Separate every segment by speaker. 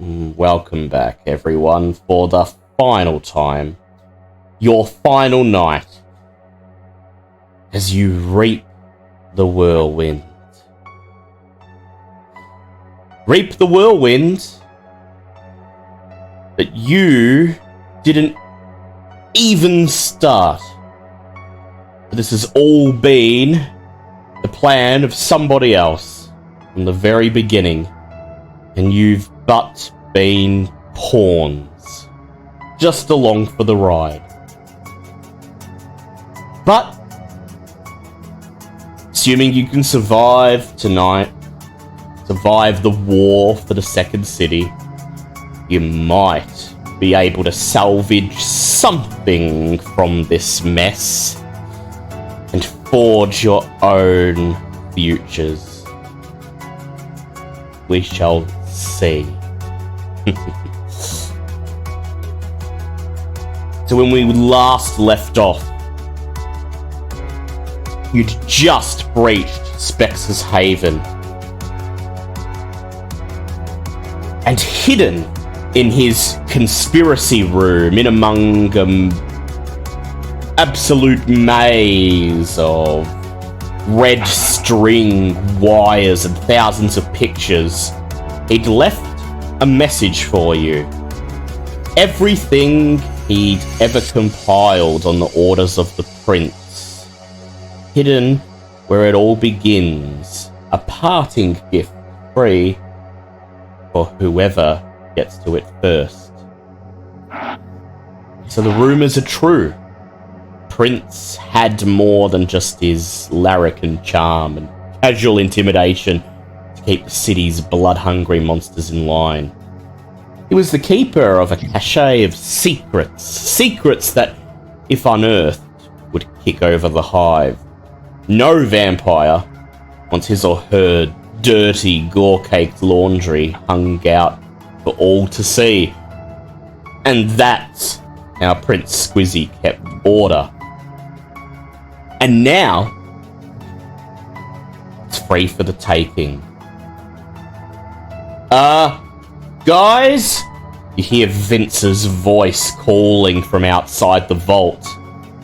Speaker 1: Welcome back, everyone, for the final time. Your final night. As you reap the whirlwind. Reap the whirlwind that you didn't even start. This has all been the plan of somebody else from the very beginning. And you've but been pawns, just along for the ride. But, assuming you can survive tonight, survive the war for the Second City, you might be able to salvage something from this mess and forge your own futures. We shall see. So when we last left off, you'd just breached Spex's Haven. And hidden in his conspiracy room, in among absolute maze of red string wires and thousands of pictures, he'd left a message for you. Everything he'd ever compiled on the orders of the prince. Hidden where it all begins. A parting gift, free for whoever gets to it first. So the rumors are true. Prince had more than just his larrikin charm and casual intimidation to keep the city's blood-hungry monsters in line. He was the keeper of a cache of secrets. Secrets that, if unearthed, would kick over the hive. No vampire wants his or her dirty, gore-caked laundry hung out for all to see. And that's how Prince Squizzy kept order. And now, it's free for the taking. Guys? You hear Vince's voice calling from outside the vault.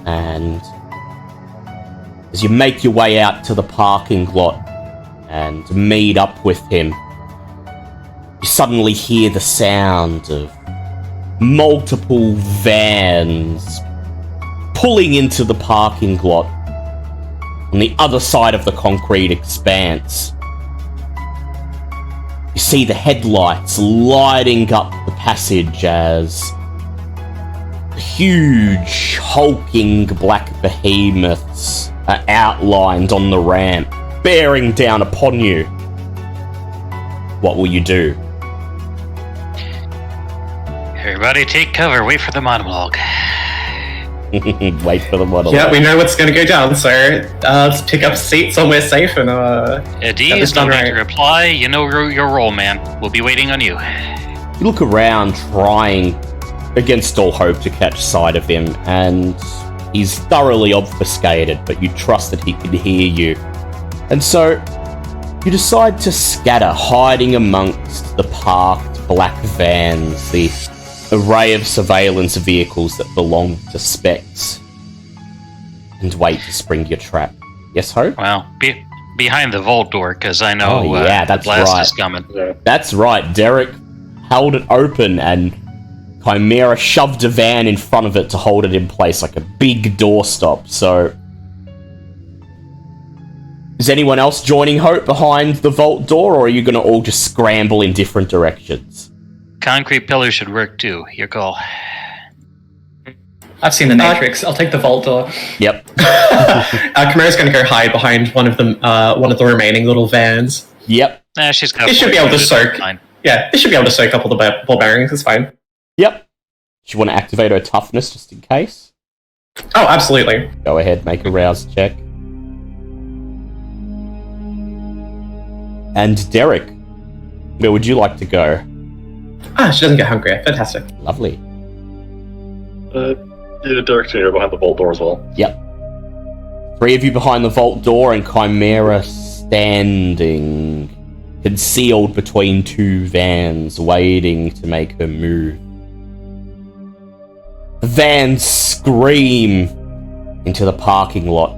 Speaker 1: And as you make your way out to the parking lot and meet up with him, you suddenly hear the sound of multiple vans pulling into the parking lot on the other side of the concrete expanse. You see the headlights lighting up the passage as huge, hulking black behemoths are outlined on the ramp, bearing down upon you. What will you do?
Speaker 2: Everybody take cover, wait for the monologue.
Speaker 1: Wait for the monologue.
Speaker 3: Yeah, we know what's going to go down, sir. Let's pick up a seat somewhere safe and
Speaker 2: D
Speaker 3: get this
Speaker 2: is
Speaker 3: done
Speaker 2: going
Speaker 3: right.
Speaker 2: to reply. You know your role, man. We'll be waiting on you.
Speaker 1: You look around, trying against all hope to catch sight of him, and he's thoroughly obfuscated, but you trust that he can hear you. And so, you decide to scatter, hiding amongst the parked black vans, the array of surveillance vehicles that belong to Specs, and wait to spring your trap. Yes, Hope?
Speaker 2: Well, behind the vault door, because I know
Speaker 1: that's
Speaker 2: the blast
Speaker 1: right.
Speaker 2: is coming.
Speaker 1: That's right, Derek held it open and Chimera shoved a van in front of it to hold it in place like a big doorstop. So, is anyone else joining Hope behind the vault door, or are you going to all just scramble in different directions?
Speaker 2: Concrete pillars should work too. Your call.
Speaker 3: I've seen the Matrix. I'll take the vault door.
Speaker 1: Yep.
Speaker 3: Chimera's going to go hide behind one of the remaining little vans.
Speaker 1: Yep.
Speaker 2: She's got.
Speaker 3: They should be able to soak.
Speaker 2: Fine.
Speaker 3: Yeah, they should be able to soak up all the ball bearings. It's fine.
Speaker 1: Yep. Do you want to activate her toughness just in case?
Speaker 3: Oh, absolutely.
Speaker 1: Go ahead, make a rouse check. And Derek, where would you like to go?
Speaker 3: She doesn't get hungry. Fantastic.
Speaker 1: Lovely.
Speaker 4: Derek Jr. behind the vault door as well.
Speaker 1: Yep. Three of you behind the vault door and Chimera standing concealed between two vans, waiting to make her move. The vans scream into the parking lot.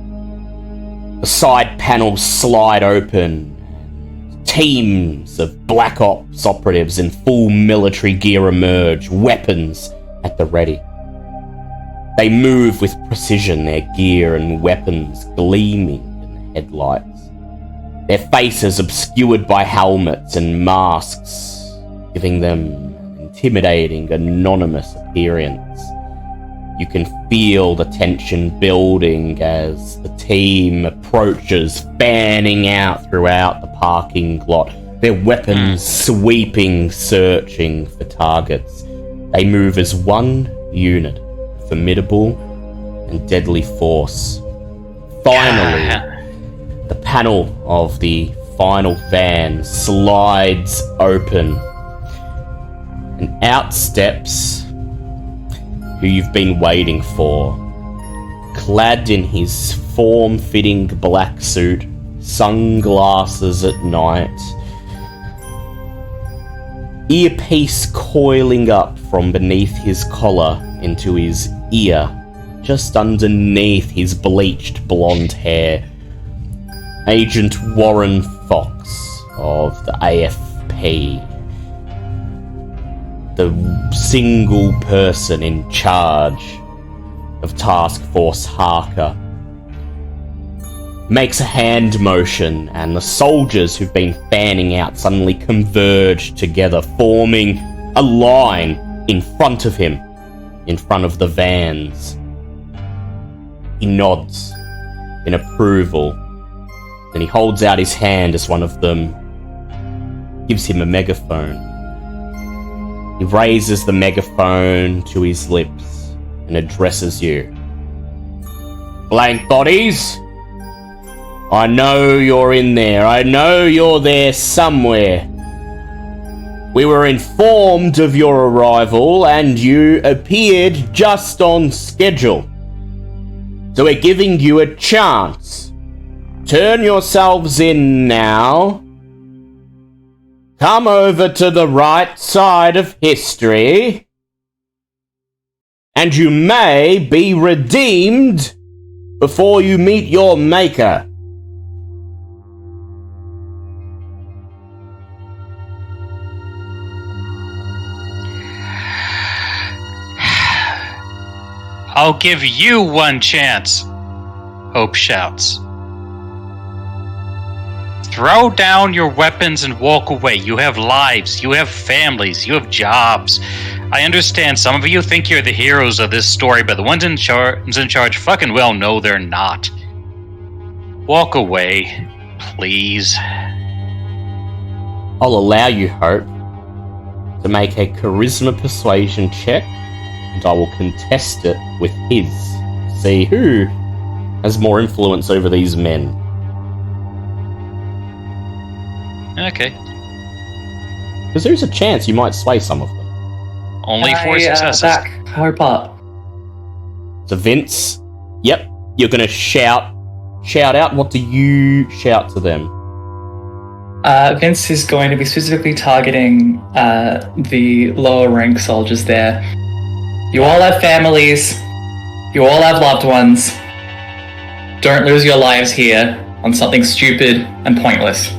Speaker 1: The side panels slide open. Teams of Black Ops operatives in full military gear emerge, weapons at the ready. They move with precision, their gear and weapons gleaming in the headlights. Their faces obscured by helmets and masks, giving them an intimidating, anonymous appearance. You can feel the tension building as the team approaches, fanning out throughout the parking lot, their weapons sweeping, searching for targets. They move as one unit, formidable and deadly force. Finally, the panel of the final van slides open, and out steps who you've been waiting for. Clad in his form-fitting black suit, sunglasses at night, earpiece coiling up from beneath his collar into his ear, just underneath his bleached blonde hair. Agent Warren Fox of the AFP. The single person in charge of Task Force Harker, makes a hand motion, and the soldiers who've been fanning out suddenly converge together, forming a line in front of him, in front of the vans. He nods in approval, then he holds out his hand as one of them gives him a megaphone. He raises the megaphone to his lips and addresses you. Blank bodies, I know you're in there. I know you're there somewhere. We were informed of your arrival and you appeared just on schedule. So we're giving you a chance. Turn yourselves in now. Come over to the right side of history, and you may be redeemed before you meet your maker.
Speaker 2: I'll give you one chance, Hope shouts. Throw down your weapons and walk away. You have lives, you have families, you have jobs. I understand some of you think you're the heroes of this story, but the ones in charge fucking well know they're not. Walk away, please.
Speaker 1: I'll allow you, Hope, to make a charisma persuasion check, and I will contest it with his. See who has more influence over these men.
Speaker 2: Okay.
Speaker 1: Because there's a chance you might sway some of them.
Speaker 2: Only four successes.
Speaker 3: Back Hope up.
Speaker 1: So Vince, yep, you're gonna shout out. What do you shout to them?
Speaker 5: Vince is going to be specifically targeting the lower rank soldiers there. You all have families. You all have loved ones. Don't lose your lives here on something stupid and pointless.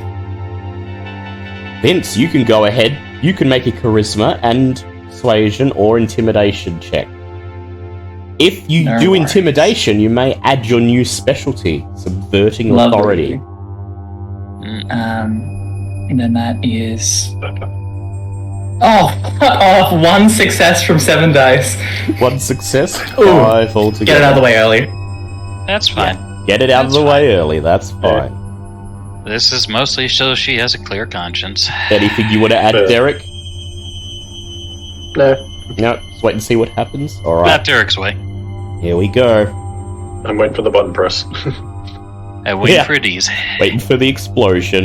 Speaker 1: Vince, you can go ahead. You can make a charisma and persuasion or intimidation check. If you do intimidation, you may add your new specialty, subverting authority.
Speaker 5: And then that is... Oh, one success from 7 dice.
Speaker 1: One success,
Speaker 5: Ooh.
Speaker 1: 5 altogether.
Speaker 5: Get it out of the way early.
Speaker 2: That's fine.
Speaker 1: Yeah, get it out of the way early, that's fine.
Speaker 2: This is mostly so she has a clear conscience.
Speaker 1: Anything you want to add, Derek?
Speaker 4: No.
Speaker 1: No, just wait and see what happens. Alright,
Speaker 2: Not Derek's way.
Speaker 1: here we go.
Speaker 4: I'm waiting for the button press.
Speaker 2: I wait for these.
Speaker 1: Waiting for the explosion.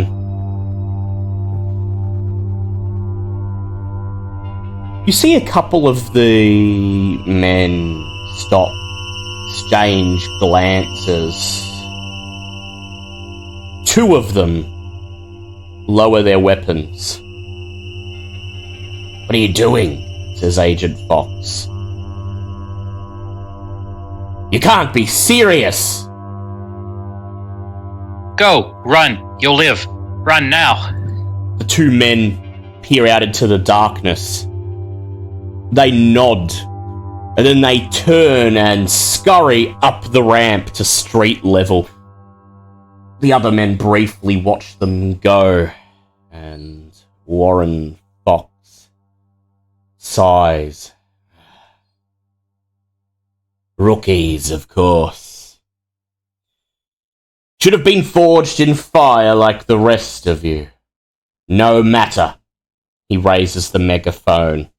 Speaker 1: You see a couple of the men stop, exchange glances. Two of them lower their weapons. "What are you doing?" says Agent Fox. "You can't be serious!"
Speaker 2: Go, run, you'll live. Run now.
Speaker 1: The two men peer out into the darkness. They nod, and then they turn and scurry up the ramp to street level. The other men briefly watch them go, and Warren Fox sighs. "Rookies, of course. Should have been forged in fire like the rest of you. No matter." He raises the megaphone.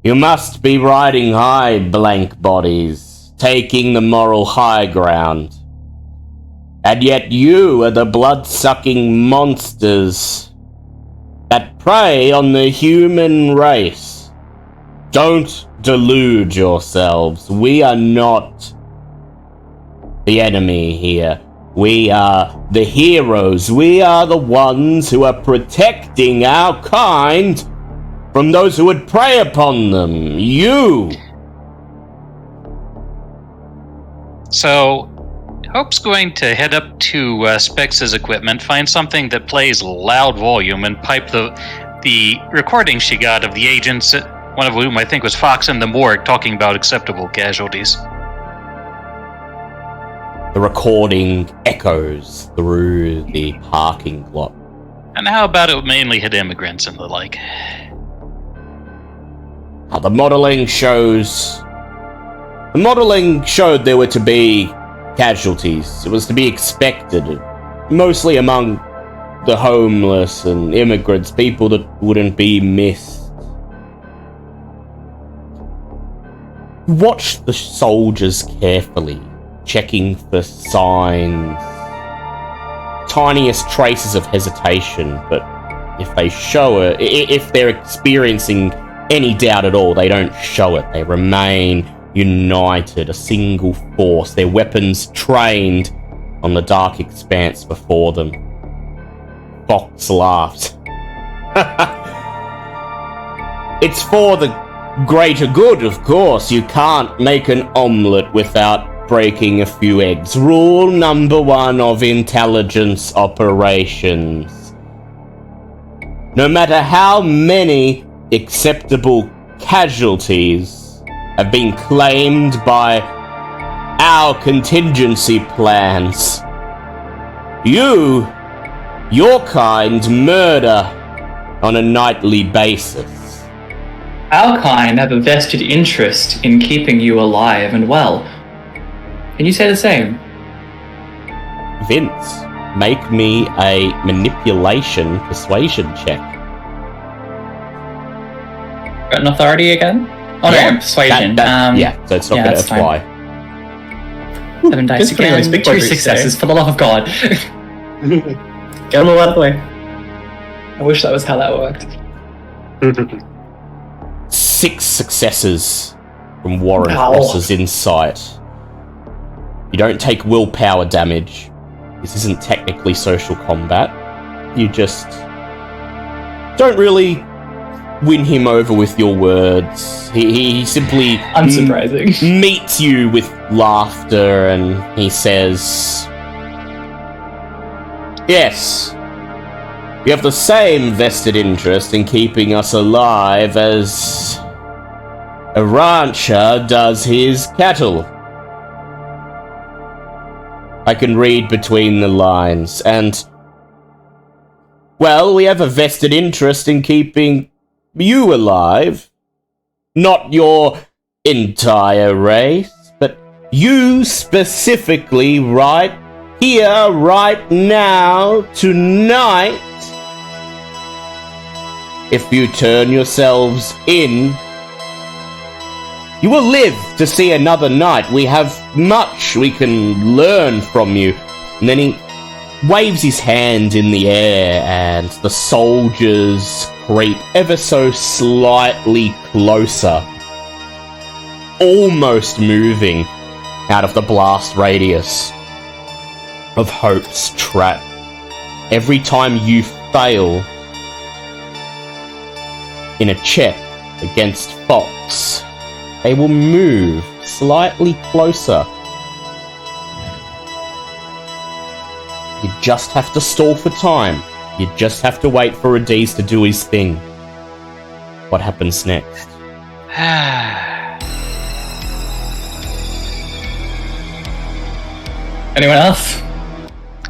Speaker 1: "You must be riding high, blank bodies, taking the moral high ground. And yet you are the blood-sucking monsters that prey on the human race. Don't delude yourselves. We are not the enemy here. We are the heroes. We are the ones who are protecting our kind from those who would prey upon them. You!"
Speaker 2: So, Hope's going to head up to Specs' equipment, find something that plays loud volume, and pipe the recording she got of the agents, one of whom I think was Fox in the morgue, talking about acceptable casualties.
Speaker 1: The recording echoes through the parking lot.
Speaker 2: And how about it mainly hit immigrants and the like?
Speaker 1: The modelling showed there were to be casualties. It was to be expected, mostly among the homeless and immigrants, people that wouldn't be missed. Watch the soldiers carefully, checking for signs, tiniest traces of hesitation, but if they show it, if they're experiencing any doubt at all, they don't show it. They remain united, a single force, their weapons trained on the dark expanse before them. Fox laughed. "It's for the greater good, of course. You can't make an omelette without breaking a few eggs. Rule number 1 of intelligence operations. No matter how many acceptable casualties have been claimed by our contingency plans, your kind murder on a nightly basis.
Speaker 5: Our kind have a vested interest in keeping you alive and well. Can you say the same?"
Speaker 1: Vince, make me a manipulation persuasion check.
Speaker 5: Got an authority again? Oh
Speaker 1: Yeah,
Speaker 5: no, persuasion.
Speaker 1: So it's not going to
Speaker 5: that's fine.
Speaker 1: apply.
Speaker 5: 7 dice
Speaker 3: Vince putting on his
Speaker 5: again,
Speaker 3: big boy
Speaker 5: 2
Speaker 3: boots
Speaker 5: successes, for the love of God.
Speaker 3: Get him all out of the way.
Speaker 5: I wish that was how that worked.
Speaker 1: 6 successes from Warren
Speaker 5: Ow.
Speaker 1: Foss's insight. You don't take willpower damage. This isn't technically social combat. You just don't really win him over with your words. He simply
Speaker 5: Unsurprising.
Speaker 1: meets you with laughter and he says, "Yes, you have the same vested interest in keeping us alive as a rancher does his cattle. I can read between the lines, and, well, we have a vested interest in keeping you alive. Not your entire race, but you specifically right here, right now, tonight. If you turn yourselves in, you will live to see another night. We have much we can learn from you." And then he waves his hand in the air, and the soldiers creep ever so slightly closer, almost moving out of the blast radius. of Hope's trap. Every time you fail in a check against Fox, they will move slightly closer. You just have to stall for time. You just have to wait for Adiz to do his thing. What happens next?
Speaker 5: Anyone else?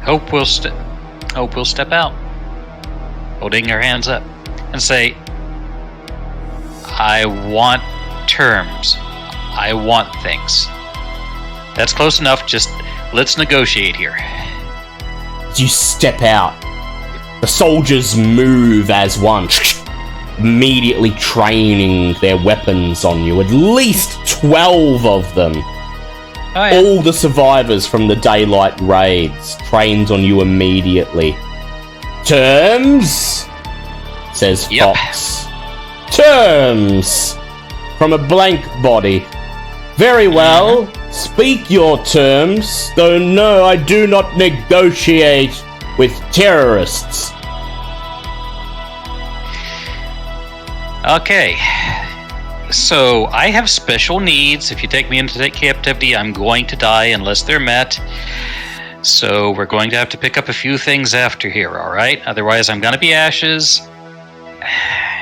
Speaker 2: Hope will step out, holding her hands up, and say, I want terms. I want things. That's close enough. Just let's negotiate here.
Speaker 1: As you step out, the soldiers move as one, immediately training their weapons on you. At least 12 of them.
Speaker 2: Oh, yeah.
Speaker 1: All the survivors from the daylight raids trained on you immediately. Terms? Says
Speaker 2: Yep.
Speaker 1: Fox. Terms! From a blank body. Very well. Speak your terms. Though no, I do not negotiate with terrorists.
Speaker 2: Okay. So, I have special needs. If you take me into captivity, I'm going to die unless they're met. So, we're going to have to pick up a few things after here, alright? Otherwise, I'm going to be ashes.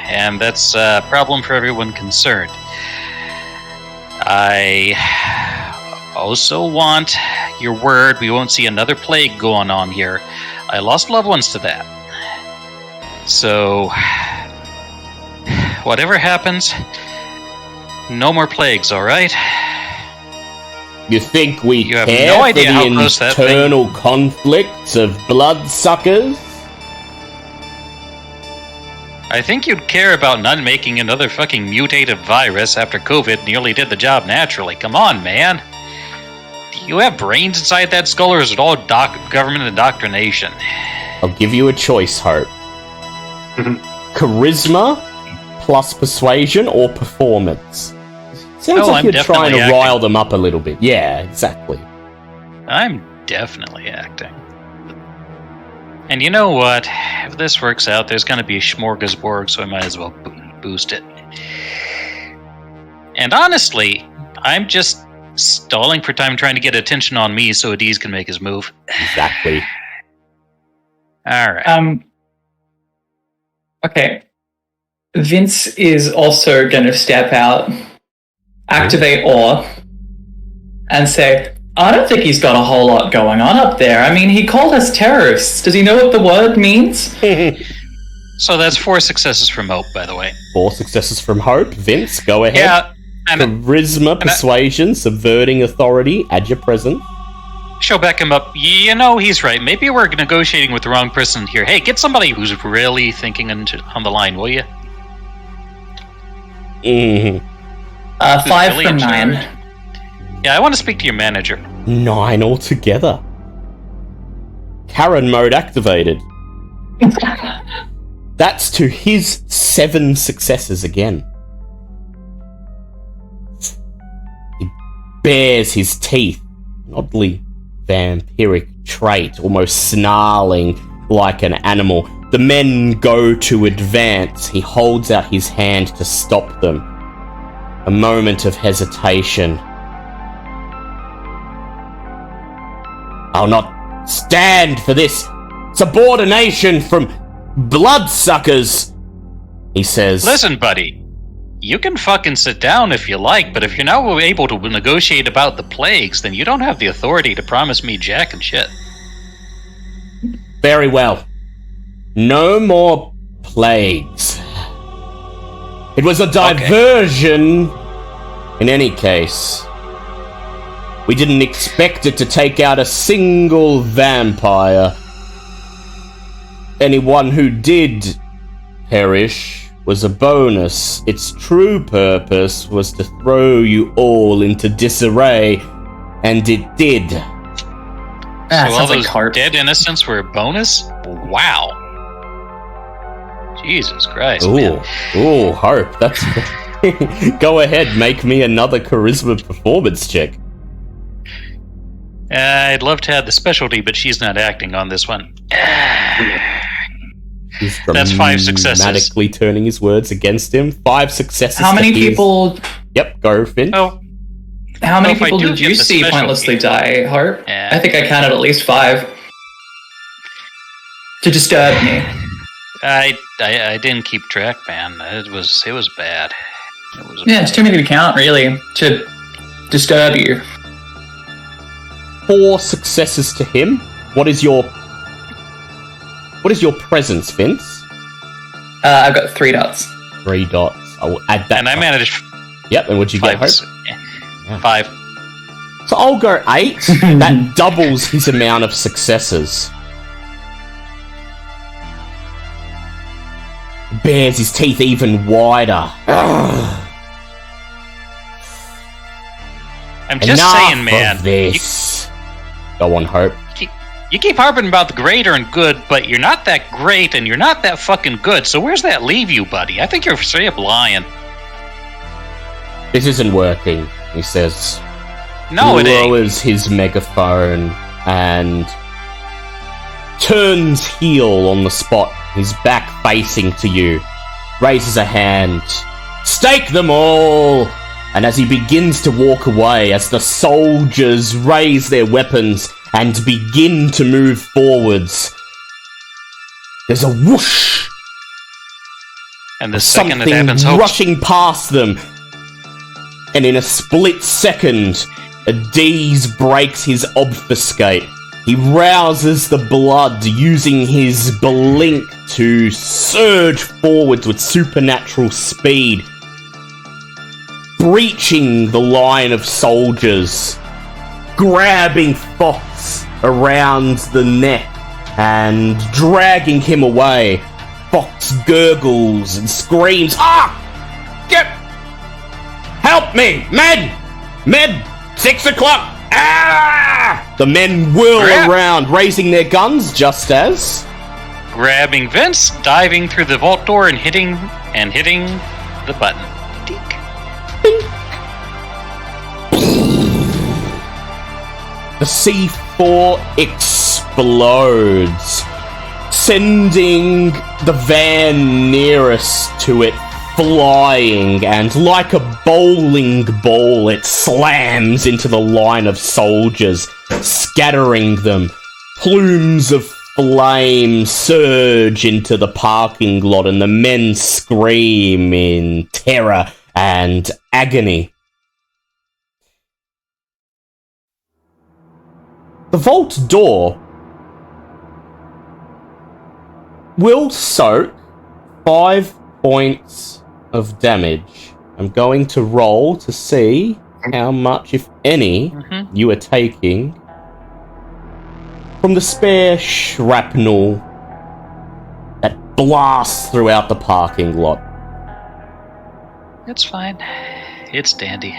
Speaker 2: And that's a problem for everyone concerned. I also want your word we won't see another plague going on here. I lost loved ones to that. So, whatever happens, no more plagues, alright?
Speaker 1: You think we
Speaker 2: You have
Speaker 1: care
Speaker 2: no
Speaker 1: for
Speaker 2: idea how close
Speaker 1: the
Speaker 2: that thing-
Speaker 1: internal conflicts of bloodsuckers?
Speaker 2: I think you'd care about not making another fucking mutated virus after COVID nearly did the job naturally. Come on, man. Do you have brains inside that skull, or is it all government indoctrination?
Speaker 1: I'll give you a choice, Hope. Charisma plus persuasion or performance? Sounds
Speaker 2: Oh,
Speaker 1: like
Speaker 2: I'm
Speaker 1: you're trying to
Speaker 2: definitely
Speaker 1: rile
Speaker 2: acting.
Speaker 1: them up a little bit. Yeah, exactly.
Speaker 2: I'm definitely acting. And you know what? If this works out, there's going to be a smorgasbord, so I might as well boost it. And honestly, I'm just stalling for time trying to get attention on me so Adiz can make his move.
Speaker 1: Exactly.
Speaker 2: Alright.
Speaker 5: Okay. Vince is also going to step out, activate Awe, and say, I don't think he's got a whole lot going on up there. I mean, he called us terrorists. Does he know what the word means?
Speaker 2: So that's 4 successes from Hope, by the way.
Speaker 1: 4 successes from Hope. Vince, go ahead.
Speaker 2: Yeah, and
Speaker 1: Charisma, persuasion, subverting authority, add your presence.
Speaker 2: she'll back him up. You know, he's right. Maybe we're negotiating with the wrong person here. Hey, get somebody who's really thinking on the line, will you?
Speaker 1: Mm-hmm.
Speaker 5: 5
Speaker 2: really
Speaker 5: from
Speaker 2: in charge.
Speaker 5: 9.
Speaker 2: Yeah, I want to speak to your manager.
Speaker 1: 9 altogether. Karen mode activated. That's to his 7 successes again. He bares his teeth, an oddly vampiric trait, almost snarling like an animal. The men go to advance. He holds out his hand to stop them. A moment of hesitation. I'll not stand for this subordination from bloodsuckers, he says.
Speaker 2: Listen, buddy. You can fucking sit down if you like, but if you're not able to negotiate about the plagues, then you don't have the authority to promise me jack and shit.
Speaker 1: Very well. No more plagues. It was a diversion in any case. We didn't expect it to take out a single vampire. Anyone who did perish was a bonus. Its true purpose was to throw you all into disarray, and it did.
Speaker 2: So all
Speaker 5: Sounds like
Speaker 2: those
Speaker 5: Harp.
Speaker 2: dead innocents were a bonus? Wow. Jesus Christ, man.
Speaker 1: Ooh, Harp, that's... Go ahead, make me another charisma performance check.
Speaker 2: I'd love to have the specialty, but she's not acting on this one.
Speaker 1: He's
Speaker 2: That's 5 successes.
Speaker 1: dramatically turning his words against him. 5 successes.
Speaker 5: How many
Speaker 1: to his-
Speaker 5: people?
Speaker 1: Yep, go, Finn.
Speaker 2: Oh,
Speaker 5: How many
Speaker 2: Well, if I
Speaker 5: people
Speaker 2: do
Speaker 5: did
Speaker 2: get
Speaker 5: you
Speaker 2: the
Speaker 5: see
Speaker 2: specialty-
Speaker 5: pointlessly die, Harp?
Speaker 2: Yeah.
Speaker 5: I think I counted at least 5 to disturb me.
Speaker 2: I didn't keep track, man. It was bad. It was
Speaker 5: Yeah, it's too many to count, really, to disturb you.
Speaker 1: 4 successes to him. What is your presence, Vince?
Speaker 5: I've got 3 dots.
Speaker 1: 3 dots. I will add that.
Speaker 2: And I managed
Speaker 1: Yep, and what'd you get,
Speaker 2: 5.
Speaker 1: Hope? Yeah.
Speaker 2: 5.
Speaker 1: So I'll go 8. That doubles his amount of successes. Bares his teeth even wider.
Speaker 2: I'm just
Speaker 1: Enough
Speaker 2: saying, man.
Speaker 1: of this. Go on, Hope.
Speaker 2: You keep harping about the greater and good, but you're not that great and you're not that fucking good. So where's that leave you, buddy? I think you're straight up lying.
Speaker 1: This isn't working, he says.
Speaker 2: No, it ain't.
Speaker 1: Lowers his megaphone and turns heel on the spot, his back facing to you. Raises a hand. Stake them all! And as he begins to walk away, as the soldiers raise their weapons and begin to move forwards, there's a whoosh!
Speaker 2: And the second that
Speaker 1: Something
Speaker 2: happens, Hope's
Speaker 1: rushing past them. And in a split second, Adiz breaks his obfuscate. He rouses the blood using his blink to surge forwards with supernatural speed, breaching the line of soldiers, grabbing Fox around the neck and dragging him away. Fox gurgles and screams, "Ah! Get! Help me! Men! Men! 6 o'clock! Ah!" The men whirl
Speaker 2: Grab.
Speaker 1: around, raising their guns just as...
Speaker 2: grabbing Vince, diving through the vault door and hitting the button. Dink.
Speaker 1: The C4 explodes, sending the van nearest to it flying, and like a bowling ball, it slams into the line of soldiers, scattering them. Plumes of flame surge into the parking lot, and the men scream in terror and agony. The vault door will soak 5 points of damage. I'm going to roll to see how much, if any, you are taking from the spare shrapnel that blasts throughout the parking lot.
Speaker 2: It's fine. It's dandy.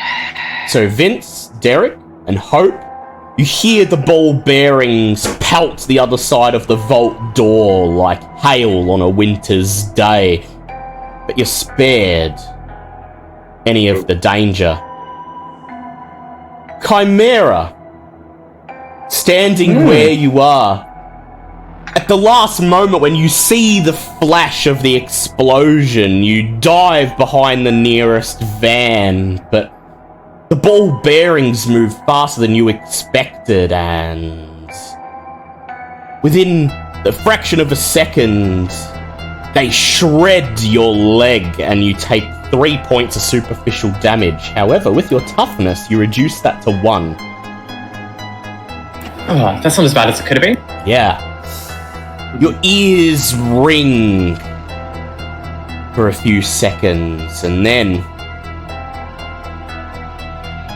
Speaker 1: So Vince, Derek, and Hope, you hear the ball bearings pelt the other side of the vault door like hail on a winter's day. But you're spared any of the danger. Chimera, standing where you are, at the last moment when you see the flash of the explosion, you dive behind the nearest van, but the ball bearings move faster than you expected, and within the fraction of a second, they shred your leg and you take 3 points of superficial damage. However, with your toughness, you reduce that to 1.
Speaker 3: Oh, that's not as bad as it could have been.
Speaker 1: Yeah. Your ears ring for a few seconds, and then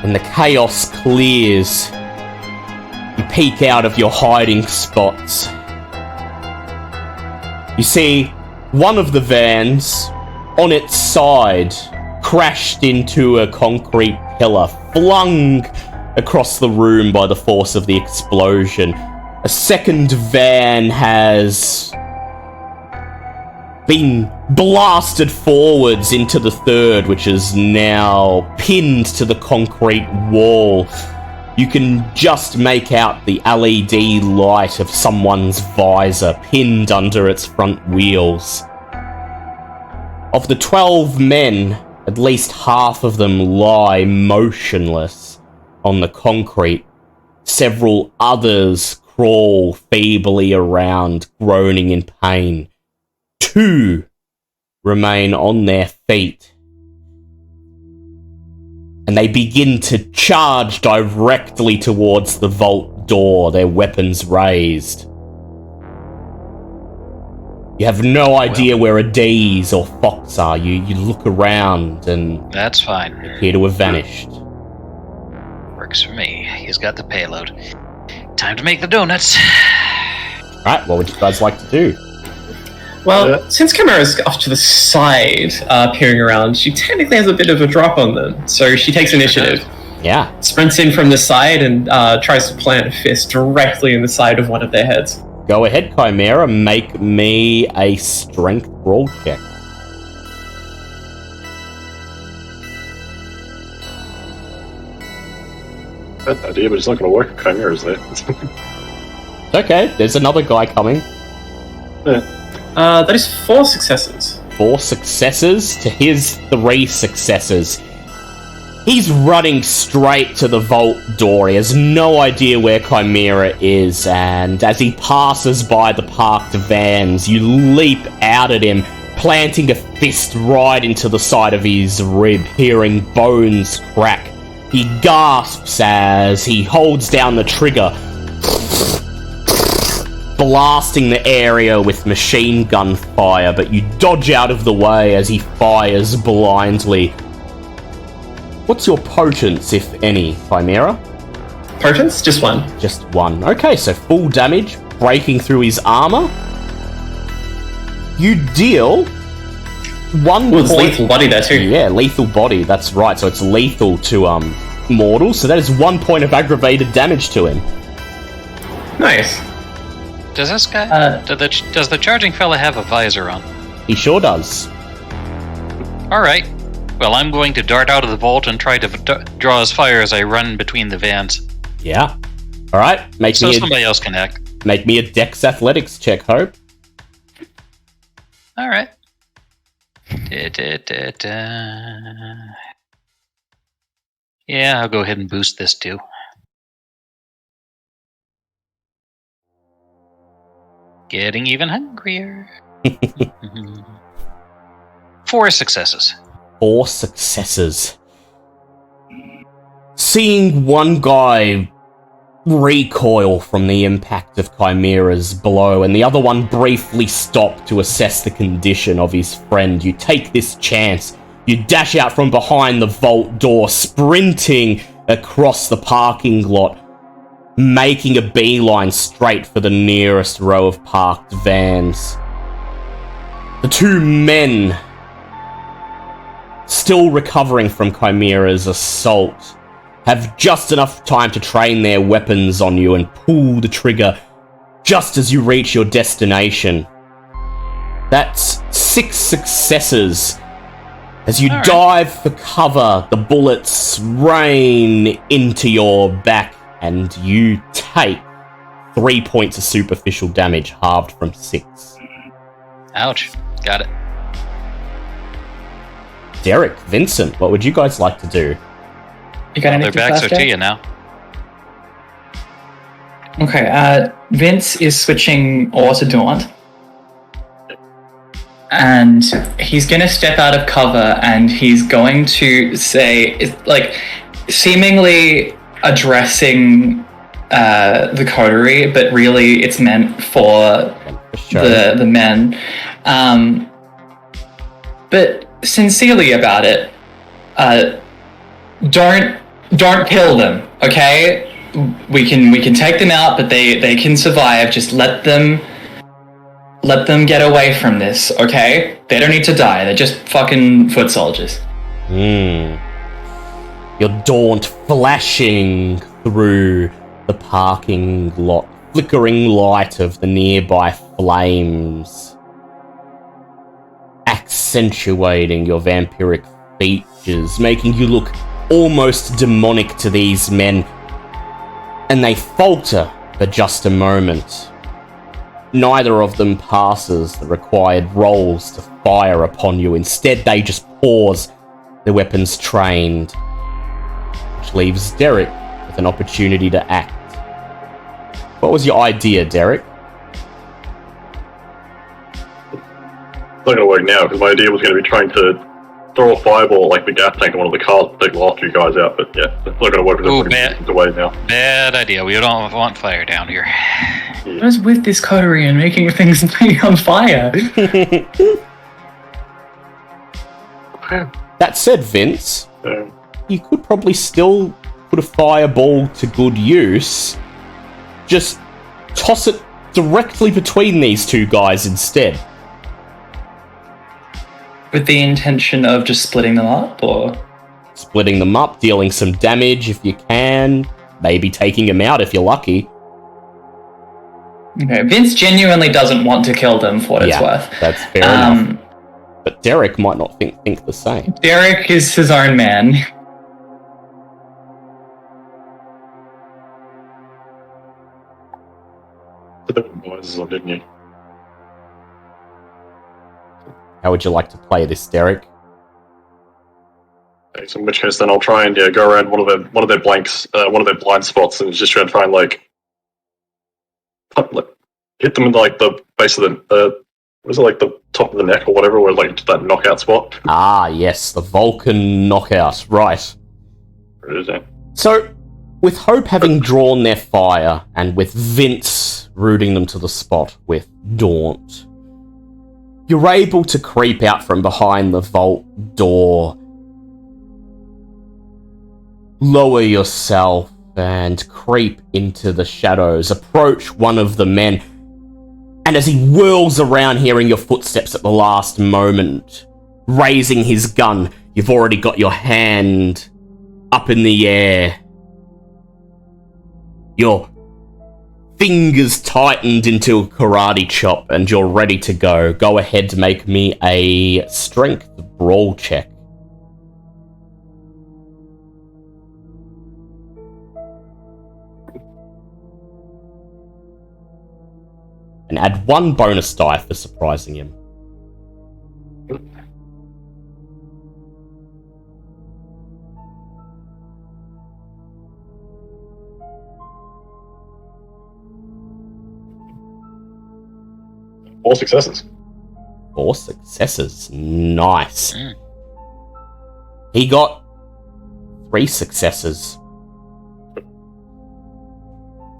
Speaker 1: when the chaos clears, you peek out of your hiding spots. You see one of the vans on its side crashed into a concrete pillar, flung across the room by the force of the explosion. A second van has been blasted forwards into the third, which is now pinned to the concrete wall. You can just make out the LED light of someone's visor pinned under its front wheels. Of the 12 men, at least half of them lie motionless on the concrete. Several others crawl feebly around, groaning in pain. 2 remain on their feet. And they begin to charge directly towards the vault door, their weapons raised. You have no idea where a Dees or Fox are. You look around and
Speaker 2: That's fine.
Speaker 1: appear to have vanished.
Speaker 2: Works for me. He's got the payload. Time to make the donuts.
Speaker 1: Alright, what would you guys like to do?
Speaker 3: Well, since Chimera's off to the side, peering around, she technically has a bit of a drop on them. So she takes initiative,
Speaker 1: Yeah.
Speaker 3: sprints in from the side, and tries to plant a fist directly in the side of one of their heads.
Speaker 1: Go ahead, Chimera. Make me a strength roll check.
Speaker 4: Bad idea, but it's not going to work with chimeras, eh?
Speaker 1: Okay, there's another guy coming.
Speaker 3: That is 4 successes.
Speaker 1: 4 successes to his 3 successes. He's running straight to the vault door. He has no idea where Chimera is, and as he passes by the parked vans, you leap out at him, planting a fist right into the side of his rib, hearing bones crack. He gasps as he holds down the trigger, blasting the area with machine gun fire, but you dodge out of the way as he fires blindly. What's your potence, if any, Chimera?
Speaker 3: Potence? Just 1.
Speaker 1: Just 1. Okay, so full damage, breaking through his armor. You deal 1
Speaker 3: Well, it's
Speaker 1: point...
Speaker 3: lethal body there too.
Speaker 1: Yeah, lethal body, that's right. So it's lethal to mortals, so that is 1 point of aggravated damage to him.
Speaker 3: Nice.
Speaker 2: Does this guy... does the charging fella have a visor on?
Speaker 1: He sure does.
Speaker 2: Alright. Well, I'm going to dart out of the vault and try to draw his fire as I run between the vans.
Speaker 1: Yeah. Alright, make
Speaker 2: So
Speaker 1: me
Speaker 2: somebody else can act.
Speaker 1: make me a Dex Athletics check, Hope.
Speaker 2: Alright. Yeah, I'll go ahead and boost this too. Getting even hungrier. 4 successes.
Speaker 1: 4 successes. Seeing one guy recoil from the impact of Chimera's blow and the other one briefly stop to assess the condition of his friend, you take this chance. You dash out from behind the vault door, sprinting across the parking lot, making a beeline straight for the nearest row of parked vans. The 2 men, still recovering from Chimera's assault, have just enough time to train their weapons on you and pull the trigger just as you reach your destination. That's 6 successes. As you dive for cover, the bullets rain into your back and you take 3 points of superficial damage, halved from 6.
Speaker 2: Ouch. Got it.
Speaker 1: Derek, Vincent, what would you guys like to do?
Speaker 5: You got
Speaker 2: Their
Speaker 5: anything
Speaker 2: backs
Speaker 5: fast,
Speaker 2: are to
Speaker 5: Jay?
Speaker 2: you now.
Speaker 5: Okay, Vince is switching to Daunt. And he's going to step out of cover and he's going to say, like, seemingly addressing the coterie, but really it's meant for
Speaker 1: Sure.
Speaker 5: the men. But sincerely about it, don't kill them, okay? We can take them out, but they can survive. Just let them get away from this, okay? They don't need to die. They're just fucking foot soldiers.
Speaker 1: Your daunt flashing through the parking lot, flickering light of the nearby flames, accentuating your vampiric features, making you look almost demonic to these men. and they falter for just a moment. Neither of them passes the required rolls to fire upon you. Instead, they just pause, their weapons trained, which leaves Derek with an opportunity to act. What was your idea, Derek?
Speaker 4: It's not going to work now, because my idea was going to be trying to throw a fireball like the gas tank in one of the cars to take the last few guys out, but yeah, it's not going to work because it's away now.
Speaker 2: Bad idea. We don't want fire down here.
Speaker 4: Yeah.
Speaker 5: What is with this coterie and making things on fire?
Speaker 1: That said, Vince,
Speaker 4: Yeah.
Speaker 1: you could probably still put a fireball to good use. Just toss it directly between these two guys instead.
Speaker 5: With the intention of just splitting them up, or?
Speaker 1: Splitting them up, dealing some damage if you can, maybe taking them out if you're lucky.
Speaker 5: Okay, Vince genuinely doesn't want to kill them for what it's worth.
Speaker 1: That's fair enough. But Derek might not think the same.
Speaker 5: Derek is his own man.
Speaker 4: Didn't you?
Speaker 1: How would you like to play this, Derek?
Speaker 4: Okay, so in which case, then I'll try and go around one of their blanks, one of their blind spots, and just try and hit them in like the base of the was it like the top of the neck or whatever, where like that knockout spot.
Speaker 1: Ah, yes, the Vulcan knockout. Right.
Speaker 4: Where is it?
Speaker 1: So, with Hope having drawn their fire, and with Vince rooting them to the spot with Daunt, you're able to creep out from behind the vault door, lower yourself, and creep into the shadows, approach one of the men, and as he whirls around hearing your footsteps at the last moment, raising his gun, you've already got your hand up in the air. Your fingers tightened into a karate chop, and you're ready to go. Go ahead to make me a strength brawl check. And add 1 bonus die for surprising him.
Speaker 4: All successes.
Speaker 1: 4 successes. Nice.
Speaker 2: Mm.
Speaker 1: He got 3 successes.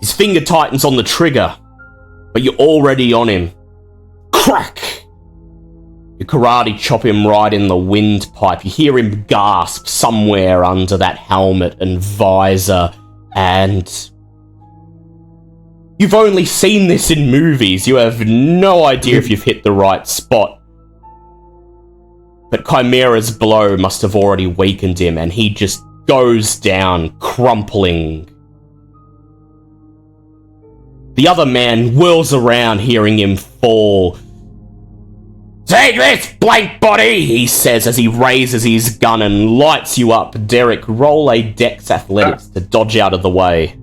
Speaker 1: His finger tightens on the trigger, but you're already on him. Crack! You karate chop him right in the windpipe. You hear him gasp somewhere under that helmet and visor, and you've only seen this in movies. You have no idea if you've hit the right spot. But Chimera's blow must have already weakened him, and he just goes down, crumpling. The other man whirls around, hearing him fall. "Take this, blank body!" he says as he raises his gun and lights you up. Derek, roll a Dex Athletics to dodge out of the way.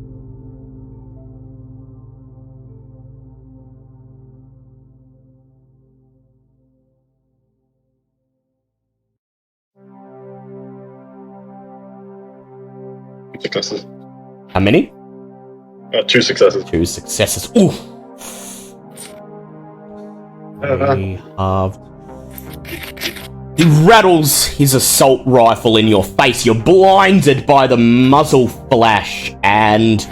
Speaker 4: Successes.
Speaker 1: How many?
Speaker 4: 2 successes.
Speaker 1: 2 successes. Ooh! He halved. He rattles his assault rifle in your face. You're blinded by the muzzle flash, and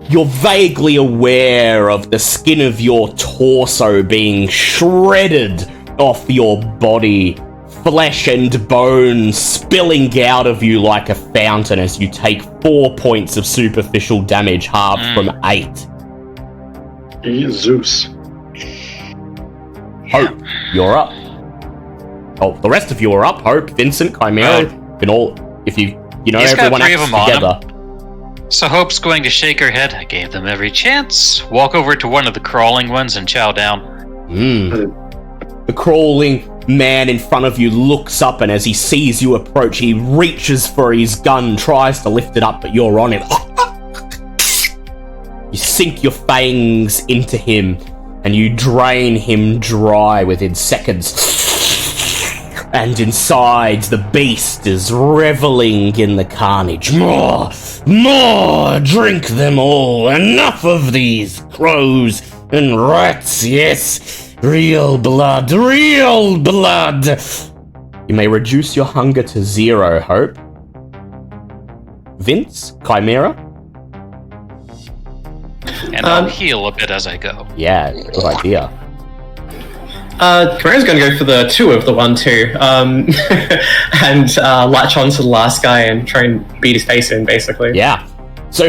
Speaker 1: you're vaguely aware of the skin of your torso being shredded off your body, flesh and bone spilling out of you like a fountain as you take 4 points of superficial damage, halved from 8.
Speaker 4: Zeus.
Speaker 1: Hope, you're up. Oh, the rest of you are up. Hope, Vincent, Chimera, can all, if you know,
Speaker 2: He's got
Speaker 1: everyone
Speaker 2: 3 of
Speaker 1: acts
Speaker 2: them on
Speaker 1: together.
Speaker 2: So Hope's going to shake her head. I gave them every chance. Walk over to one of the crawling ones and chow down.
Speaker 1: The crawling man in front of you looks up, and as he sees you approach, he reaches for his gun, tries to lift it up, but you're on him. You sink your fangs into him, and you drain him dry within seconds. And inside, the beast is reveling in the carnage. More! More! Drink them all! Enough of these crows and rats, yes! Real blood! Real blood! You may reduce your hunger to 0, Hope. Vince? Chimera?
Speaker 2: And I'll heal a bit as I go.
Speaker 1: Yeah, good idea.
Speaker 3: Chimera's going to go for the 2 of the 1-2, and latch on to the last guy and try and beat his face in, basically.
Speaker 1: Yeah. So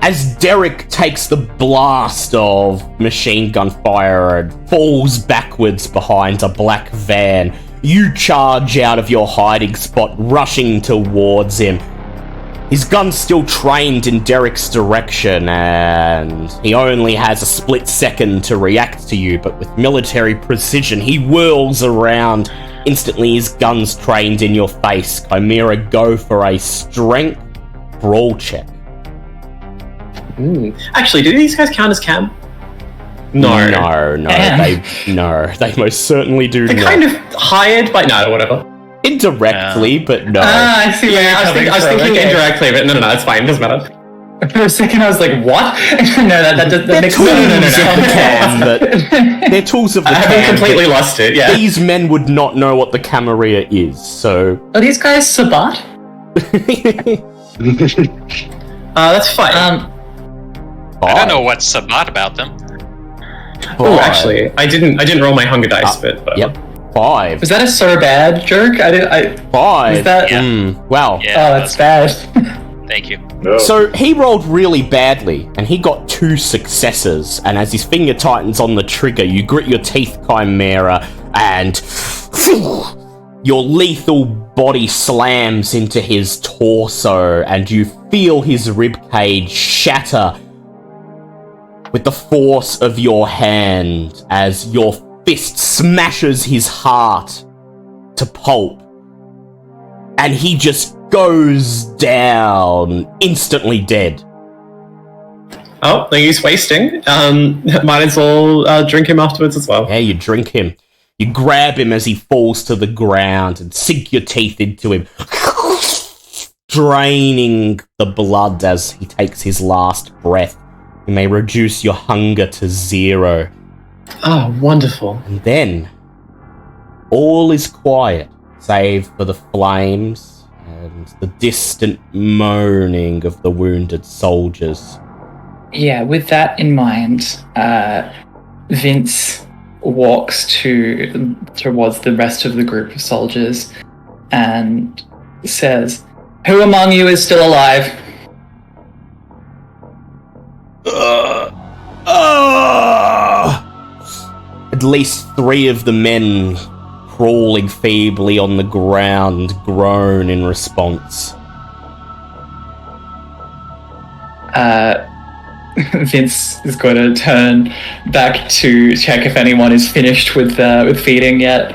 Speaker 1: as Derek takes the blast of machine gun fire and falls backwards behind a black van, you charge out of your hiding spot, rushing towards him. His gun's still trained in Derek's direction, and he only has a split second to react to you, but with military precision, he whirls around. Instantly, his gun's trained in your face. Chimera, go for a strength brawl check.
Speaker 3: Actually, do these guys count as cam? No.
Speaker 1: They most certainly do
Speaker 3: They're
Speaker 1: not.
Speaker 3: kind of hired by... No, whatever.
Speaker 1: Indirectly, but no.
Speaker 5: I see where you're coming
Speaker 3: I was
Speaker 5: from.
Speaker 3: thinking
Speaker 5: Okay.
Speaker 3: indirectly, but no, it's fine. It doesn't matter.
Speaker 5: For a second, I was like, what? No, that
Speaker 1: They're
Speaker 5: makes
Speaker 1: tools
Speaker 5: no.
Speaker 1: of the cam, but they're tools of the
Speaker 3: I
Speaker 1: cam.
Speaker 3: haven't completely
Speaker 1: but
Speaker 3: lost it, yeah.
Speaker 1: These men would not know what the Camarilla is, so...
Speaker 5: Are these guys Sabat?
Speaker 3: That's fine.
Speaker 2: I don't know what's Sabat about them.
Speaker 3: Oh, actually, I didn't roll my hunger dice, but
Speaker 1: Yep. 5.
Speaker 5: Was that a so bad jerk? I
Speaker 1: 5.
Speaker 5: Is that-
Speaker 1: Wow.
Speaker 2: Yeah,
Speaker 5: Oh, that's bad.
Speaker 2: Thank you.
Speaker 4: No.
Speaker 1: So he rolled really badly, and he got 2 successes. And as his finger tightens on the trigger, you grit your teeth, Chimera, and your lethal body slams into his torso, and you feel his ribcage shatter with the force of your hand as your fist smashes his heart to pulp. And he just goes down, instantly dead.
Speaker 3: oh, no use wasting. Might as well drink him afterwards as well.
Speaker 1: Yeah, you drink him. You grab him as he falls to the ground and sink your teeth into him, draining the blood as he takes his last breath. You may reduce your hunger to 0.
Speaker 3: Oh, wonderful.
Speaker 1: And then, all is quiet, save for the flames and the distant moaning of the wounded soldiers.
Speaker 5: Yeah, with that in mind, Vince walks towards the rest of the group of soldiers and says, "Who among you is still alive?"
Speaker 1: At least 3 of the men crawling feebly on the ground groan in response.
Speaker 5: Vince is going to turn back to check if anyone is finished with feeding yet.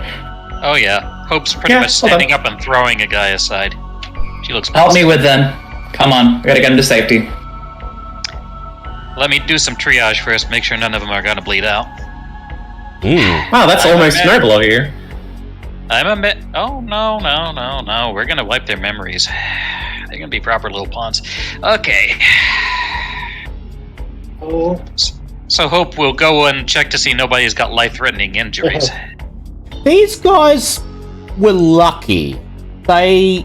Speaker 2: Oh yeah, Hope's pretty
Speaker 3: Yeah,
Speaker 2: much standing up and throwing a guy aside. She looks.
Speaker 5: Help me with them. Come on, we gotta get him to safety.
Speaker 2: Let me do some triage first. Make sure none of them are gonna bleed out.
Speaker 3: Wow, that's almost noble of you.
Speaker 2: I'm a bit. Oh no. We're gonna wipe their memories. They're gonna be proper little pawns. Okay. So Hope will go and check to see nobody's got life-threatening injuries.
Speaker 1: These guys were lucky. They're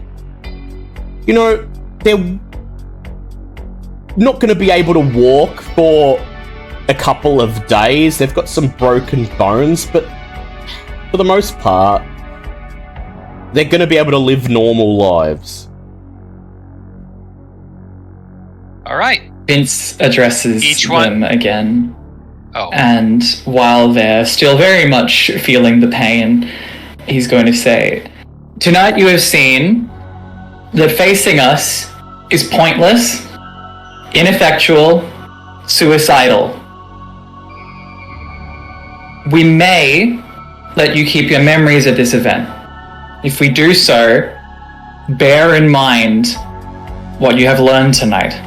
Speaker 1: not going to be able to walk for a couple of days. They've got some broken bones, but for the most part, they're going to be able to live normal lives.
Speaker 2: All right.
Speaker 5: Vince addresses
Speaker 2: Each one?
Speaker 5: them again,
Speaker 2: Oh.
Speaker 5: and while they're still very much feeling the pain, he's going to say, "Tonight you have seen that facing us is pointless, ineffectual, suicidal. We may let you keep your memories of this event. If we do so, bear in mind what you have learned tonight.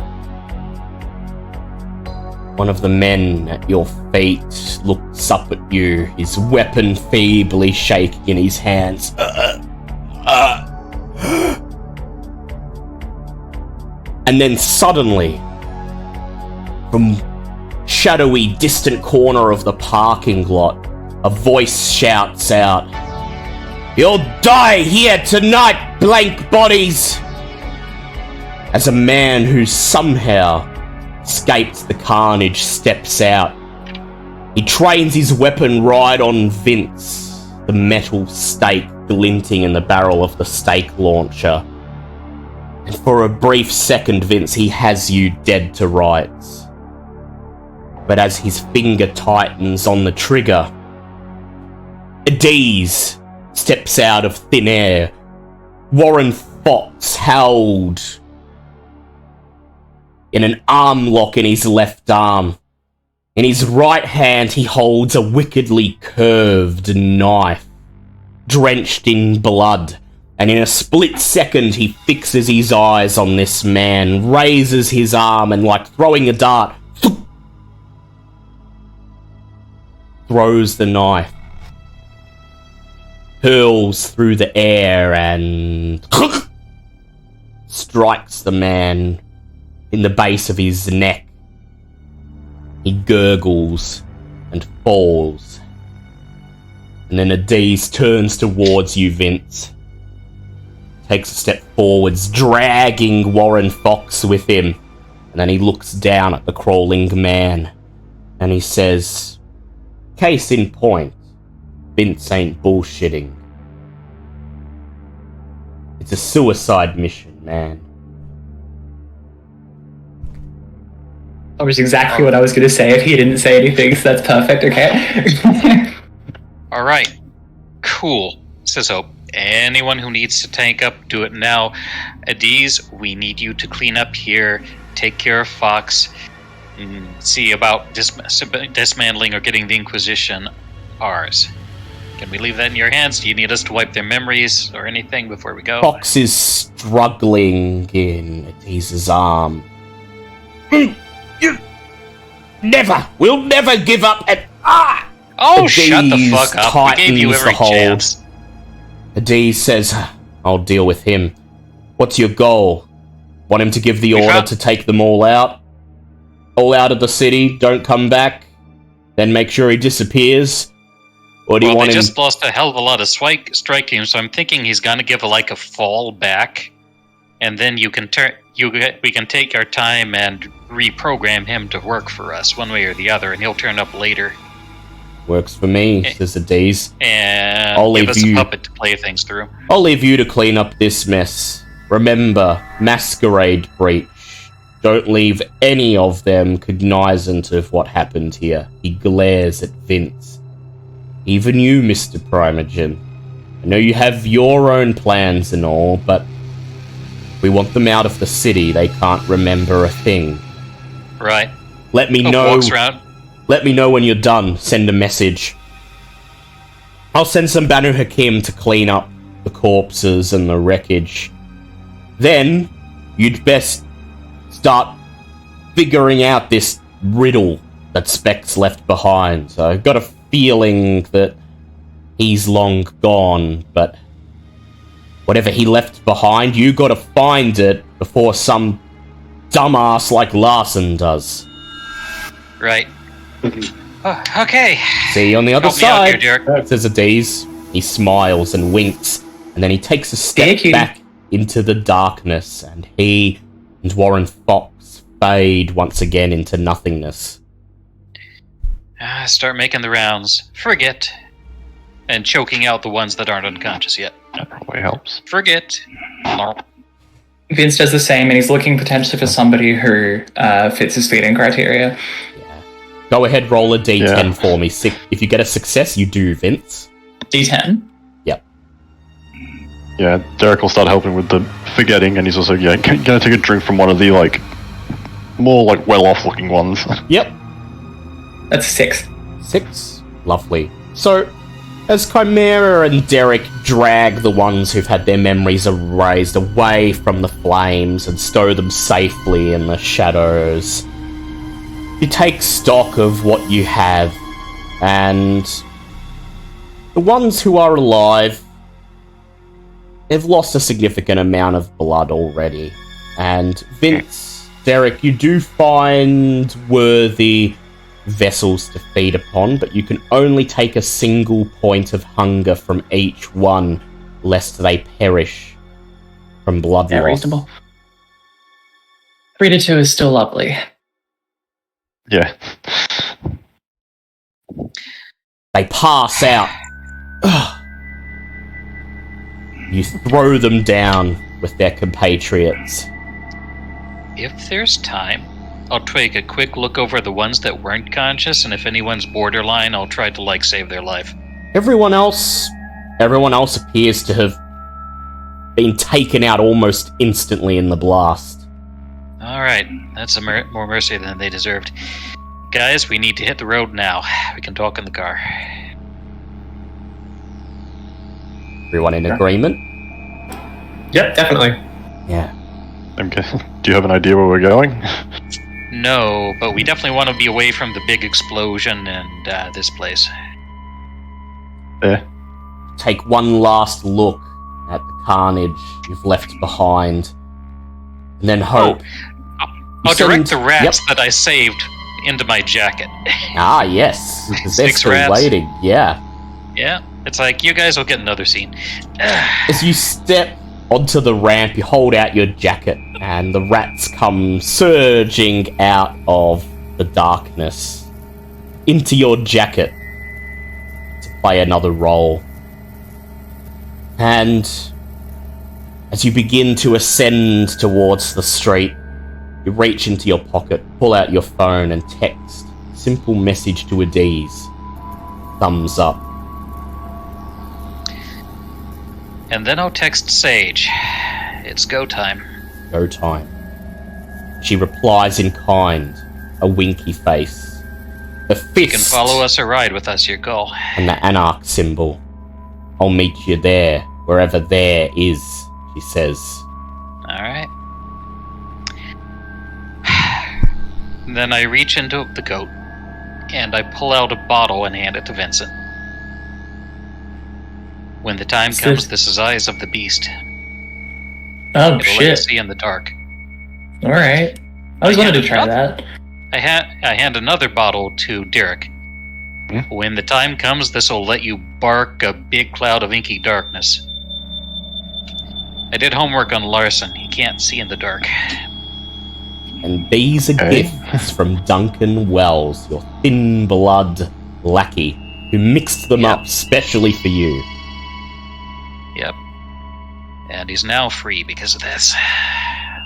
Speaker 1: One of the men at your feet looks up at you, his weapon feebly shaking in his hands. And then suddenly, from shadowy, distant corner of the parking lot, a voice shouts out, "You'll die here tonight, blank bodies!" As a man who somehow escaped the carnage steps out. He trains his weapon right on Vince, the metal stake glinting in the barrel of the stake launcher. And for a brief second, Vince, he has you dead to rights. But as his finger tightens on the trigger, Adiz steps out of thin air. Warren Fox held in an arm lock in his left arm. In his right hand, he holds a wickedly curved knife, drenched in blood. And in a split second, he fixes his eyes on this man, raises his arm, and like throwing a dart, throws the knife, hurls through the air, and strikes the man in the base of his neck. He gurgles and falls. And then Adiz turns towards you, Vince. Takes a step forwards, dragging Warren Fox with him. And then he looks down at the crawling man. And he says, "Case in point, Vince ain't bullshitting. It's a suicide mission, man."
Speaker 5: That was exactly what I was going to say if he didn't say anything, so that's perfect, okay?
Speaker 2: Alright. Cool. Says Hope. Anyone who needs to tank up, do it now. Adiz, we need you to clean up here, take care of Fox, and see about dismantling or getting the Inquisition ours. Can we leave that in your hands? Do you need us to wipe their memories or anything before we go?
Speaker 1: Fox is struggling in Adiz's arm. We'll never give up at...
Speaker 2: Oh, shut the fuck up. We gave you every chance.
Speaker 1: Adiz says, "I'll deal with him. What's your goal? Want him to give the order to take them all out? All out of the city, don't come back, then make sure he disappears? Or do you want him...
Speaker 2: They just lost a hell of a lot of strike teams, so I'm thinking he's gonna give a fall back, and then we can take our time and reprogram him to work for us one way or the other, and he'll turn up later."
Speaker 1: "Works for me," says Adiz.
Speaker 2: And
Speaker 1: I'll
Speaker 2: give
Speaker 1: leave
Speaker 2: us a puppet to play things through.
Speaker 1: I'll leave you to clean up this mess. Remember, Masquerade breach. Don't leave any of them cognizant of what happened here. He glares at Vince. Even you, Mr. Primogen. I know you have your own plans and all, but we want them out of the city. They can't remember a thing.
Speaker 2: Right.
Speaker 1: Let me know.
Speaker 2: Walks around.
Speaker 1: Let me know when you're done. Send a message. I'll send some Banu Hakim to clean up the corpses and the wreckage. Then, you'd best start figuring out this riddle that Specs left behind. So I've got a feeling that he's long gone, but whatever he left behind, you gotta find it before some dumbass like Larson does.
Speaker 2: Right. Okay.
Speaker 1: See you on the other
Speaker 2: Help me out
Speaker 1: side,
Speaker 2: here, Derek.
Speaker 1: says Adiz. He smiles and winks, and then he takes a step back into the darkness, and he and Warren Fox fade once again into nothingness.
Speaker 2: Start making the rounds. Forget. And choking out the ones that aren't unconscious yet.
Speaker 4: That probably helps.
Speaker 2: Forget.
Speaker 5: Vince does the same, and he's looking potentially for somebody who fits his feeding criteria.
Speaker 1: Go ahead, roll a d10 for me. If you get a success, you do, Vince.
Speaker 5: D10?
Speaker 1: Yep.
Speaker 4: Yeah, Derek will start helping with the forgetting, and he's also gonna take a drink from one of the more well-off looking ones.
Speaker 1: Yep.
Speaker 5: That's 6.
Speaker 1: 6. Lovely. So, as Chimera and Derek drag the ones who've had their memories erased away from the flames and stow them safely in the shadows, You take stock of what you have, and the ones who are alive, they've lost a significant amount of blood already. And Vince, Derek, you do find worthy vessels to feed upon, but you can only take a single point of hunger from each one, lest they perish from blood loss.
Speaker 5: Reasonable. 3 to 2 is still lovely.
Speaker 4: Yeah.
Speaker 1: They pass out. You throw them down with their compatriots.
Speaker 2: If there's time, I'll take a quick look over the ones that weren't conscious, and if anyone's borderline, I'll try to, save their life.
Speaker 1: Everyone else appears to have been taken out almost instantly in the blast.
Speaker 2: Alright, that's more mercy than they deserved. Guys, we need to hit the road now. We can talk in the car.
Speaker 1: Everyone in agreement?
Speaker 3: Yep, definitely.
Speaker 1: Yeah.
Speaker 4: Okay. Do you have an idea where we're going?
Speaker 2: No, but we definitely want to be away from the big explosion and this place.
Speaker 4: Yeah.
Speaker 1: Take one last look at the carnage you've left behind, and then hope.
Speaker 2: I'll direct the rats that I saved into my jacket.
Speaker 1: Ah, yes, because they're
Speaker 2: 6
Speaker 1: still
Speaker 2: rats.
Speaker 1: waiting. Yeah.
Speaker 2: Yeah, it's like, you guys will get another scene.
Speaker 1: As you step onto the ramp, you hold out your jacket, and the rats come surging out of the darkness into your jacket to play another role. And as you begin to ascend towards the street, you reach into your pocket, pull out your phone, and text a simple message to Adiz. Thumbs up.
Speaker 2: And then I'll text Sage. It's go time.
Speaker 1: Go time. She replies in kind, a winky face, a fist,
Speaker 2: You can follow us or ride with us, your goal.
Speaker 1: and the anarch symbol. I'll meet you there, wherever there is, she says.
Speaker 2: Alright. Then I reach into the coat, and I pull out a bottle and hand it to Vincent. When the time comes, this is Eyes of the Beast.
Speaker 5: Oh,
Speaker 2: It'll let you
Speaker 5: shit.
Speaker 2: see in the dark.
Speaker 5: Alright. I always wanted to try that.
Speaker 2: I hand another bottle to Derek. When the time comes, this will let you bark a big cloud of inky darkness. I did homework on Larson. He can't see in the dark.
Speaker 1: And these are gifts from Duncan Wells, your thin blood lackey, who mixed them up specially for you.
Speaker 2: Yep. And he's now free because of this.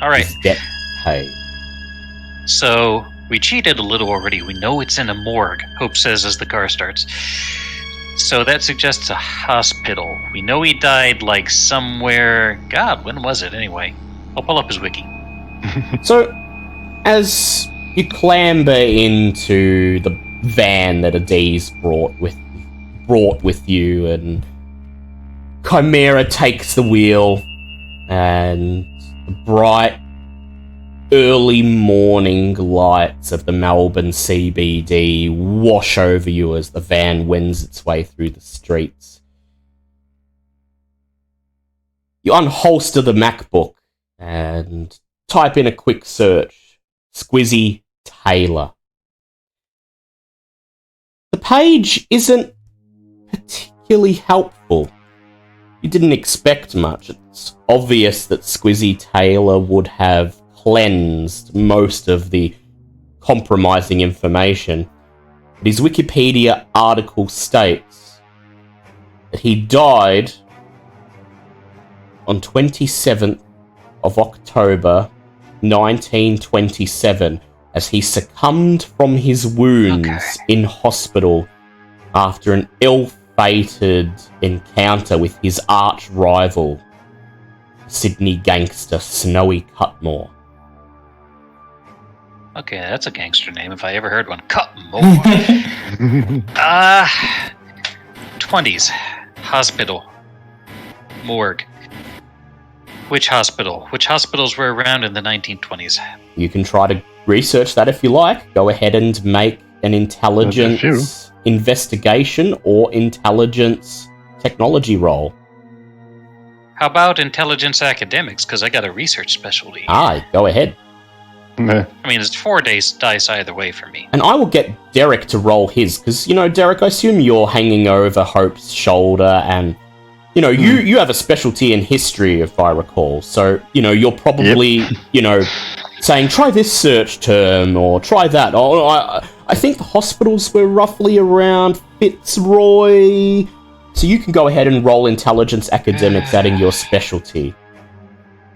Speaker 2: Alright.
Speaker 1: His debt paid.
Speaker 2: So, we cheated a little already. We know it's in a morgue, Hope says as the car starts. So that suggests a hospital. We know he died somewhere... God, when was it anyway? I'll pull up his wiki.
Speaker 1: So, as you clamber into the van that Adiz brought with you, and Chimera takes the wheel, and the bright early morning lights of the Melbourne CBD wash over you as the van wends its way through the streets. You unholster the MacBook and type in a quick search. Squizzy Taylor. The page isn't particularly helpful. You didn't expect much. It's obvious that Squizzy Taylor would have cleansed most of the compromising information. But his Wikipedia article states that he died on 27th of October 1927 as he succumbed from his wounds in hospital after an ill-fated encounter with his arch rival, Sydney gangster Snowy Cutmore.
Speaker 2: Okay, that's a gangster name if I ever heard one. Cutmore. 20s. Hospital. Morgue. Which hospital? Which hospitals were around in the 1920s?
Speaker 1: You can try to research that if you like. Go ahead and make an intelligence investigation or intelligence technology roll.
Speaker 2: How about intelligence academics? Because I got a research specialty.
Speaker 1: Go ahead.
Speaker 2: I mean, it's 4 dice either way for me.
Speaker 1: And I will get Derek to roll his, because, Derek, I assume you're hanging over Hope's shoulder, and, you have a specialty in history, if I recall. So, you're probably, saying, try this search term, or try that. Or, I think the hospitals were roughly around Fitzroy. So you can go ahead and roll intelligence academics, adding your specialty.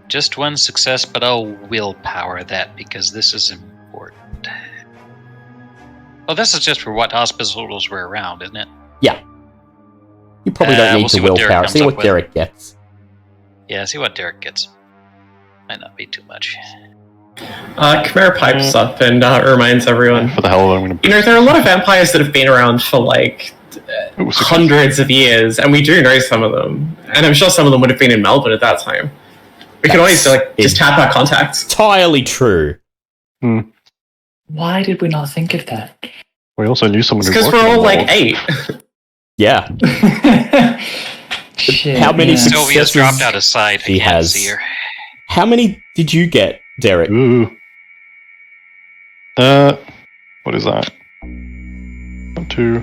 Speaker 2: Just one success, but I'll willpower that because this is important. Well, this is just for what hospitals were around, isn't it?
Speaker 1: Yeah. You probably don't need to willpower. See what Derek gets.
Speaker 2: Yeah, see what Derek gets. Might not be too much.
Speaker 3: Chimera pipes up and reminds everyone.
Speaker 4: For the hell of it, I'm going to...
Speaker 3: there are a lot of vampires that have been around for, hundreds of years, and we do know some of them. And I'm sure some of them would have been in Melbourne at that time. We can always just tap our contacts.
Speaker 1: Entirely true.
Speaker 5: Why did we not think of that?
Speaker 4: We also knew someone who
Speaker 3: because we're all 8.
Speaker 1: Yeah.
Speaker 5: Shit,
Speaker 1: how many successes
Speaker 2: Sylvia's dropped out of sight.
Speaker 1: He has.
Speaker 2: See her.
Speaker 1: How many did you get, Derek?
Speaker 4: Ooh. What is that? 1, 2.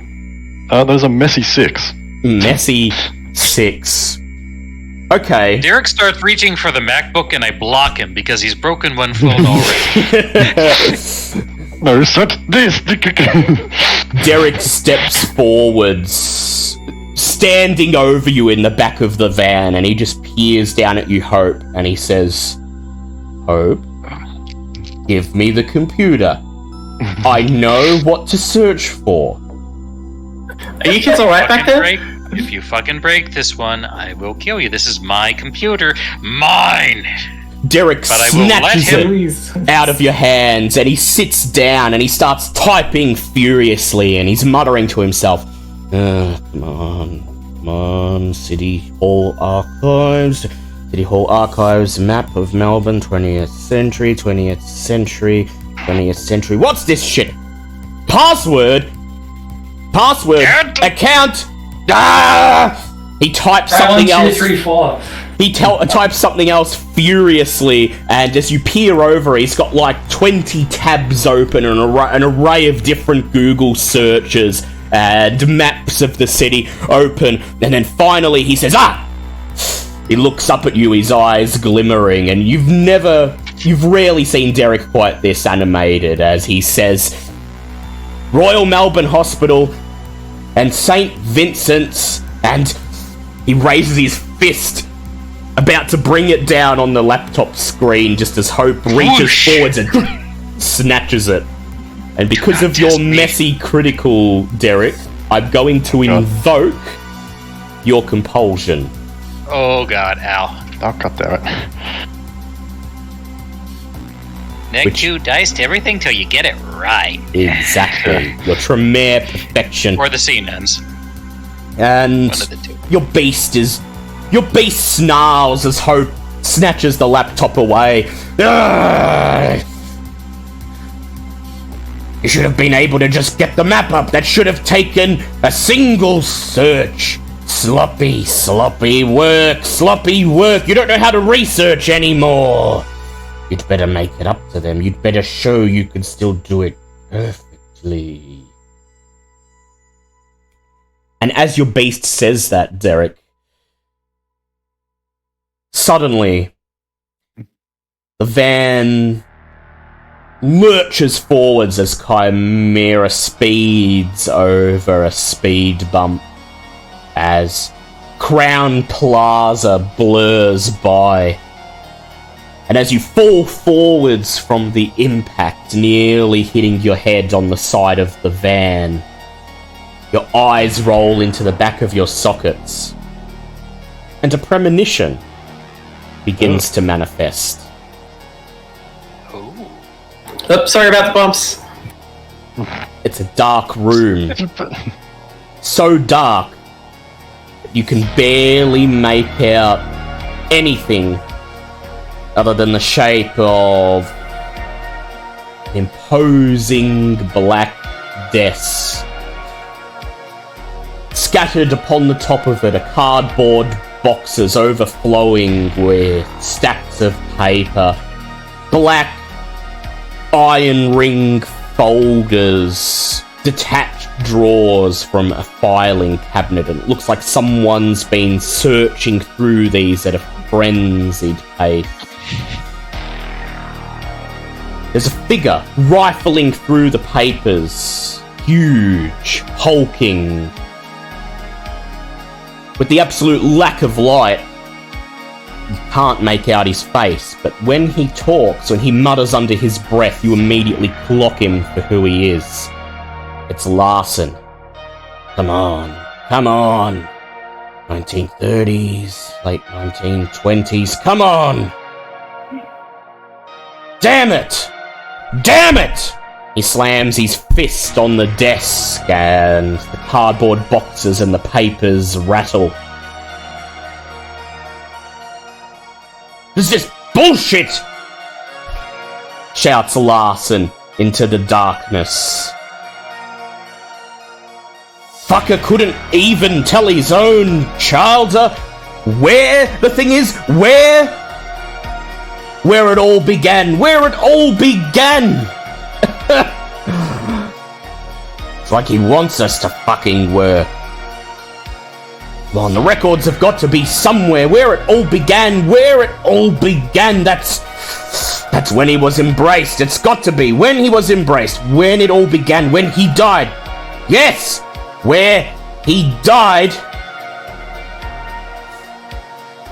Speaker 4: There's a messy 6.
Speaker 1: Messy 6. Okay.
Speaker 2: Derek starts reaching for the MacBook and I block him because he's broken one phone already.
Speaker 4: No, such this.
Speaker 1: Derek steps forwards, standing over you in the back of the van, and he just peers down at you, Hope, and he says, Hope, give me the computer. I know what to search for.
Speaker 3: Are you kids alright back there?
Speaker 2: If you fucking break this one, I will kill you. This is my computer. Mine!
Speaker 1: Derek snatches it out of your hands, and he sits down and he starts typing furiously, and he's muttering to himself, come on, City Hall Archives, map of Melbourne, 20th century, what's this shit? Password, account, he types something else.
Speaker 5: 1, 2, 3, 4.
Speaker 1: He types something else furiously, and as you peer over, he's got 20 tabs open and an array of different Google searches and maps of the city open, and then finally he says, He looks up at you, his eyes glimmering, and you've rarely seen Derek quite this animated, as he says, Royal Melbourne Hospital and St. Vincent's, and he raises his fist, about to bring it down on the laptop screen, just as Hope reaches forwards and snatches it. And because of your messy critical, Derek, I'm going to invoke your compulsion.
Speaker 2: Oh god, ow.
Speaker 4: Oh god damn it.
Speaker 2: Neg 2 dice to everything till you get it right.
Speaker 1: Exactly. Your Tremere perfection.
Speaker 2: Or the sea nuns.
Speaker 1: And
Speaker 2: One of the two.
Speaker 1: your beast snarls as Hope snatches the laptop away. You should have been able to just get the map up. That should have taken a single search. Sloppy work. You don't know how to research anymore. You'd better make it up to them. You'd better show you can still do it perfectly. And as your beast says that, Derek, suddenly, the van lurches forwards as Chimera speeds over a speed bump as Crown Plaza blurs by. And as you fall forwards from the impact, nearly hitting your head on the side of the van, your eyes roll into the back of your sockets, and a premonition begins to manifest.
Speaker 3: Oops, sorry about the bumps.
Speaker 1: It's a dark room. So dark that you can barely make out anything other than the shape of an imposing black desk. Scattered upon the top of it are cardboard boxes overflowing with stacks of paper. Black iron ring folders. Detached drawers from a filing cabinet, and it looks like someone's been searching through these at a frenzied pace. There's a figure rifling through the papers, huge, hulking. With the absolute lack of light, you can't make out his face, but when he talks, when he mutters under his breath, you immediately clock him for who he is. It's Larson. Come on, come on. 1930s, late 1920s, come on! Damn it! Damn it! He slams his fist on the desk and the cardboard boxes and the papers rattle. This is bullshit! Shouts Larson into the darkness. Fucker couldn't even tell his own child where it all began. Where it all began! It's like he wants us to fucking work. Come on, the records have got to be somewhere. Where it all began. Where it all began. That's when he was embraced. It's got to be when he was embraced. When it all began. When he died. Yes! Where he died.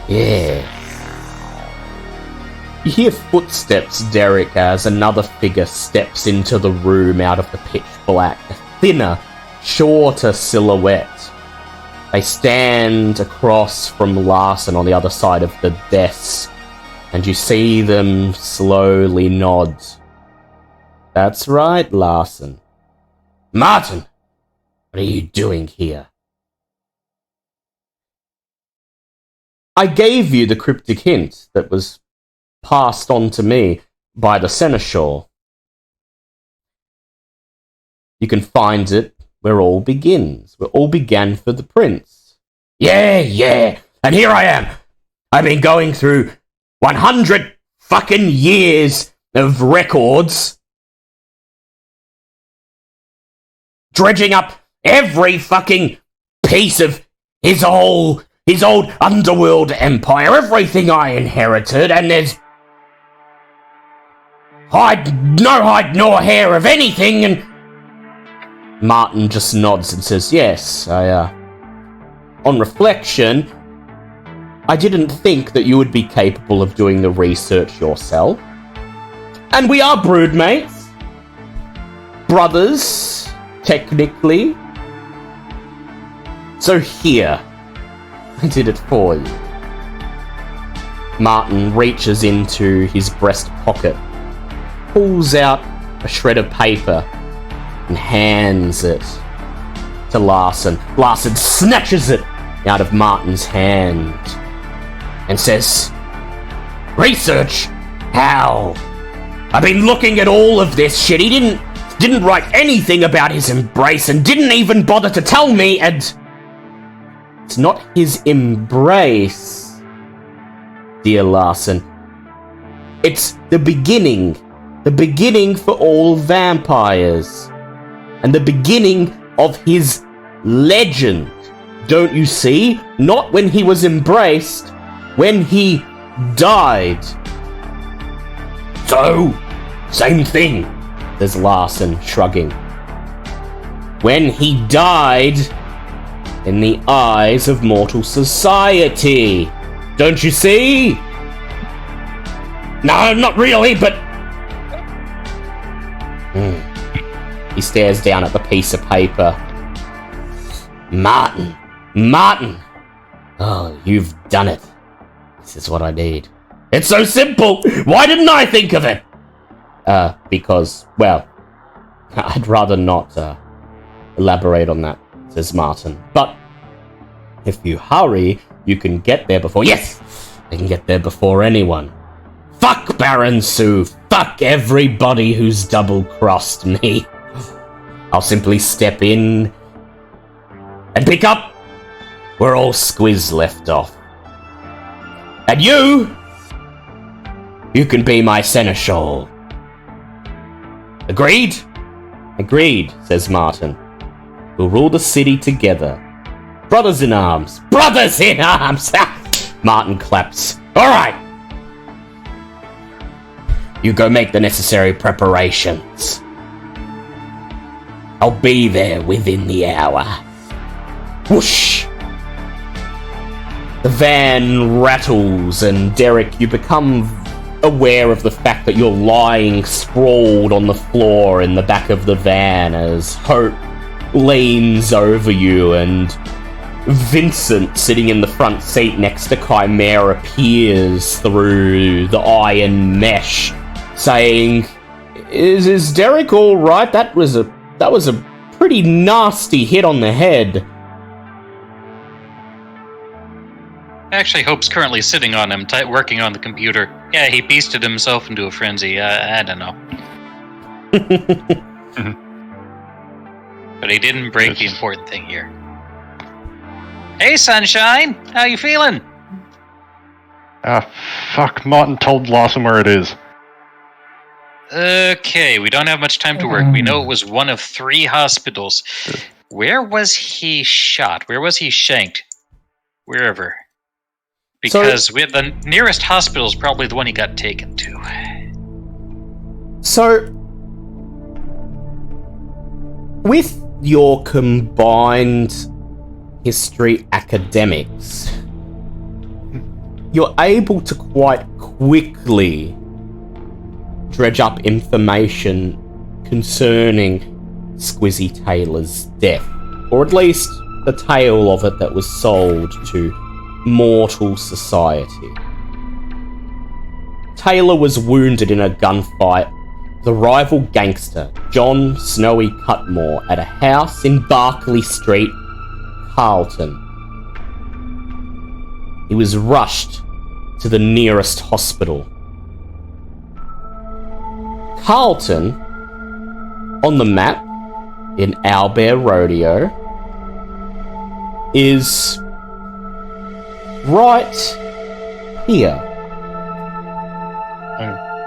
Speaker 1: Yeah. You hear footsteps, Derek, as another figure steps into the room out of the pitch black. A thinner, shorter silhouette. They stand across from Larson on the other side of the desk, and you see them slowly nod. That's right, Larson. Martin! What are you doing here? I gave you the cryptic hint that was passed on to me by the seneschal. You can find it where all begins, where all began for the prince. Yeah, and here I am. I've been going through 100 fucking years of records, dredging up every fucking piece of his old underworld empire, everything I inherited, and there's no hide nor hair of anything, and Martin just nods and says, yes, on reflection, I didn't think that you would be capable of doing the research yourself. And we are broodmates. Brothers, technically. So here, I did it for you. Martin reaches into his breast pocket, pulls out a shred of paper, and hands it to Larson. Larson snatches it out of Martin's hand and says, research? How? I've been looking at all of this shit. He didn't write anything about his embrace and didn't even bother to tell me, and it's not his embrace, dear Larson. It's the beginning for all vampires, and the beginning of his legend. Don't you see? Not when he was embraced, when he died. So, same thing, says Larson, shrugging. When he died in the eyes of mortal society. Don't you see? No, not really, but... He stares down at the piece of paper. Martin! Oh, you've done it. This is what I need. It's so simple! Why didn't I think of it? Because, well, I'd rather not elaborate on that, says Martin. But if you hurry, you can get there before... Yes! I can get there before anyone. Fuck Baron Sue! Fuck! Fuck everybody who's double-crossed me. I'll simply step in and pick up where all Squiz left off. And you can be my seneschal. Agreed? Agreed, says Martin. We'll rule the city together. Brothers in arms! Brothers in arms! Martin claps. Alright! You go make the necessary preparations. I'll be there within the hour. Whoosh! The van rattles, and Derek, you become aware of the fact that you're lying sprawled on the floor in the back of the van as Hope leans over you, and Vincent, sitting in the front seat next to Chimera, peers through the iron mesh, saying, Is Derek all right? That was a pretty nasty hit on the head.
Speaker 2: Actually, Hope's currently sitting on him, working on the computer. Yeah, he beasted himself into a frenzy. I don't know. But he didn't break the important thing here. Hey, Sunshine! How you feeling?
Speaker 6: Fuck. Martin told Lawson where it is.
Speaker 2: Okay, we don't have much time to work. We know it was one of 3 hospitals. Where was he shot? Where was he shanked? Wherever. Because the nearest hospital is probably the one he got taken to.
Speaker 1: So, with your combined history academics, you're able to quite quickly dredge up information concerning Squizzy Taylor's death, or at least the tale of it that was sold to mortal society. Taylor was wounded in a gunfight with a rival gangster, John Snowy Cutmore, at a house in Barclay Street, Carlton. He was rushed to the nearest hospital. Carlton, on the map in Owlbear Rodeo, is right here.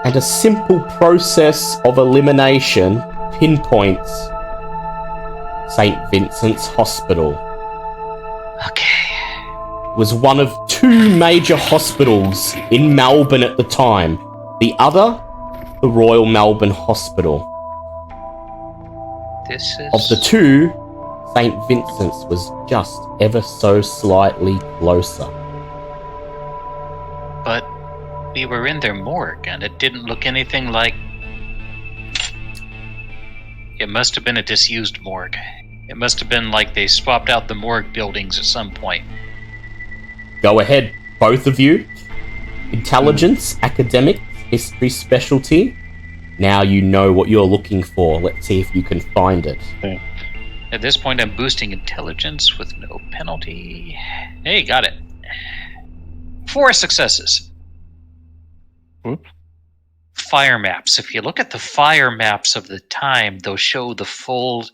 Speaker 1: And a simple process of elimination pinpoints St. Vincent's Hospital.
Speaker 2: Okay.
Speaker 1: It was one of 2 major hospitals in Melbourne at the time. The other, the Royal Melbourne Hospital.
Speaker 2: This is...
Speaker 1: Of the 2, St. Vincent's was just ever so slightly closer.
Speaker 2: But we were in their morgue, and it didn't look anything like... It must have been a disused morgue. It must have been like they swapped out the morgue buildings at some point.
Speaker 1: Go ahead, both of you. Intelligence, academic, history specialty. Now you know what you're looking for. Let's see if you can find it.
Speaker 6: Yeah.
Speaker 2: At this point, I'm boosting intelligence with no penalty. Hey, got it. 4 successes.
Speaker 6: Whoops.
Speaker 2: Fire maps. If you look at the fire maps of the time, they'll show the full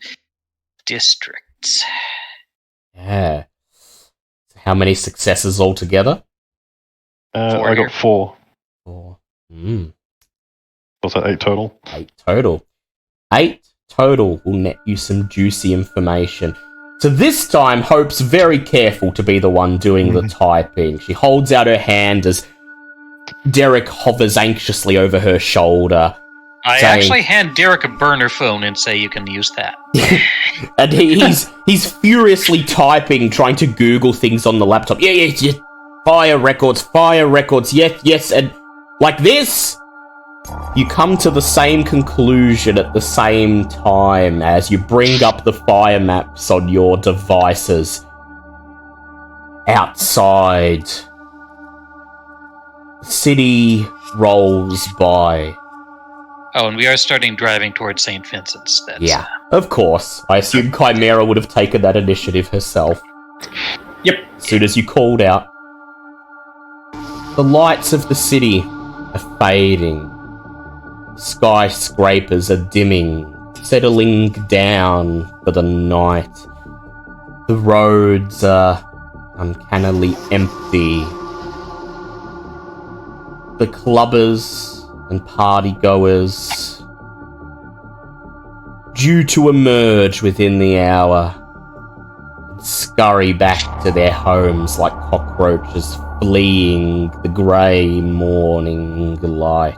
Speaker 2: districts.
Speaker 1: Yeah. How many successes altogether?
Speaker 2: 4
Speaker 6: I
Speaker 2: here.
Speaker 6: got 4.
Speaker 1: 4.
Speaker 6: Was that 8 total?
Speaker 1: 8 total. 8 total will net you some juicy information. So this time, Hope's very careful to be the one doing the typing. She holds out her hand as Derek hovers anxiously over her shoulder.
Speaker 2: I actually hand Derek a burner phone and say you can use that.
Speaker 1: And he's furiously typing, trying to Google things on the laptop. Yeah. Fire records, yes. And like this, you come to the same conclusion at the same time as you bring up the fire maps on your devices. Outside, the city rolls by.
Speaker 2: Oh, and we are starting driving towards St. Vincent's.
Speaker 1: Yeah, of course. I assume Chimera would have taken that initiative herself.
Speaker 3: Yep.
Speaker 1: As soon as you called out. The lights of the city are fading. skyscrapers are dimming, settling down for the night. The roads are uncannily empty. The clubbers and partygoers due to emerge within the hour and scurry back to their homes like cockroaches fleeing the grey morning light.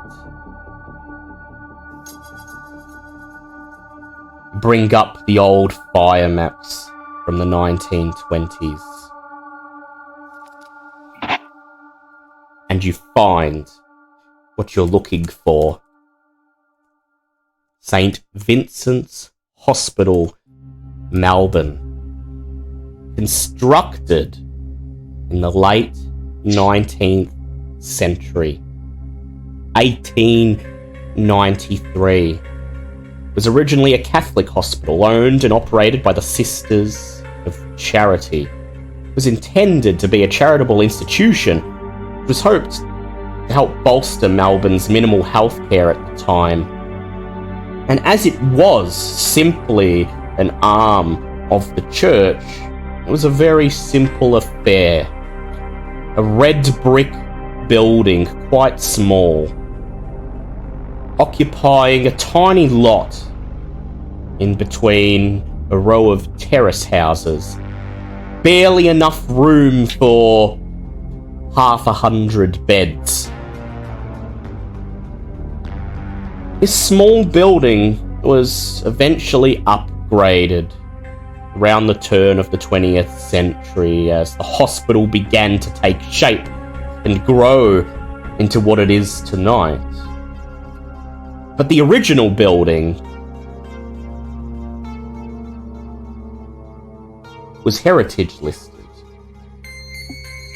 Speaker 1: Bring up the old fire maps from the 1920s. And you find what you're looking for. St. Vincent's Hospital, Melbourne. Constructed in the late 19th century. 1893. It was originally a Catholic hospital owned and operated by the Sisters of Charity. It was intended to be a charitable institution. It was hoped to help bolster Melbourne's minimal healthcare at the time. And as it was simply an arm of the church, it was a very simple affair. A red brick building, quite small, occupying a tiny lot in between a row of terrace houses. Barely enough room for 100 beds. This small building was eventually upgraded around the turn of the 20th century as the hospital began to take shape and grow into what it is tonight. But the original building was heritage listed,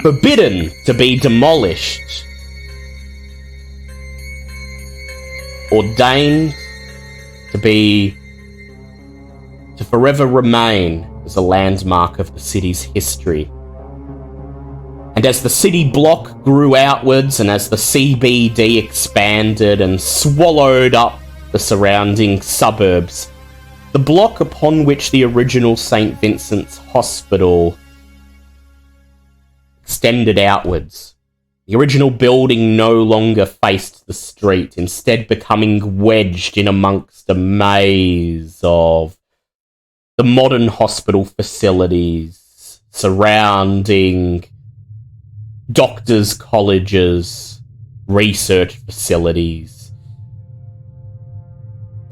Speaker 1: forbidden to be demolished, ordained to forever remain as a landmark of the city's history. And as the city block grew outwards and as the CBD expanded and swallowed up the surrounding suburbs, the block upon which the original St. Vincent's Hospital extended outwards. The original building no longer faced the street, instead becoming wedged in amongst a maze of the modern hospital facilities surrounding doctors' colleges, research facilities,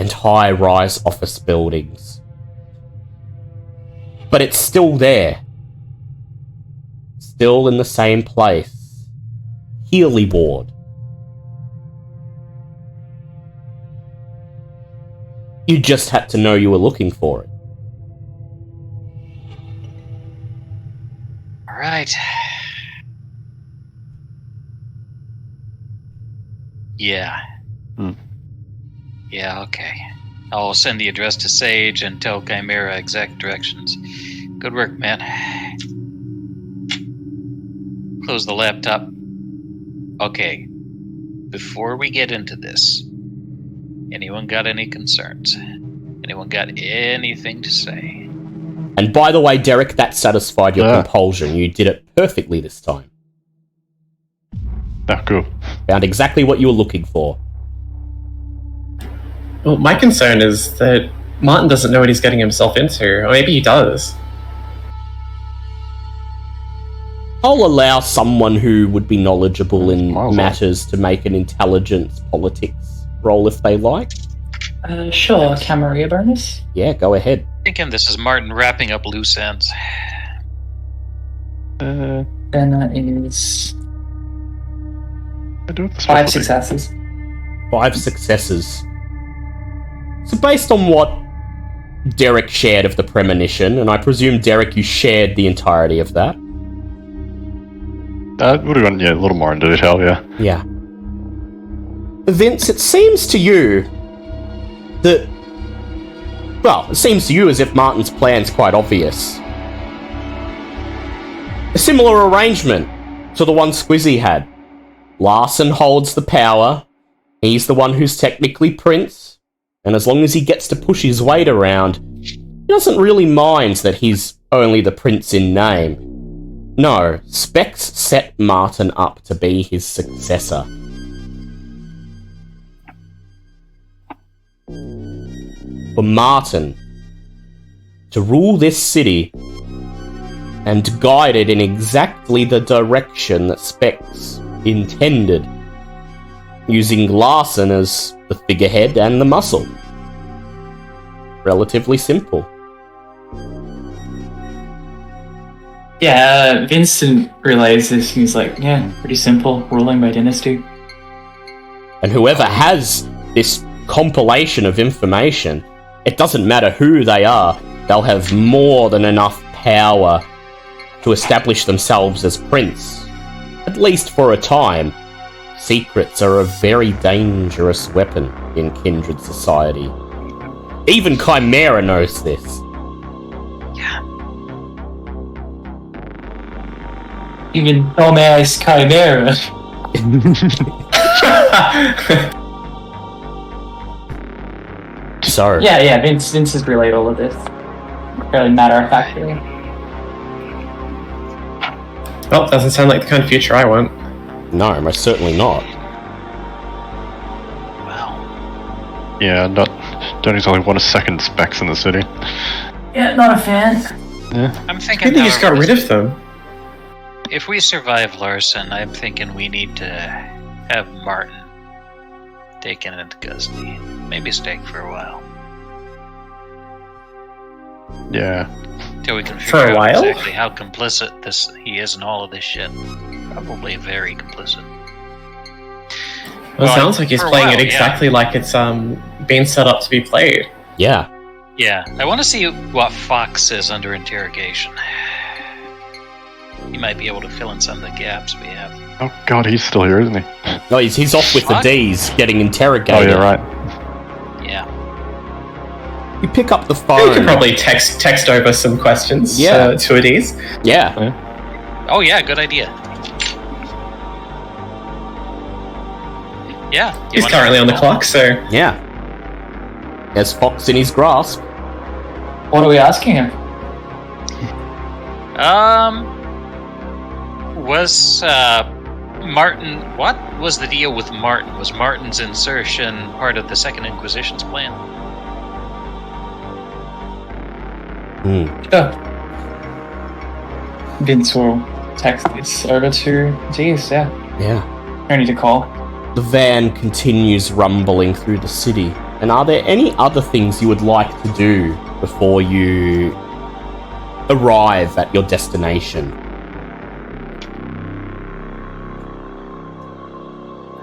Speaker 1: and high-rise office buildings. But it's still there. Still in the same place. Healy Ward. You just had to know you were looking for it.
Speaker 2: All right. Yeah. Yeah, okay. I'll send the address to Sage and tell Chimera exact directions. Good work, man. Close the laptop. Okay. Before we get into this, anyone got any concerns? Anyone got anything to say?
Speaker 1: And by the way, Derek, that satisfied your compulsion. You did it perfectly this time.
Speaker 6: Oh, cool.
Speaker 1: Found exactly what you were looking for.
Speaker 3: Well, my concern is that Martin doesn't know what he's getting himself into. Or maybe he does.
Speaker 1: I'll allow someone who would be knowledgeable in matters to make an intelligence politics roll if they like.
Speaker 5: Sure, Camarilla bonus?
Speaker 1: Yeah, go ahead.
Speaker 2: Thinking this is Martin wrapping up loose ends.
Speaker 5: Then that is
Speaker 6: I do have the
Speaker 5: 5
Speaker 6: specialty.
Speaker 5: successes.
Speaker 1: 5 successes. So based on what Derek shared of the premonition, and I presume, Derek, you shared the entirety of that.
Speaker 6: Would have gone, a little more in detail, yeah.
Speaker 1: Yeah. Vince, it seems to you that... Well, it seems to you as if Martin's plan's quite obvious. A similar arrangement to the one Squizzy had. Larson holds the power He's the one who's technically Prince, and as long as he gets to push his weight around, he doesn't really mind that he's only the Prince in name. No, Specs set Martin up to be his successor. For Martin to rule this city and guide it in exactly the direction that Specs intended, using Larson as the figurehead and the muscle. Relatively simple.
Speaker 5: Yeah, Vincent realizes this and he's like, yeah, pretty simple, ruling by dynasty.
Speaker 1: And whoever has this compilation of information, it doesn't matter who they are, they'll have more than enough power to establish themselves as Prince. At least for a time. Secrets are a very dangerous weapon in Kindred society. Even Chimera knows this.
Speaker 2: Yeah.
Speaker 5: Even dumbass Chimera.
Speaker 1: So.
Speaker 5: Yeah, Vince has relayed all of this. Fairly matter-of-factly.
Speaker 3: Well, doesn't sound like the kind of future I want.
Speaker 1: No, most certainly not.
Speaker 2: Well.
Speaker 6: Yeah, don't exactly want a second Specs in the city.
Speaker 5: Yeah, not a fan.
Speaker 6: Yeah.
Speaker 2: I'm thinking.
Speaker 3: Maybe they just got rid of them.
Speaker 2: If we survive Larson, I'm thinking we need to have Martin taken into custody. Maybe stay for a while.
Speaker 6: Yeah.
Speaker 2: Till we can
Speaker 3: For
Speaker 2: figure
Speaker 3: a
Speaker 2: out
Speaker 3: while?
Speaker 2: exactly how complicit he is in all of this shit. Probably very complicit.
Speaker 3: Well, it sounds like he's
Speaker 2: for a
Speaker 3: playing
Speaker 2: while,
Speaker 3: it exactly like it's being set up to be played.
Speaker 1: Yeah.
Speaker 2: Yeah, I want to see what Fox says under interrogation. He might be able to fill in some of the gaps we have.
Speaker 6: Oh god, he's still here, isn't he?
Speaker 1: No, he's off with the
Speaker 2: What?
Speaker 1: D's, getting
Speaker 6: Oh
Speaker 1: interrogated.
Speaker 6: yeah, right.
Speaker 2: Yeah.
Speaker 1: You pick up the
Speaker 3: We
Speaker 1: phone.
Speaker 3: could probably text over some questions
Speaker 1: Yeah.
Speaker 3: to Adese.
Speaker 1: Yeah.
Speaker 2: Oh yeah, good idea. Yeah. you
Speaker 3: He's
Speaker 2: wanna-
Speaker 3: currently on the clock, so
Speaker 1: Yeah. There's Fox in his grasp.
Speaker 5: What are we asking him?
Speaker 2: Was Martin? What was the deal with Martin? Was Martin's insertion part of the Second Inquisition's plan?
Speaker 5: Sure. Vince will text this over to Jeez, yeah.
Speaker 1: Yeah.
Speaker 5: No need to call.
Speaker 1: The van continues rumbling through the city. And are there any other things you would like to do before you arrive at your destination?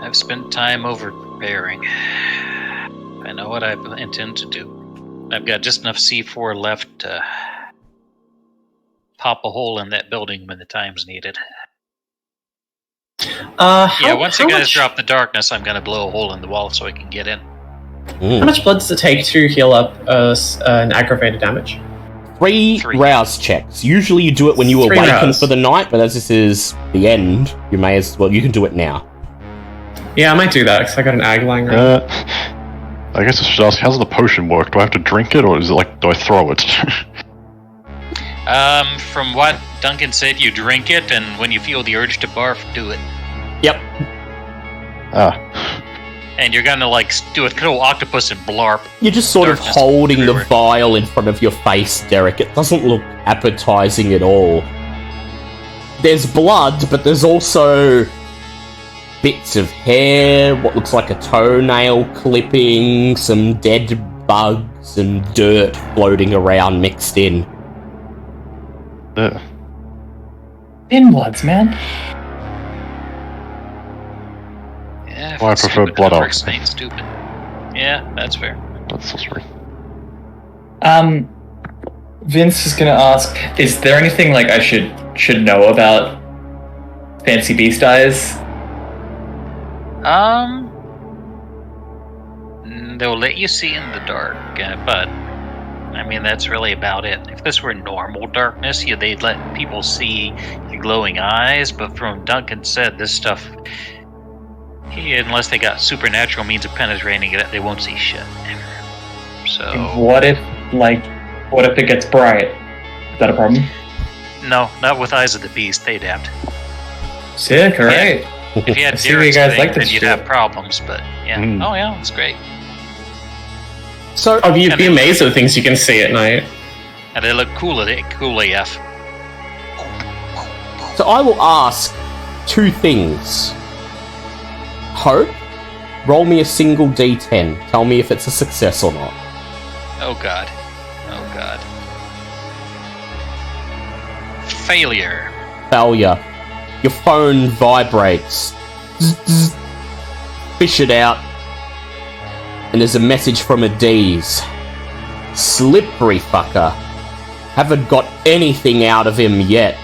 Speaker 2: I've spent time over preparing. I know what I intend to do. I've got just enough C4 left to pop a hole in that building when the time's needed. Once you guys drop the darkness, I'm going to blow a hole in the wall so I can get in.
Speaker 3: How much blood does it take to heal up an aggravated damage?
Speaker 1: Three rouse checks. Usually you do it when you
Speaker 3: Three
Speaker 1: awaken
Speaker 3: rouse.
Speaker 1: for the night, but as this is the end, you may as well. You can do it now.
Speaker 3: Yeah, I might do that because I got an ag line.
Speaker 6: I guess I should ask, how's the potion work? Do I have to drink it, or is it like, do I throw it?
Speaker 2: From what Duncan said, you drink it, and when you feel the urge to barf, do it.
Speaker 1: Yep.
Speaker 2: And you're gonna do a little octopus and blarp.
Speaker 1: You're just sort of
Speaker 2: Darkness
Speaker 1: holding the
Speaker 2: everywhere.
Speaker 1: vial in front of your face, Derek. It doesn't look appetizing at all. There's blood, but there's also bits of hair, what looks like a toenail clipping, some dead bugs, and dirt floating around mixed in.
Speaker 5: In bloods, man.
Speaker 2: Yeah, if
Speaker 6: Well, I
Speaker 2: it's
Speaker 6: prefer
Speaker 2: stupid
Speaker 6: blood
Speaker 2: enough,
Speaker 6: off.
Speaker 2: it's ain't stupid. Yeah, that's fair.
Speaker 6: That's so sorry.
Speaker 5: Vince is gonna ask, is there anything I should know about Fancy Beast Eyes?
Speaker 2: They'll let you see in the dark, but I mean that's really about it. If this were normal darkness, they'd let people see your glowing eyes. But from Duncan said, this stuff unless they got supernatural means of penetrating it, they won't see shit. So
Speaker 5: What if it gets bright? Is that a problem?
Speaker 2: no, not with Eyes of the Beast. They adapt.
Speaker 5: Sick, alright.
Speaker 2: If you had
Speaker 5: I see where you
Speaker 2: Derek's
Speaker 5: guys
Speaker 2: thing,
Speaker 5: like this
Speaker 2: then you'd
Speaker 5: shit.
Speaker 2: have problems. But yeah, oh yeah, it's great.
Speaker 1: So,
Speaker 3: Oh, you'd be amazed at the things you can see at night.
Speaker 2: And they look cool AF.
Speaker 1: so I will ask two things. Hope, roll me a single d10. Tell me if it's a success or not.
Speaker 2: Oh god. Oh god. Failure.
Speaker 1: Failure. Your phone vibrates. Fish it out. And there's a message from Adiz. Slippery fucker. Haven't got anything out of him yet.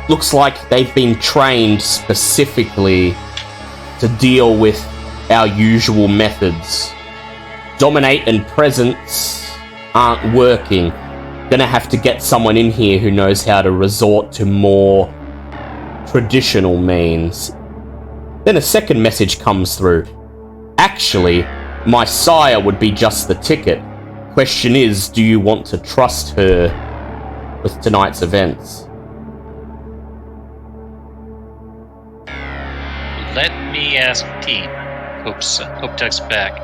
Speaker 1: Looks like they've been trained specifically to deal with our usual methods. Dominate and presence aren't working. Gonna have to get someone in here who knows how to resort to more traditional means. Then a second message comes through. Actually, my sire would be just the ticket. Question is, do you want to trust her with tonight's events?
Speaker 2: Let me ask team. Hope texts back.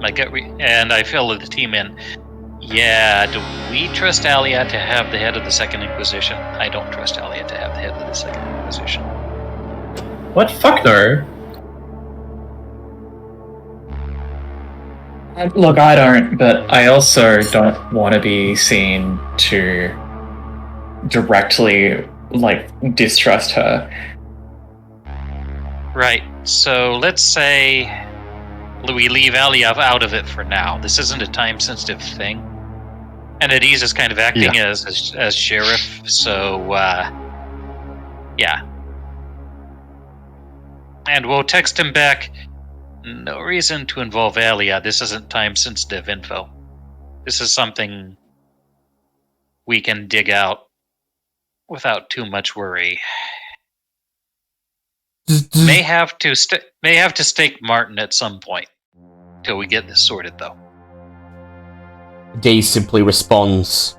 Speaker 2: My gut and I fill the team in. Yeah, do we trust Alia to have the head of the Second Inquisition? I don't trust Alia to have the head of the Second Inquisition.
Speaker 3: What? Fuck no.
Speaker 5: Look, I don't, but I also don't want to be seen to directly, distrust her.
Speaker 2: Right, so let's say we leave Alia out of it for now. This isn't a time-sensitive thing. And Adiz is kind of acting as sheriff, so, yeah. And we'll text him back, no reason to involve Alia. This isn't time-sensitive info. This is something we can dig out without too much worry. May have to stake Martin at some point till we get this sorted, though.
Speaker 1: D simply responds,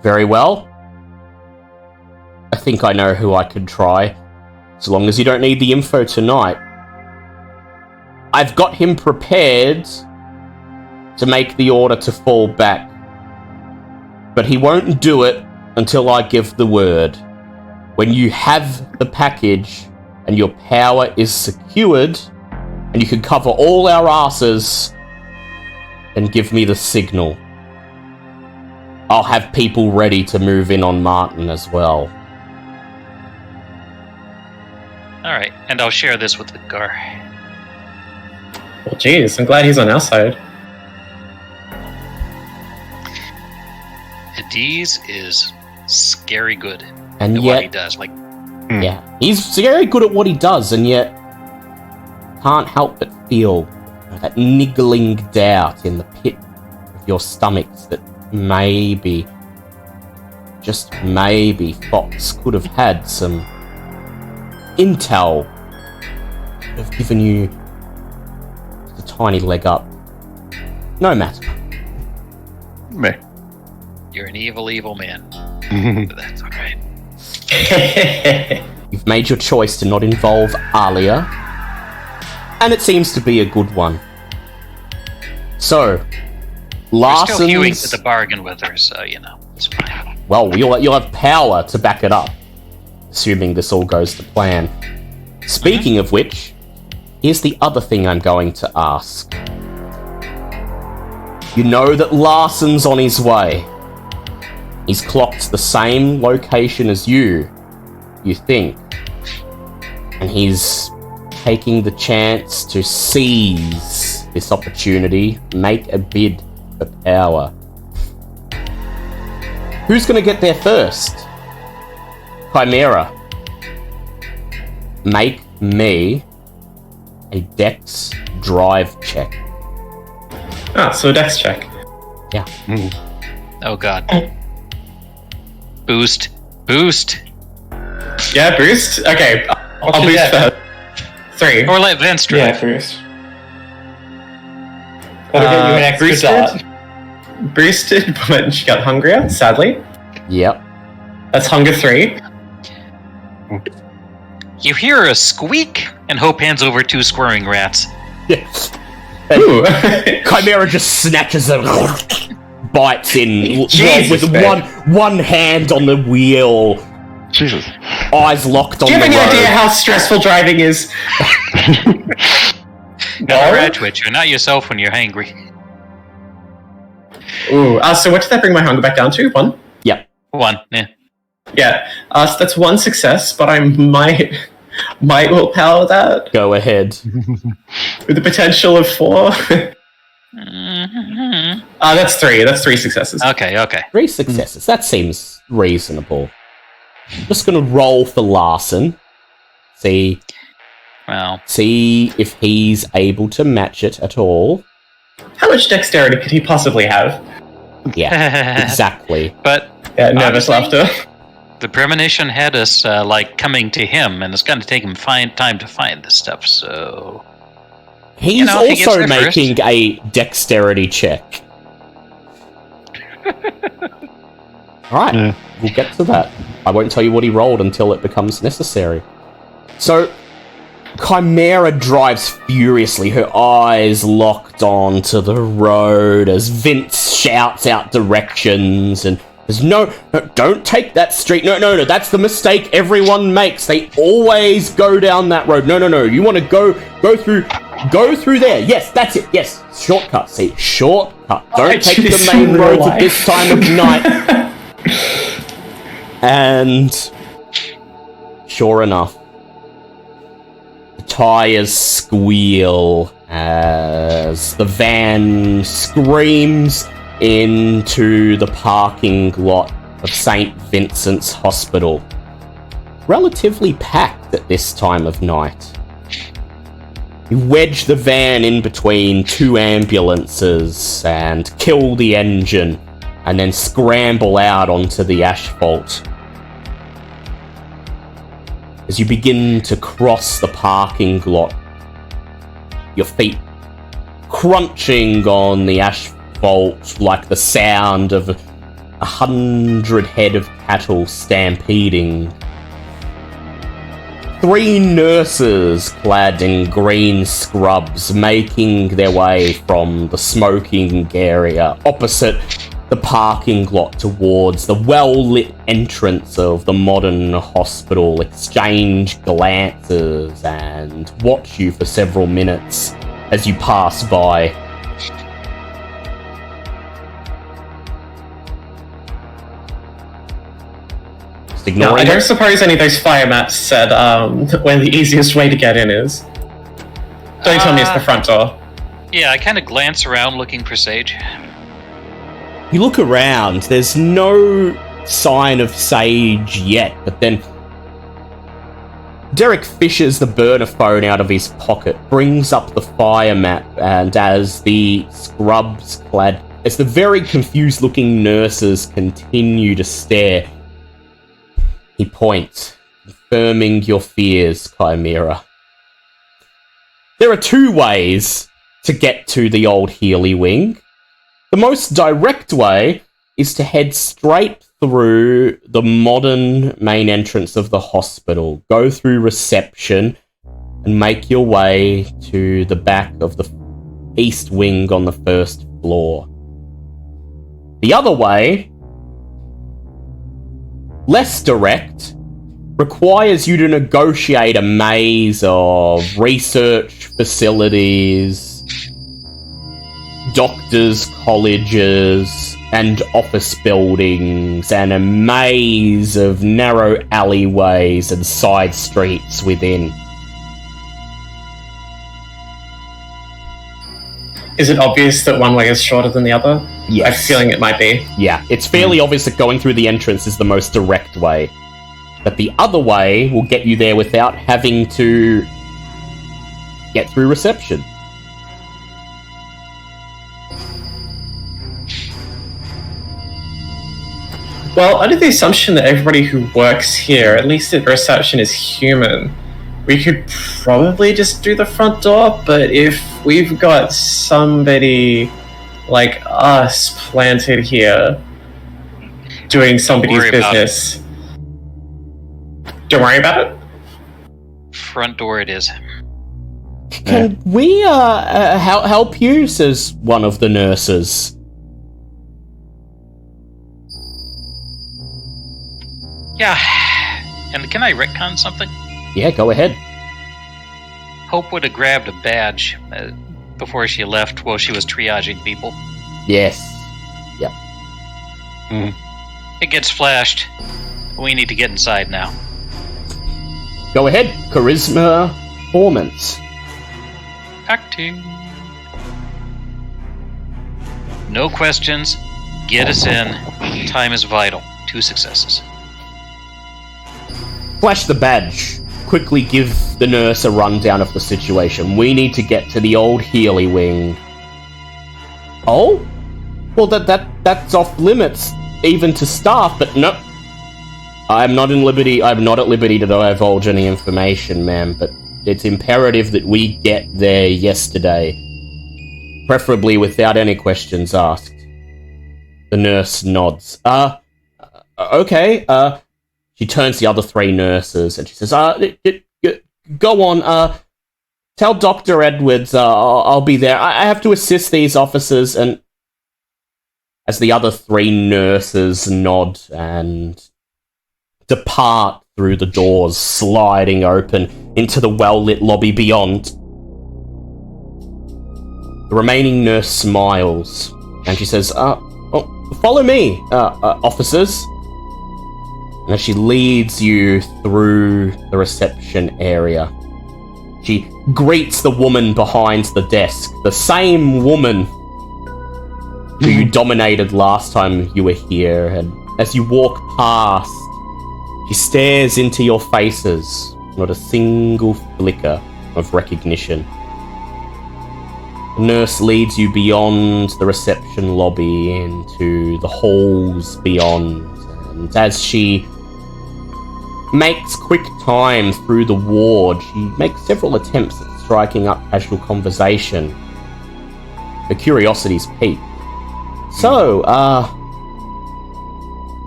Speaker 1: very well. I think I know who I could try, as long as you don't need the info tonight. I've got him prepared to make the order to fall back, but he won't do it until I give the word. When you have the package and your power is secured, and you can cover all our asses, then give me the signal. I'll have people ready to move in on Martin as well.
Speaker 2: Alright, and I'll share this with Vidgar.
Speaker 3: Well, geez, I'm glad he's on our side.
Speaker 2: Adiz is scary good
Speaker 1: And
Speaker 2: at
Speaker 1: yet,
Speaker 2: what he does.
Speaker 1: yeah, he's very good at what he does, and yet can't help but feel that niggling doubt in the pit of your stomachs that maybe, just maybe, Fox could have had some intel that have given you the tiny leg up. No matter.
Speaker 6: Meh.
Speaker 2: You're an evil, evil man. But that's alright.
Speaker 1: You've made your choice to not involve Alia, and it seems to be a good one. So,
Speaker 2: You're still hewing
Speaker 1: Larson's...
Speaker 2: to the bargain with her, so, it's fine.
Speaker 1: Well, you'll have power to back it up, assuming this all goes to plan. Speaking of which, here's the other thing I'm going to ask. You know that Larson's on his way. He's clocked the same location as you think. And he's taking the chance to seize this opportunity, make a bid for power. Who's going to get there first? Chimera. Make me a Dex drive check.
Speaker 3: So Dex check.
Speaker 1: Yeah.
Speaker 2: Oh god. Boost. Boost.
Speaker 3: Yeah, boost? Okay, I'll boost first. 3.
Speaker 2: Or let Vince try.
Speaker 5: Yeah, first. That'll get you an extra
Speaker 3: boosted.
Speaker 5: dot.
Speaker 3: Boosted, but she got hungrier, sadly.
Speaker 1: Yep.
Speaker 3: That's hunger 3.
Speaker 2: You hear a squeak, and Hope hands over 2 squirming rats.
Speaker 1: Yes.
Speaker 3: Ooh.
Speaker 1: Chimera just snatches them, bites in
Speaker 3: Jesus,
Speaker 1: with
Speaker 3: man.
Speaker 1: one hand on the wheel,
Speaker 6: Jesus.
Speaker 1: eyes locked on
Speaker 3: Do you
Speaker 1: the
Speaker 3: have any idea
Speaker 1: road.
Speaker 3: how stressful driving is?
Speaker 2: Got a rat twitch. You're not yourself when you're hangry.
Speaker 3: Ooh, so what did that bring my hunger back down to? 1?
Speaker 1: Yep.
Speaker 2: 1, yeah.
Speaker 3: Yeah, so that's 1 success, but I might willpower that
Speaker 1: Go ahead.
Speaker 3: with the potential of 4.
Speaker 2: Mm-hmm.
Speaker 3: That's 3. That's 3 successes.
Speaker 2: Okay.
Speaker 1: 3 successes. That seems reasonable. Just gonna roll for Larson. See if he's able to match it at all.
Speaker 3: How much dexterity could he possibly have?
Speaker 1: Yeah, exactly.
Speaker 2: But
Speaker 3: Yeah, nervous
Speaker 2: honestly,
Speaker 3: laughter.
Speaker 2: the premonition had us coming to him, and it's going to take him time to find this stuff. So
Speaker 1: He's
Speaker 2: if he gets
Speaker 1: also
Speaker 2: there first.
Speaker 1: making a dexterity check. Alright,
Speaker 6: Yeah.
Speaker 1: we'll get to that. I won't tell you what he rolled until it becomes necessary. So, Chimera drives furiously, her eyes locked onto the road as Vince shouts out directions and says, no, don't take that street. No, that's the mistake everyone makes. They always go down that road. No, you want to go through there. Yes, that's it. Yes, shortcut. See, shortcut. Don't take the main roads at this time of night. And sure enough, the tires squeal as the van screams into the parking lot of St. Vincent's Hospital. Relatively packed at this time of night. You wedge the van in between 2 ambulances and kill the engine, and then scramble out onto the asphalt. As you begin to cross the parking lot, your feet crunching on the asphalt like the sound of 100 head of cattle stampeding. 3 nurses clad in green scrubs making their way from the smoking area opposite the parking lot towards the well-lit entrance of the modern hospital exchange glances and watch you for several minutes as you pass by. Just
Speaker 3: No,
Speaker 1: ignoring
Speaker 3: I don't
Speaker 1: it.
Speaker 3: suppose any of those fire maps said where the easiest way to get in is. Don't tell me it's the front door.
Speaker 2: Yeah, I kind of glance around looking for Sage.
Speaker 1: You look around, there's no sign of Sage yet, but then Derek fishes the burner phone out of his pocket, brings up the fire map, and as the very confused looking nurses continue to stare, he points, confirming your fears, Chimera. There are 2 ways to get to the old Healy Wing. The most direct way is to head straight through the modern main entrance of the hospital, go through reception, and make your way to the back of the east wing on the 1st floor. The other way, less direct, requires you to negotiate a maze of research facilities, doctors' colleges, and office buildings, and a maze of narrow alleyways and side streets within.
Speaker 3: Is it obvious that one way is shorter than the other?
Speaker 1: Yes.
Speaker 3: I have a feeling it might be.
Speaker 1: Yeah, it's fairly obvious that going through the entrance is the most direct way. But the other way will get you there without having to get through reception.
Speaker 3: Well, under the assumption that everybody who works here, at least at reception, is human, we could probably just do the front door, but if we've got somebody like us planted here doing somebody's business, don't worry about it.
Speaker 2: Front door it is.
Speaker 1: Can we help you? Says one of the nurses.
Speaker 2: Yeah. And can I retcon something?
Speaker 1: Yeah, go ahead.
Speaker 2: Hope would have grabbed a badge before she left while she was triaging people.
Speaker 1: Yes. Yep.
Speaker 2: It gets flashed. We need to get inside now.
Speaker 1: Go ahead. Charisma performance.
Speaker 2: Acting. No questions. Get us in. Time is vital. 2 successes.
Speaker 1: Flash the badge. Quickly give the nurse a rundown of the situation. We need to get to the old Healy wing. Oh? Well, that's off limits, even to staff, but no. I'm not at liberty to divulge any information, ma'am, but it's imperative that we get there yesterday. Preferably without any questions asked. The nurse nods. Okay, she turns to the other 3 nurses and she says, go on, tell Dr. Edwards I'll be there. I have to assist these officers. And as the other 3 nurses nod and depart through the doors, sliding open into the well-lit lobby beyond, the remaining nurse smiles and she says, follow me, officers. And as she leads you through the reception area, she greets the woman behind the desk, the same woman who you dominated last time you were here. And as you walk past, she stares into your faces, not a single flicker of recognition. The nurse leads you beyond the reception lobby into the halls beyond. And as she makes quick time through the ward, she makes several attempts at striking up casual conversation. Her curiosity's piqued. So,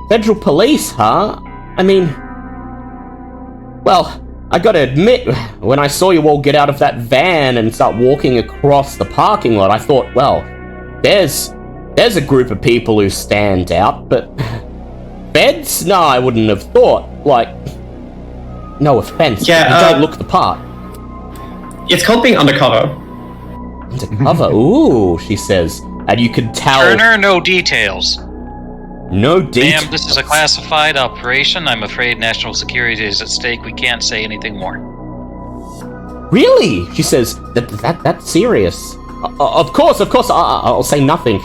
Speaker 1: Federal Police, huh? I mean, well, I gotta admit, when I saw you all get out of that van and start walking across the parking lot, I thought, well, there's a group of people who stand out, but Feds? No, I wouldn't have thought. Like, no offense,
Speaker 3: yeah,
Speaker 1: you don't look the part.
Speaker 3: It's called being undercover.
Speaker 1: Undercover? Ooh, she says. And you can tell...
Speaker 2: Turner, no details.
Speaker 1: No details?
Speaker 2: Ma'am, this is a classified operation. I'm afraid national security is at stake. We can't say anything more.
Speaker 1: Really? She says, that's serious. Of course, I'll say nothing.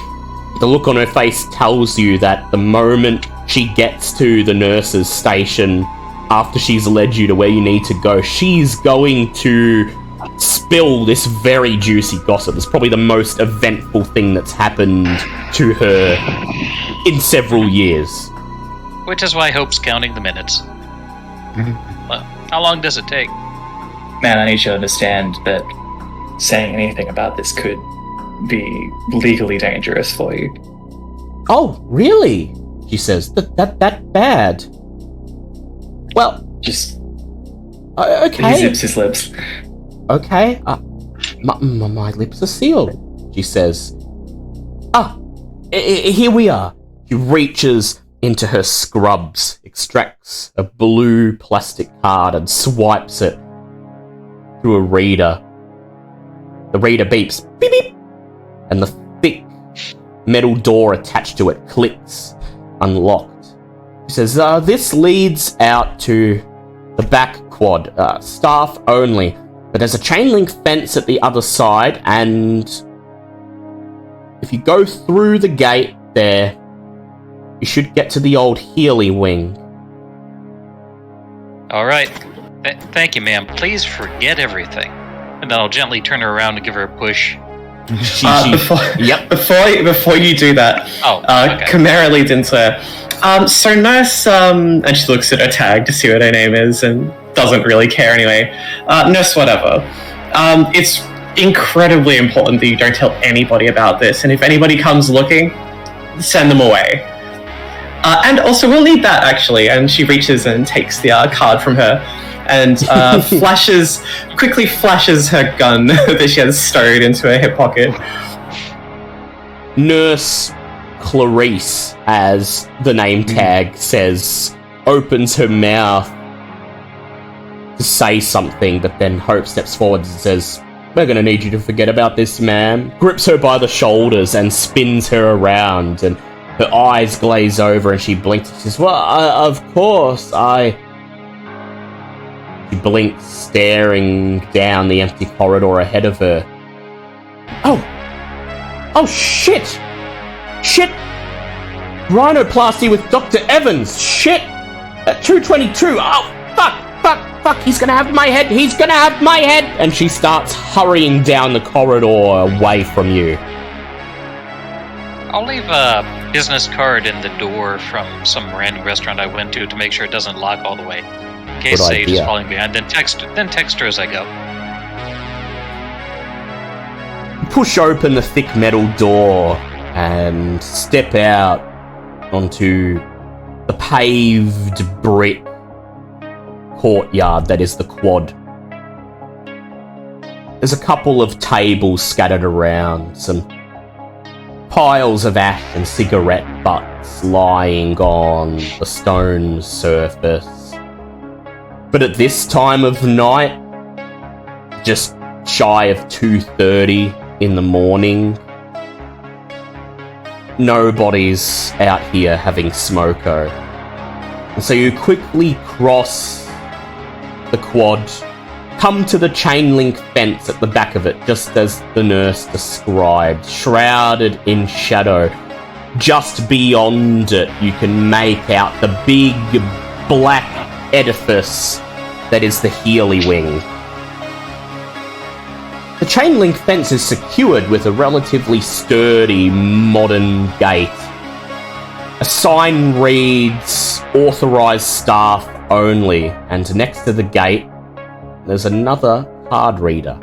Speaker 1: The look on her face tells you that the moment she gets to the nurse's station, after she's led you to where you need to go, she's going to spill this very juicy gossip. It's probably the most eventful thing that's happened to her in several years.
Speaker 2: Which is why Hope's counting the minutes. Well, how long does it take?
Speaker 5: Man, I need you to understand that saying anything about this could be legally dangerous for you.
Speaker 1: Oh, really? She says, that bad? Well,
Speaker 5: just...
Speaker 1: okay.
Speaker 5: He zips his lips.
Speaker 1: Okay, my lips are sealed, she says. Here we are. She reaches into her scrubs, extracts a blue plastic card and swipes it through a reader. The reader beeps, beep beep, and the thick metal door attached to it clicks, unlocked. She says, this leads out to the back quad, staff only, but there's a chain link fence at the other side, and if you go through the gate there, you should get to the old Healy wing.
Speaker 2: All right. Thank you, ma'am. Please forget everything. And then I'll gently turn her around and give her a push.
Speaker 3: Before you do that,
Speaker 2: okay.
Speaker 3: Chimera leads into so Nurse, and she looks at her tag to see what her name is and doesn't really care anyway. Nurse whatever. It's incredibly important that you don't tell anybody about this, and if anybody comes looking, send them away. And also, we'll need that, actually. And she reaches and takes the card from her and quickly flashes her gun that she has stowed into her hip pocket.
Speaker 1: Nurse Clarice, as the name tag says, opens her mouth to say something, but then Hope steps forward and says, "We're going to need you to forget about this, ma'am." Grips her by the shoulders and spins her around, and her eyes glaze over and she blinks. She says, "Well, of course, She blinks, staring down the empty corridor ahead of her. Oh, shit! Shit! Rhinoplasty with Dr. Evans! Shit! At 222! Oh, fuck! He's gonna have my head! He's gonna have my head! And she starts hurrying down the corridor away from you.
Speaker 2: I'll leave a business card in the door from some random restaurant I went to make sure it doesn't lock all the way. In case Sage is falling behind, then text her as I go.
Speaker 1: Push open the thick metal door and step out onto the paved brick courtyard that is the quad. There's a couple of tables scattered around, some piles of ash and cigarette butts lying on the stone surface. But at this time of night, just shy of 2:30 in the morning, nobody's out here having smoko. And so you quickly cross the quad, come to the chain link fence at the back of it, just as the nurse described, shrouded in shadow. Just beyond it, you can make out the big black edifice that is the Healy Wing. The chain link fence is secured with a relatively sturdy modern gate. A sign reads "Authorized staff only," and next to the gate there's another card reader.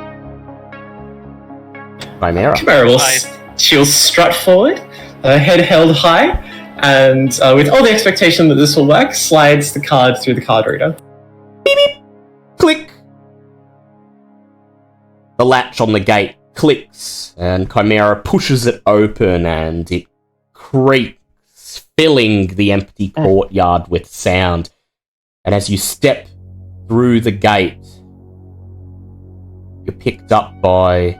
Speaker 1: Chimera.
Speaker 3: She'll strut forward, her head held high, and with all the expectation that this will work, slides the card through the card reader.
Speaker 1: Beep, beep. Click. The latch on the gate clicks, and Chimera pushes it open, and it creaks, filling the empty courtyard with sound. And as you step through the gate, you're picked up by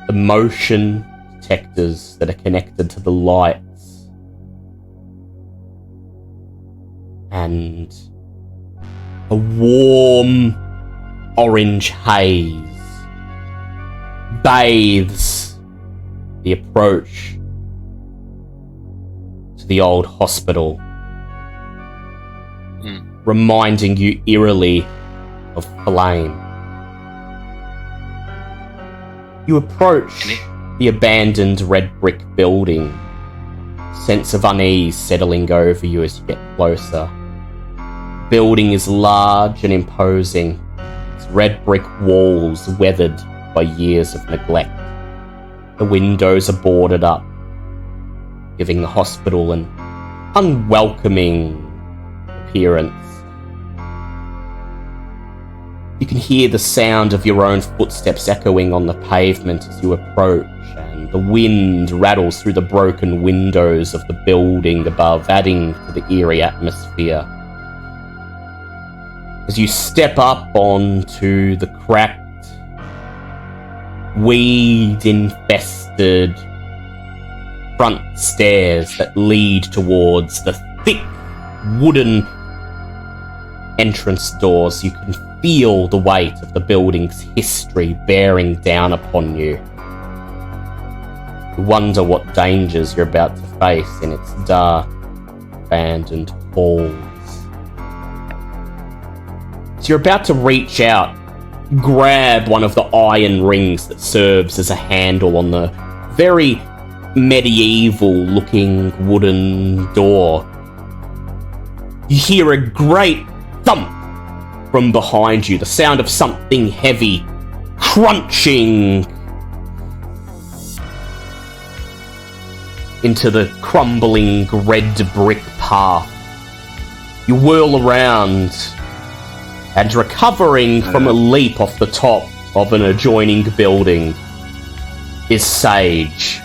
Speaker 1: the motion detectors that are connected to the lights. And a warm orange haze bathes the approach to the old hospital, reminding you eerily of Flame. You approach the abandoned red brick building, sense of unease settling over you as you get closer. The building is large and imposing, its red brick walls weathered by years of neglect. The windows are boarded up, giving the hospital an unwelcoming appearance. You can hear the sound of your own footsteps echoing on the pavement as you approach, and the wind rattles through the broken windows of the building above, adding to the eerie atmosphere. As you step up onto the cracked, weed-infested front stairs that lead towards the thick wooden entrance doors, you can feel the weight of the building's history bearing down upon you. You wonder what dangers you're about to face in its dark, abandoned halls. So you're about to reach out grab one of the iron rings that serves as a handle on the very medieval-looking wooden door. You hear a great thump from behind you, the sound of something heavy crunching into the crumbling red brick path. You whirl around, and recovering from a leap off the top of an adjoining building is Sage.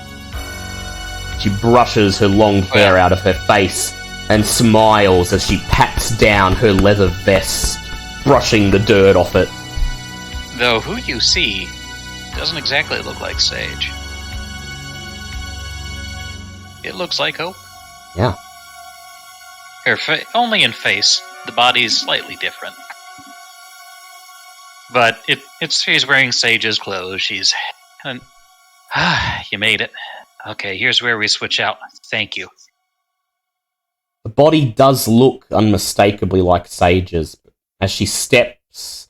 Speaker 1: She brushes her long hair out of her face and smiles as she pats down her leather vest, brushing the dirt off it.
Speaker 2: Though who you see doesn't exactly look like Sage. It looks like Hope.
Speaker 1: Yeah.
Speaker 2: Her only in face. The body's slightly different. But she's wearing Sage's clothes. She's... you made it. Okay, here's where we switch out. Thank you.
Speaker 1: The body does look unmistakably like Sage's. As she steps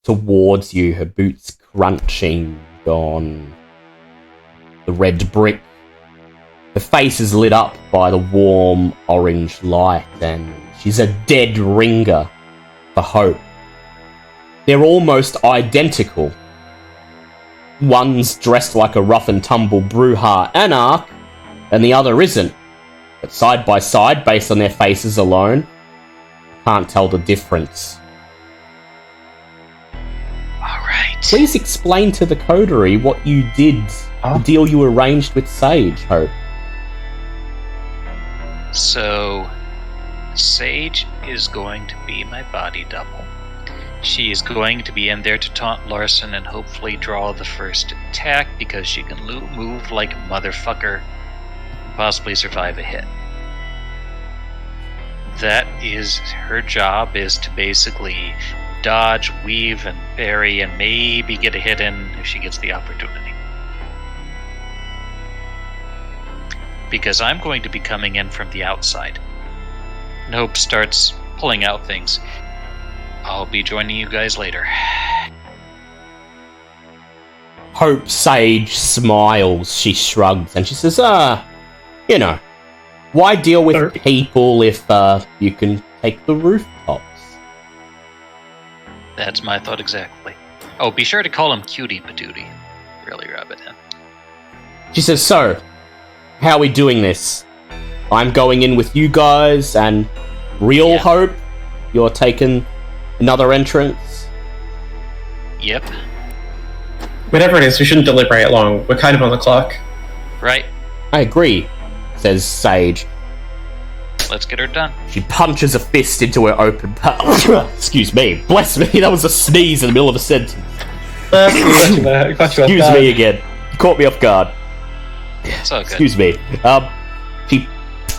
Speaker 1: towards you, her boots crunching on the red brick. Her face is lit up by the warm orange light, and she's a dead ringer for Hope. They're almost identical. One's dressed like a rough-and-tumble Brujah Anarch, and the other isn't. But side by side, based on their faces alone, can't tell the difference.
Speaker 2: Alright.
Speaker 1: Please explain to the coterie what you did, the deal you arranged with Sage, Hope.
Speaker 2: So, Sage is going to be my body double. She is going to be in there to taunt Larson and hopefully draw the first attack because she can move like a motherfucker and possibly survive a hit. That is her job, is to basically dodge, weave, and parry, and maybe get a hit in if she gets the opportunity. Because I'm going to be coming in from the outside. And Hope starts pulling out things. I'll be joining you guys later.
Speaker 1: Hope Sage smiles, she shrugs, and she says, you know, why deal with people if you can take the rooftops?
Speaker 2: That's my thought exactly. Oh, be sure to call him Cutie Patootie. Really rub it in.
Speaker 1: She says, so, how are we doing this? I'm going in with you guys, and real Hope, you're taking another entrance?
Speaker 2: Yep.
Speaker 3: Whatever it is, we shouldn't deliberate long. We're kind of on the clock.
Speaker 2: Right.
Speaker 1: I agree, says Sage.
Speaker 2: Let's get her done.
Speaker 1: She punches a fist into her open palm. Excuse me. Bless me, that was a sneeze in the middle of a sentence. Excuse me again. You caught me off guard.
Speaker 2: It's all good.
Speaker 1: Excuse me. She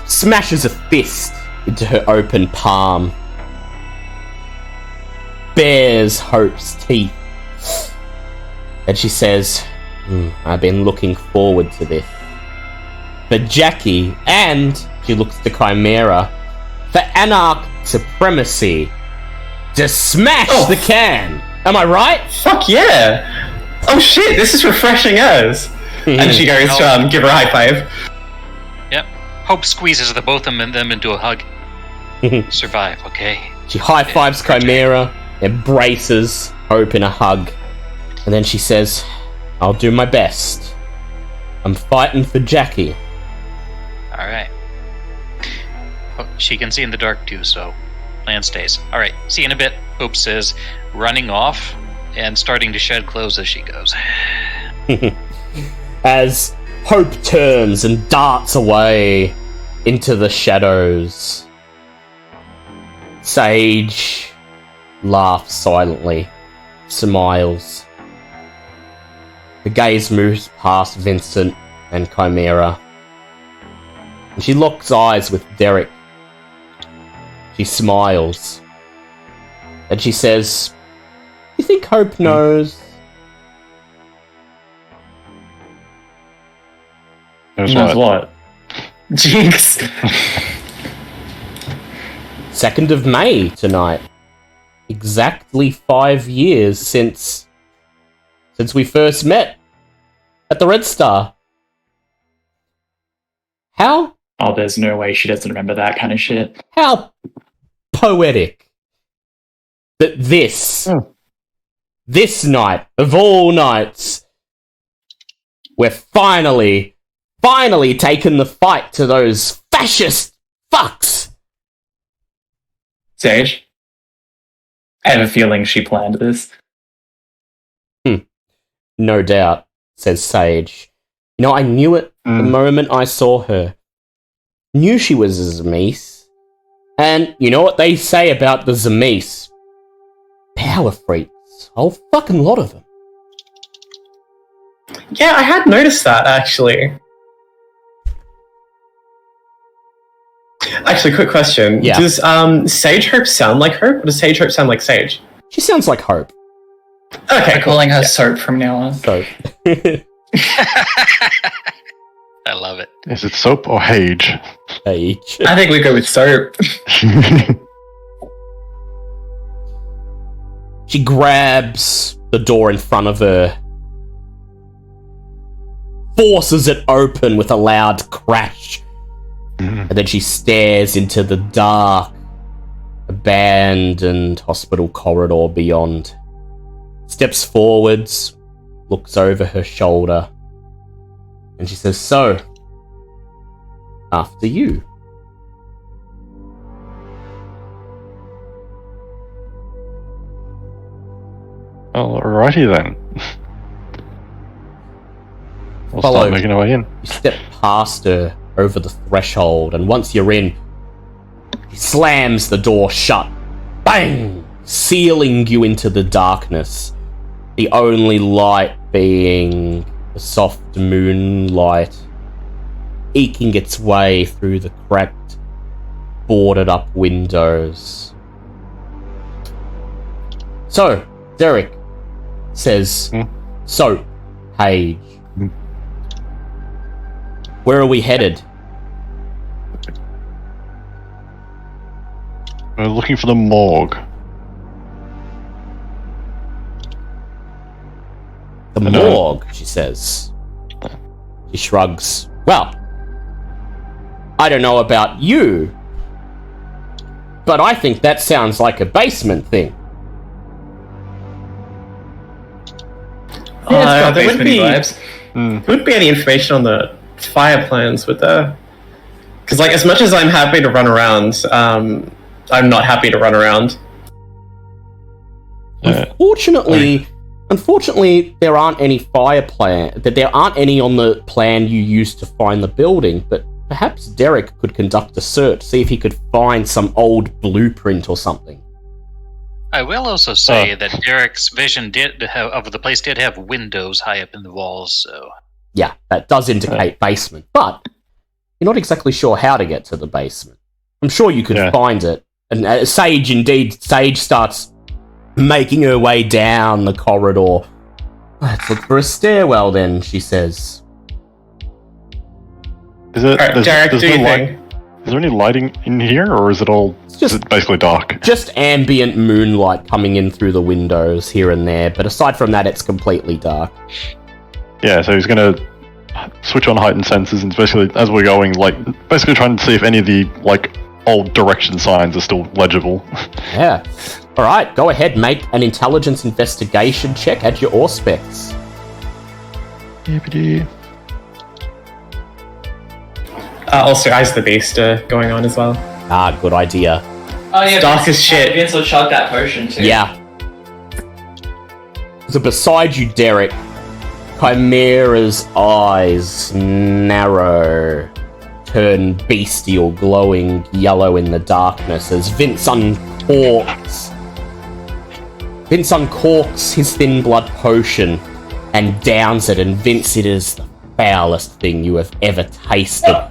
Speaker 1: smashes a fist into her open palm. Bares Hope's teeth. And she says, I've been looking forward to this. For Jackie, and she looks to Chimera, for Anarch supremacy. Just smash the can! Am I right?
Speaker 3: Fuck yeah! Oh shit, this is refreshing as. And she goes to give her a high five.
Speaker 2: Yep. Hope squeezes the both of them into a hug. Survive, okay?
Speaker 1: She high fives Chimera, embraces Hope in a hug, and then she says, I'll do my best. I'm fighting for Jackie.
Speaker 2: Alright. She can see in the dark too, so plan stays. Alright, see you in a bit. Hope says, running off and starting to shed clothes as she goes.
Speaker 1: As Hope turns and darts away into the shadows, Sage laughs silently, smiles. Her gaze moves past Vincent and Chimera, and she locks eyes with Derek. She smiles, and she says, "You think Hope knows?"
Speaker 6: Knows what?
Speaker 5: Jinx.
Speaker 1: 2nd of May tonight. exactly 5 years since we first met at the Red Star. How
Speaker 5: Oh, there's no way she doesn't remember that kind of shit.
Speaker 1: how poetic that this night of all nights, we're finally taking the fight to those fascist fucks.
Speaker 5: Sage? I have a feeling she planned this.
Speaker 1: No doubt, says Sage. You know, I knew it the moment I saw her. Knew she was a Zemise. And you know what they say about the Zemise? Power freaks. A whole fucking lot of them.
Speaker 3: Yeah, I had noticed that, actually. Actually, quick question.
Speaker 1: Yeah.
Speaker 3: Does Sage Hope sound like Hope, or does Sage Hope sound like Sage?
Speaker 1: She sounds like Hope.
Speaker 3: Okay,
Speaker 5: I'm calling her Soap from now on.
Speaker 1: So,
Speaker 2: I love it.
Speaker 6: Is it Soap or Hage?
Speaker 1: Sage.
Speaker 5: I think we go with Soap.
Speaker 1: She grabs the door in front of her, forces it open with a loud crash, and then she stares into the dark, abandoned hospital corridor beyond. Steps forwards, looks over her shoulder, and she says, "So, after you."
Speaker 6: Alrighty then. We'll
Speaker 1: Follow.
Speaker 6: start making our way in.
Speaker 1: You step past her over the threshold, and once you're in, she slams the door shut. Bang! Sealing you into the darkness. The only light being the soft moonlight eking its way through the cracked, boarded up windows. So, Derek says, "So, Paige, where are we headed?"
Speaker 6: We're looking for the morgue.
Speaker 1: "The morgue," she says. She shrugs. "Well, I don't know about you, but I think that sounds like a basement thing."
Speaker 5: Yeah, it's got
Speaker 3: there wouldn't
Speaker 5: basement-y
Speaker 3: be
Speaker 5: vibes.
Speaker 3: there wouldn't be any information on the fire plans, would there? Because, like, as much as I'm happy to run around, I'm not happy to run around.
Speaker 1: Unfortunately, there aren't any fire plan. That there aren't any on the plan you used to find the building. But perhaps Derek could conduct a search, see if he could find some old blueprint or something.
Speaker 2: I will also say that Derek's vision of the place did have windows high up in the walls, so...
Speaker 1: Yeah, that does indicate basement, but you're not exactly sure how to get to the basement. I'm sure you could find it. And Sage starts making her way down the corridor. "Let's look for a stairwell then," she says.
Speaker 6: Is it?
Speaker 3: Alright, Derek, do your
Speaker 6: light,
Speaker 3: thing.
Speaker 6: is there any lighting in here, or is it all just basically dark?
Speaker 1: Just ambient moonlight coming in through the windows here and there, but aside from that, it's completely dark.
Speaker 6: Yeah, so he's gonna switch on heightened senses and basically, as we're going, like, basically trying to see if any of the, like, old direction signs are still legible.
Speaker 1: Yeah. Alright, go ahead, make an intelligence investigation check at your Auspex.
Speaker 6: Yippity.
Speaker 3: Also, Eyes of the Beast going on as well.
Speaker 1: Ah, good idea.
Speaker 5: Oh yeah,
Speaker 3: Dark as shit.
Speaker 5: Vince will chug that potion too.
Speaker 1: Yeah. So beside you, Derek, Chimera's eyes narrow, turn bestial, glowing yellow in the darkness as Vince uncorks his thin blood potion and downs it, and Vince, it is the foulest thing you have ever tasted.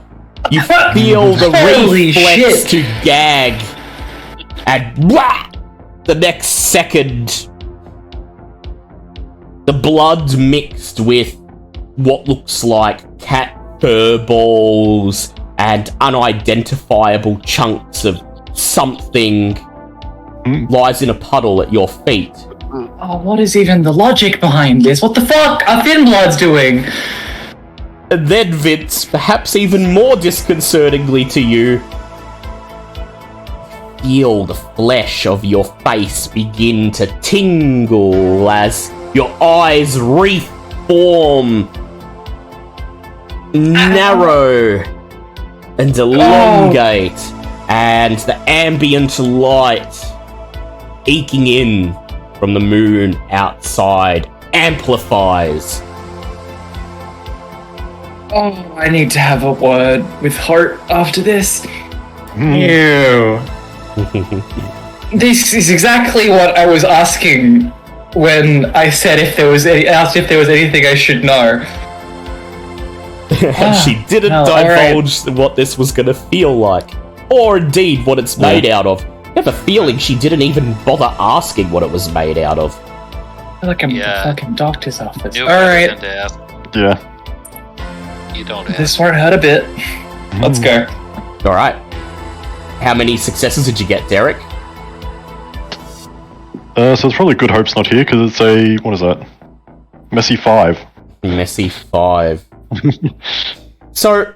Speaker 1: You feel the
Speaker 5: Holy
Speaker 1: reflex
Speaker 5: shit.
Speaker 1: to gag, and blah, the next second, the blood mixed with what looks like cat fur balls and unidentifiable chunks of something lies in a puddle at your feet.
Speaker 5: Oh, what is even the logic behind this? What the fuck are Thin Bloods doing?
Speaker 1: And then, Vince, perhaps even more disconcertingly to you, feel the flesh of your face begin to tingle as your eyes reform, narrow, and elongate, and the ambient light eking in from the moon outside amplifies.
Speaker 5: Oh, I need to have a word with Heart after this.
Speaker 3: Ew.
Speaker 5: This is exactly what I was asking when I said asked if there was anything I should know.
Speaker 1: And she didn't divulge what this was going to feel like, or indeed what it's made out of. I have a feeling she didn't even bother asking what it was made out of.
Speaker 5: I feel like I'm
Speaker 2: Yeah.
Speaker 5: at the fucking doctor's office.
Speaker 2: You
Speaker 5: Alright,
Speaker 2: don't ask.
Speaker 6: Yeah.
Speaker 2: You don't ask.
Speaker 5: this won't hurt a bit. Let's go.
Speaker 1: Alright. How many successes did you get, Derek?
Speaker 6: So it's probably Good Hope's not here because it's a, what is that? Messy 5.
Speaker 1: Messy 5. So,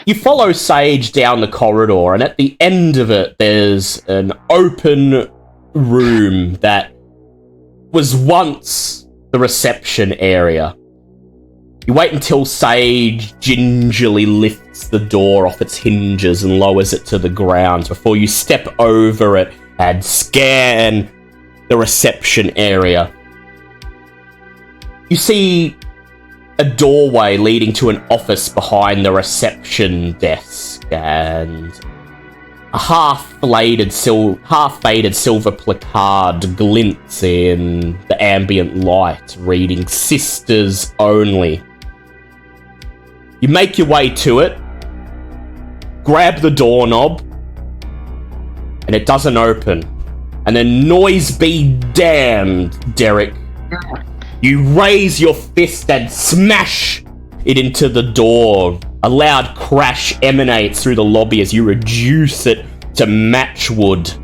Speaker 1: you follow Sage down the corridor, and at the end of it, there's an open room that was once the reception area. You wait until Sage gingerly lifts the door off its hinges and lowers it to the ground before you step over it and scan the reception area. You see a doorway leading to an office behind the reception desk, and a half-faded silver placard glints in the ambient light, reading "Sisters Only." You make your way to it, grab the doorknob, and it doesn't open. And then, noise be damned, Derek. You raise your fist and smash it into the door. A loud crash emanates through the lobby as you reduce it to matchwood.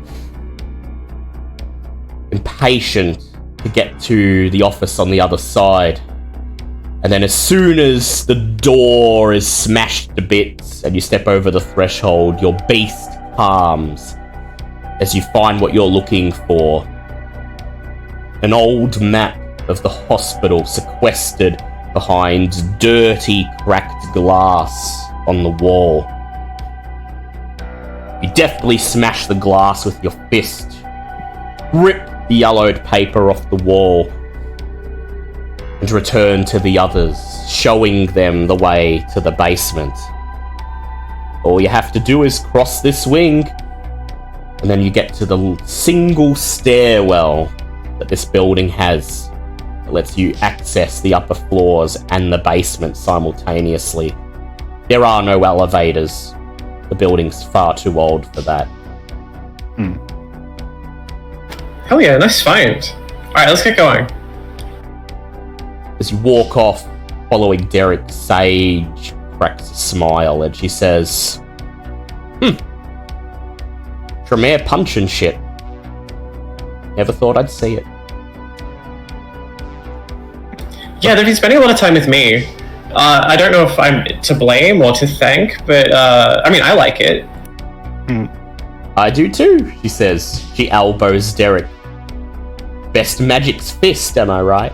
Speaker 1: Impatient to get to the office on the other side. And then as soon as the door is smashed to bits and you step over the threshold, your beast calms as you find what you're looking for. An old map of the hospital sequestered behind dirty, cracked glass on the wall. You deftly smash the glass with your fist, rip the yellowed paper off the wall, and return to the others, showing them the way to the basement. All you have to do is cross this wing, and then you get to the single stairwell that this building has. It lets you access the upper floors and the basement simultaneously. There are no elevators. The building's far too old for that.
Speaker 3: Hell yeah, nice find. Alright, let's get going.
Speaker 1: As you walk off, following Derek, Sage cracks a smile and she says, Tremere punch and shit. Never thought I'd see it.
Speaker 3: Yeah, they've been spending a lot of time with me. I don't know if I'm to blame or to thank, but I mean, I like it.
Speaker 1: I do too, she says. She elbows Derek. Best magic's fist, am I right?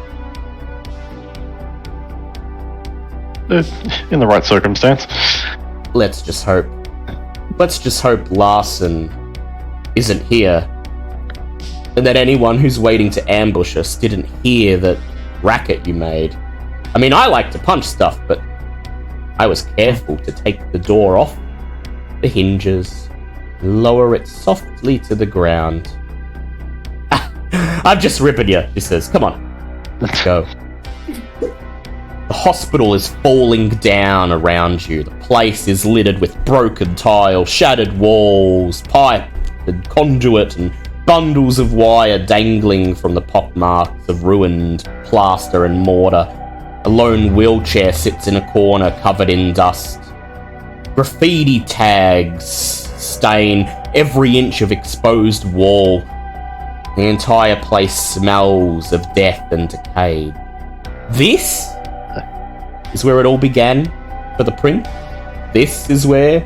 Speaker 6: In the right circumstance.
Speaker 1: Let's just hope Larson isn't here. And that anyone who's waiting to ambush us didn't hear that racket you made. I mean, I like to punch stuff, but I was careful to take the door off the hinges, lower it softly to the ground. I'm just ripping you, she says. Come on, let's go. The hospital is falling down around you. The place is littered with broken tile, shattered walls, pipe and conduit, and bundles of wire dangling from the pockmarks of ruined plaster and mortar. A lone wheelchair sits in a corner covered in dust. Graffiti tags stain every inch of exposed wall. The entire place smells of death and decay. This is where it all began for the prince. This is where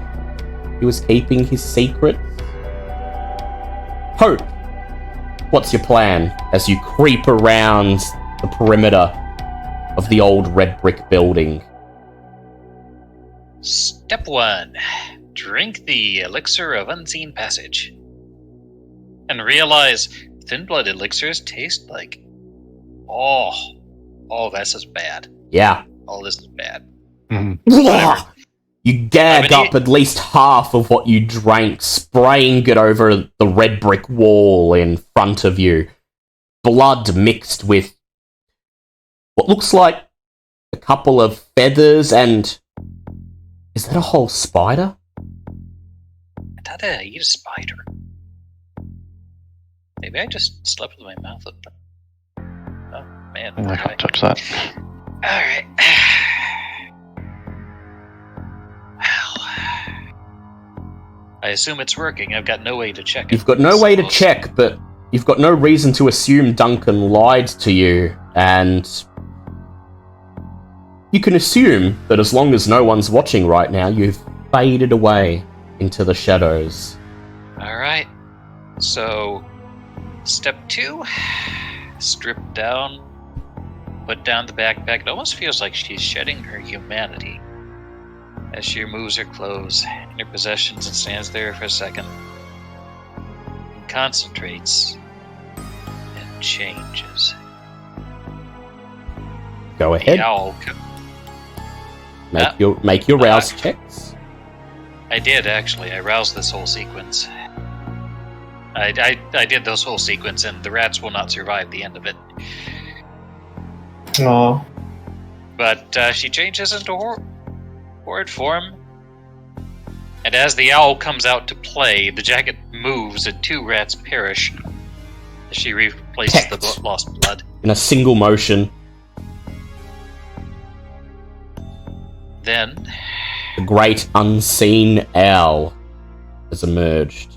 Speaker 1: he was keeping his secrets. Hope, what's your plan as you creep around the perimeter of the old red brick building?
Speaker 2: Step 1. Drink the elixir of unseen passage. And realize thin blood elixirs taste like... Oh, this is bad.
Speaker 1: Yeah.
Speaker 2: All this is bad.
Speaker 1: Mm-hmm. You gag up at least half of what you drank, spraying it over the red brick wall in front of you. Blood mixed with what looks like a couple of feathers and... Is that a whole spider?
Speaker 2: I thought I eat a spider. Maybe I just slept with my mouth open. Oh, man.
Speaker 6: I can't touch that.
Speaker 2: Alright. I assume it's working. I've got no way to check it.
Speaker 1: You've got no way to check, but you've got no reason to assume Duncan lied to you, and you can assume that as long as no one's watching right now, you've faded away into the shadows.
Speaker 2: Alright. So, step 2, strip down, put down the backpack. It almost feels like she's shedding her humanity as she removes her clothes and her possessions and stands there for a second and concentrates and changes.
Speaker 1: Go ahead.
Speaker 2: The owl
Speaker 1: Make your rouse checks.
Speaker 2: I did, actually. I roused this whole sequence. I did this whole sequence, and the rats will not survive the end of it.
Speaker 3: Aw.
Speaker 2: But she changes into horrid form. And as the owl comes out to play, the jacket moves and 2 rats perish as she replaces the lost blood.
Speaker 1: In a single motion.
Speaker 2: Then...
Speaker 1: the great unseen owl has emerged.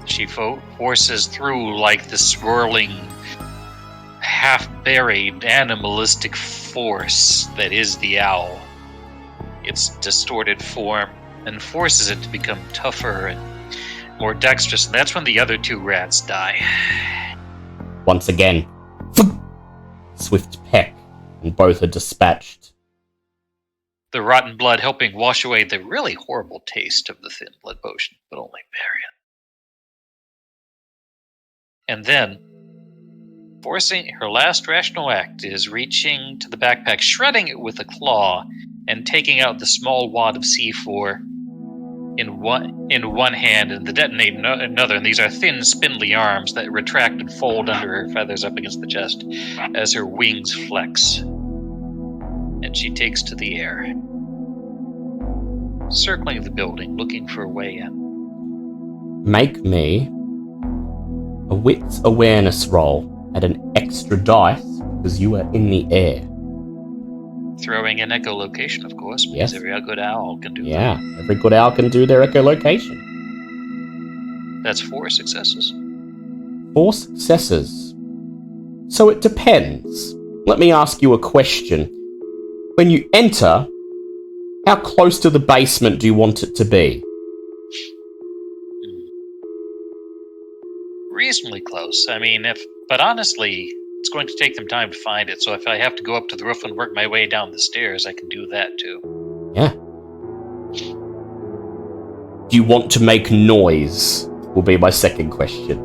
Speaker 2: She forces through like the swirling, half-buried, animalistic force that is the owl. Its distorted form, and forces it to become tougher and more dexterous, and that's when the other 2 rats die.
Speaker 1: Once again, swift peck, and both are dispatched.
Speaker 2: The rotten blood helping wash away the really horrible taste of the thin blood potion, but only variant. And then, forcing her last rational act is reaching to the backpack, shredding it with a claw, and taking out the small wad of C4 in one hand and the detonate in another. And these are thin, spindly arms that retract and fold under her feathers up against the chest as her wings flex. And she takes to the air, circling the building, looking for a way in.
Speaker 1: Make me a wits awareness roll at an extra dice because you are in the air.
Speaker 2: Throwing an echolocation, of course, because every good owl can do that.
Speaker 1: Yeah, every good owl can do their echolocation.
Speaker 2: That's 4 successes.
Speaker 1: 4 successes. So it depends. Let me ask you a question. When you enter, how close to the basement do you want it to be?
Speaker 2: Reasonably close. I mean, but honestly, it's going to take them time to find it, so if I have to go up to the roof and work my way down the stairs, I can do that too.
Speaker 1: Yeah. Do you want to make noise? Will be my second question.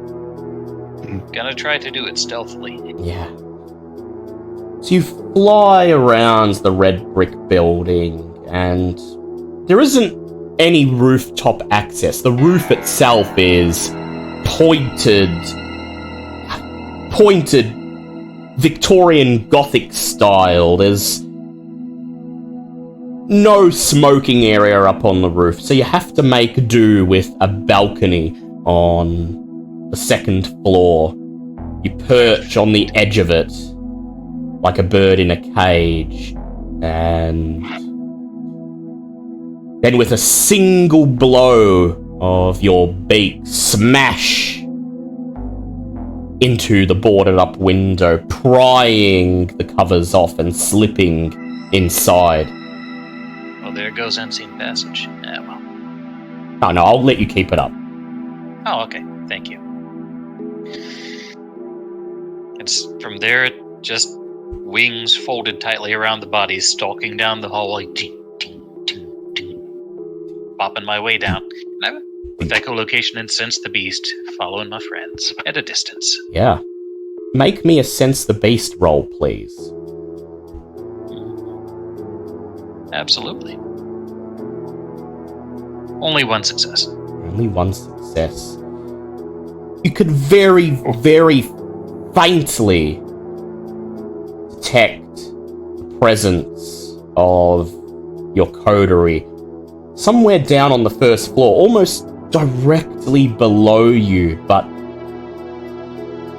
Speaker 2: Gonna try to do it stealthily.
Speaker 1: Yeah. So you fly around the red brick building, and there isn't any rooftop access. The roof itself is pointed Victorian Gothic style. There's no smoking area up on the roof, so you have to make do with a balcony on the second floor. You perch on the edge of it like a bird in a cage, and then with a single blow of your beak smash into the boarded up window, prying the covers off and slipping inside.
Speaker 2: Well, there goes Unseen Passage. Yeah, well.
Speaker 1: Oh no, I'll let you keep it up.
Speaker 2: Oh, okay. Thank you. It's from there, it just wings folded tightly around the body, stalking down the hallway, ting, ting, ting, ting, bopping my way down. And I, with echolocation and sense the beast, following my friends at a distance.
Speaker 1: Yeah. Make me a sense the beast roll, please.
Speaker 2: Absolutely. Only one success.
Speaker 1: Only one success. You could very, very faintly detect the presence of your coterie somewhere down on the first floor, almost directly below you, but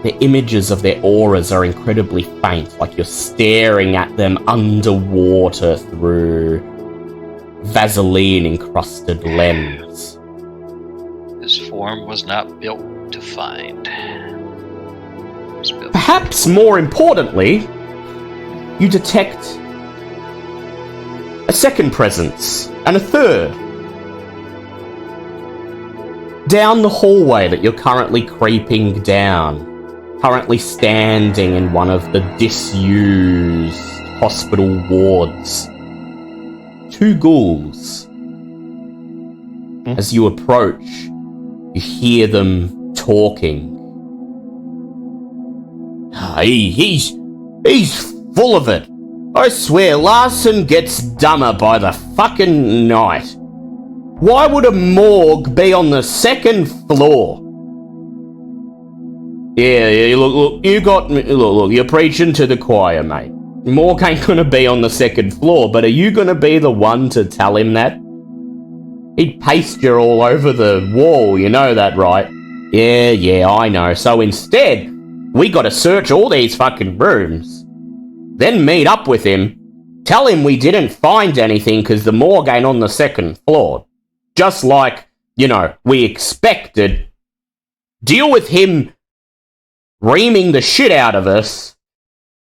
Speaker 1: the images of their auras are incredibly faint, like you're staring at them underwater through Vaseline-encrusted lens.
Speaker 2: This form was not built to find.
Speaker 1: Perhaps more importantly, you detect a second presence, and a third. Down the hallway that you're currently creeping down, currently standing in one of the disused hospital wards. Two ghouls. As you approach, you hear them talking. He's full of it. I swear, Larson gets dumber by the fucking night. Why would a morgue be on the second floor? Yeah, look, you got me. Look, you're preaching to the choir, mate. Morgue ain't gonna be on the second floor, but are you gonna be the one to tell him that? He'd paste you all over the wall, you know that, right? Yeah, I know. So instead, we gotta search all these fucking rooms. Then meet up with him, tell him we didn't find anything because the morgue ain't on the second floor. Just like, we expected. Deal with him reaming the shit out of us,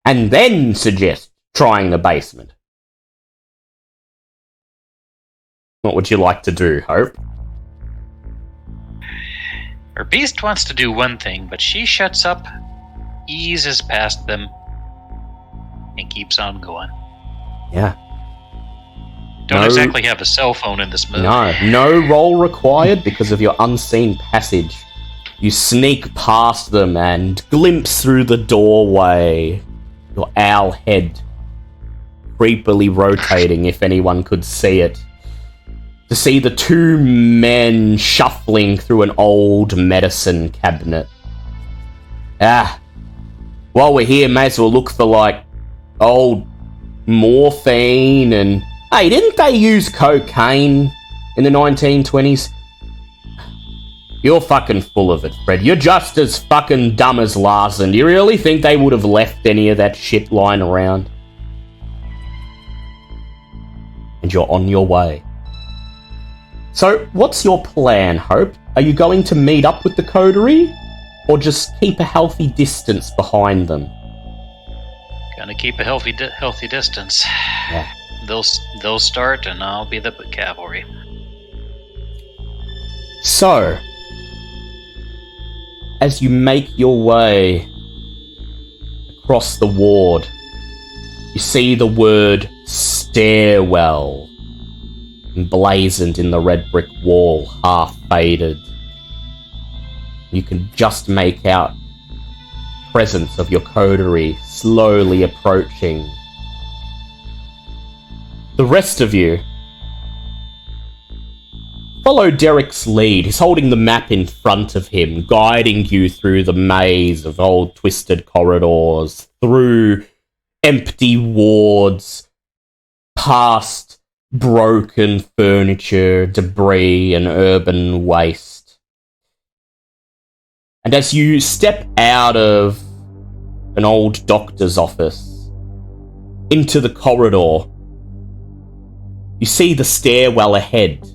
Speaker 1: and then suggest trying the basement. What would you like to do, Hope?
Speaker 2: Her beast wants to do one thing, but she shuts up, eases past them, and keeps on going.
Speaker 1: Yeah.
Speaker 2: Don't exactly have a cell phone in this movie.
Speaker 1: No roll required because of your unseen passage. You sneak past them and glimpse through the doorway, your owl head creepily rotating if anyone could see it, to see the two men shuffling through an old medicine cabinet. While we're here, may as well look for, old morphine and... Hey, didn't they use cocaine in the 1920s? You're fucking full of it, Fred. You're just as fucking dumb as Larson. Do you really think they would have left any of that shit lying around? And you're on your way. So, what's your plan, Hope? Are you going to meet up with the coterie? Or just keep a healthy distance behind them?
Speaker 2: Gonna keep a healthy distance.
Speaker 1: Yeah.
Speaker 2: They'll start, and I'll be the cavalry.
Speaker 1: So, as you make your way across the ward, you see the word stairwell emblazoned in the red brick wall, half faded. You can just make out presence of your coterie slowly approaching. The rest of you follow Derek's lead. He's holding the map in front of him, guiding you through the maze of old twisted corridors, through empty wards, past broken furniture, debris, and urban waste. And as you step out of an old doctor's office into the corridor, you see the stairwell ahead.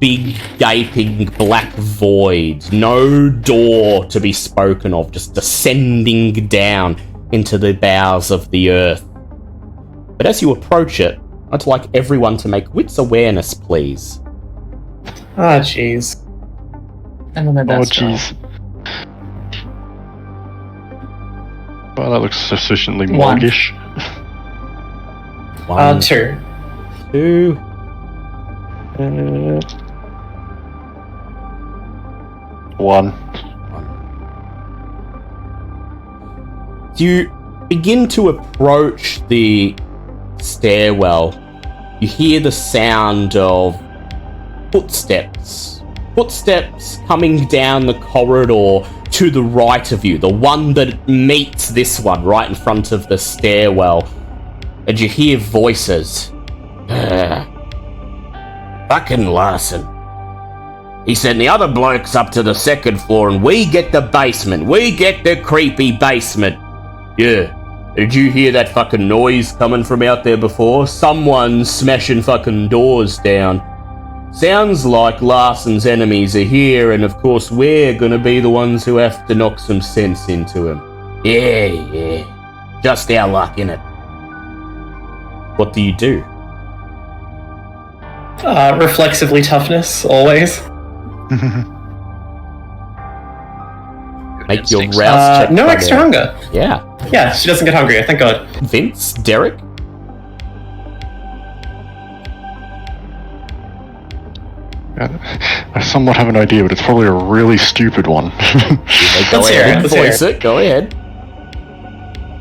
Speaker 1: big, gaping black void. No door to be spoken of, just descending down into the bowels of the earth. But as you approach it, I'd like everyone to make wits awareness, please.
Speaker 3: Ah, jeez.
Speaker 5: I don't know
Speaker 6: Oh,
Speaker 5: that's
Speaker 6: jeez. Well, that looks sufficiently
Speaker 5: One.
Speaker 6: morgish.
Speaker 3: 2.
Speaker 1: 2.
Speaker 6: One.
Speaker 1: You begin to approach the stairwell. You hear the sound of footsteps. Footsteps coming down the corridor to the right of you, the one that meets this one right in front of the stairwell. And you hear voices. Fucking Larson. He sent the other blokes up to the second floor and we get the basement. We get the creepy basement. Yeah. Did you hear that fucking noise coming from out there before? Someone smashing fucking doors down. Sounds like Larson's enemies are here, and of course we're gonna be the ones who have to knock some sense into him. Yeah. Just our luck, innit? What do you do?
Speaker 3: Reflexively toughness, always.
Speaker 1: Make your
Speaker 2: instincts.
Speaker 1: rouse check.
Speaker 3: No
Speaker 1: by
Speaker 3: extra
Speaker 1: there.
Speaker 3: hunger.
Speaker 1: Yeah.
Speaker 3: Yeah, she doesn't get hungry, thank God.
Speaker 1: Vince? Derek?
Speaker 6: I somewhat have an idea, but it's probably a really stupid one.
Speaker 1: Go
Speaker 3: Let's hear
Speaker 1: ahead
Speaker 3: it,
Speaker 1: and
Speaker 3: let's hear
Speaker 1: voice it. Go ahead.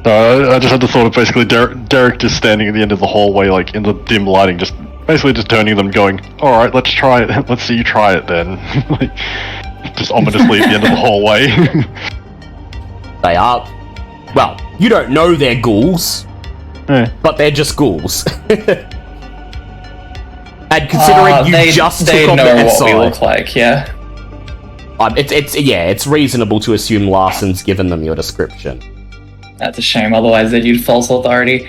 Speaker 6: I just had the thought of basically Derek just standing at the end of the hallway, like in the dim lighting, just basically just turning them, going, "All right, let's try it. Let's see you try it then." Like, just ominously at the end of the hallway.
Speaker 1: They are... Well, you don't know they're ghouls, but they're just ghouls. And considering you just took on
Speaker 5: know
Speaker 1: the
Speaker 5: what we
Speaker 1: side,
Speaker 5: look like, yeah.
Speaker 1: it's reasonable to assume Larson's given them your description.
Speaker 5: That's a shame. Otherwise, they'd use false authority.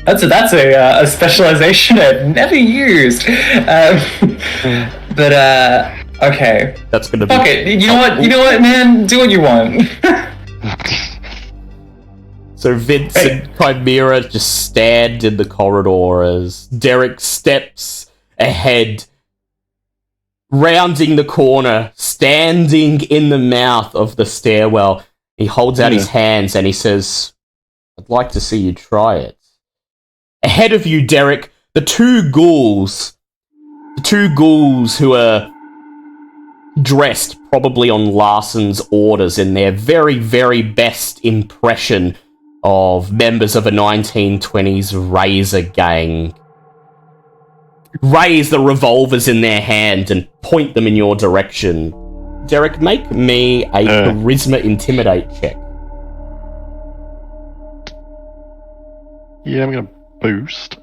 Speaker 5: That's a specialization I've never used. But okay.
Speaker 1: That's gonna be...
Speaker 5: Fuck it. You know what, man? Do what you want.
Speaker 1: So Vince and Chimera just stand in the corridor as Derek steps ahead, rounding the corner, standing in the mouth of the stairwell. He holds out his hands and he says, "I'd like to see you try it." Ahead of you, Derek, the two ghouls who are dressed probably on Larson's orders in their very, very best impression of members of a 1920s razor gang, raise the revolvers in their hand and point them in your direction. Derek, make me a charisma intimidate check.
Speaker 6: Yeah, I'm gonna boost.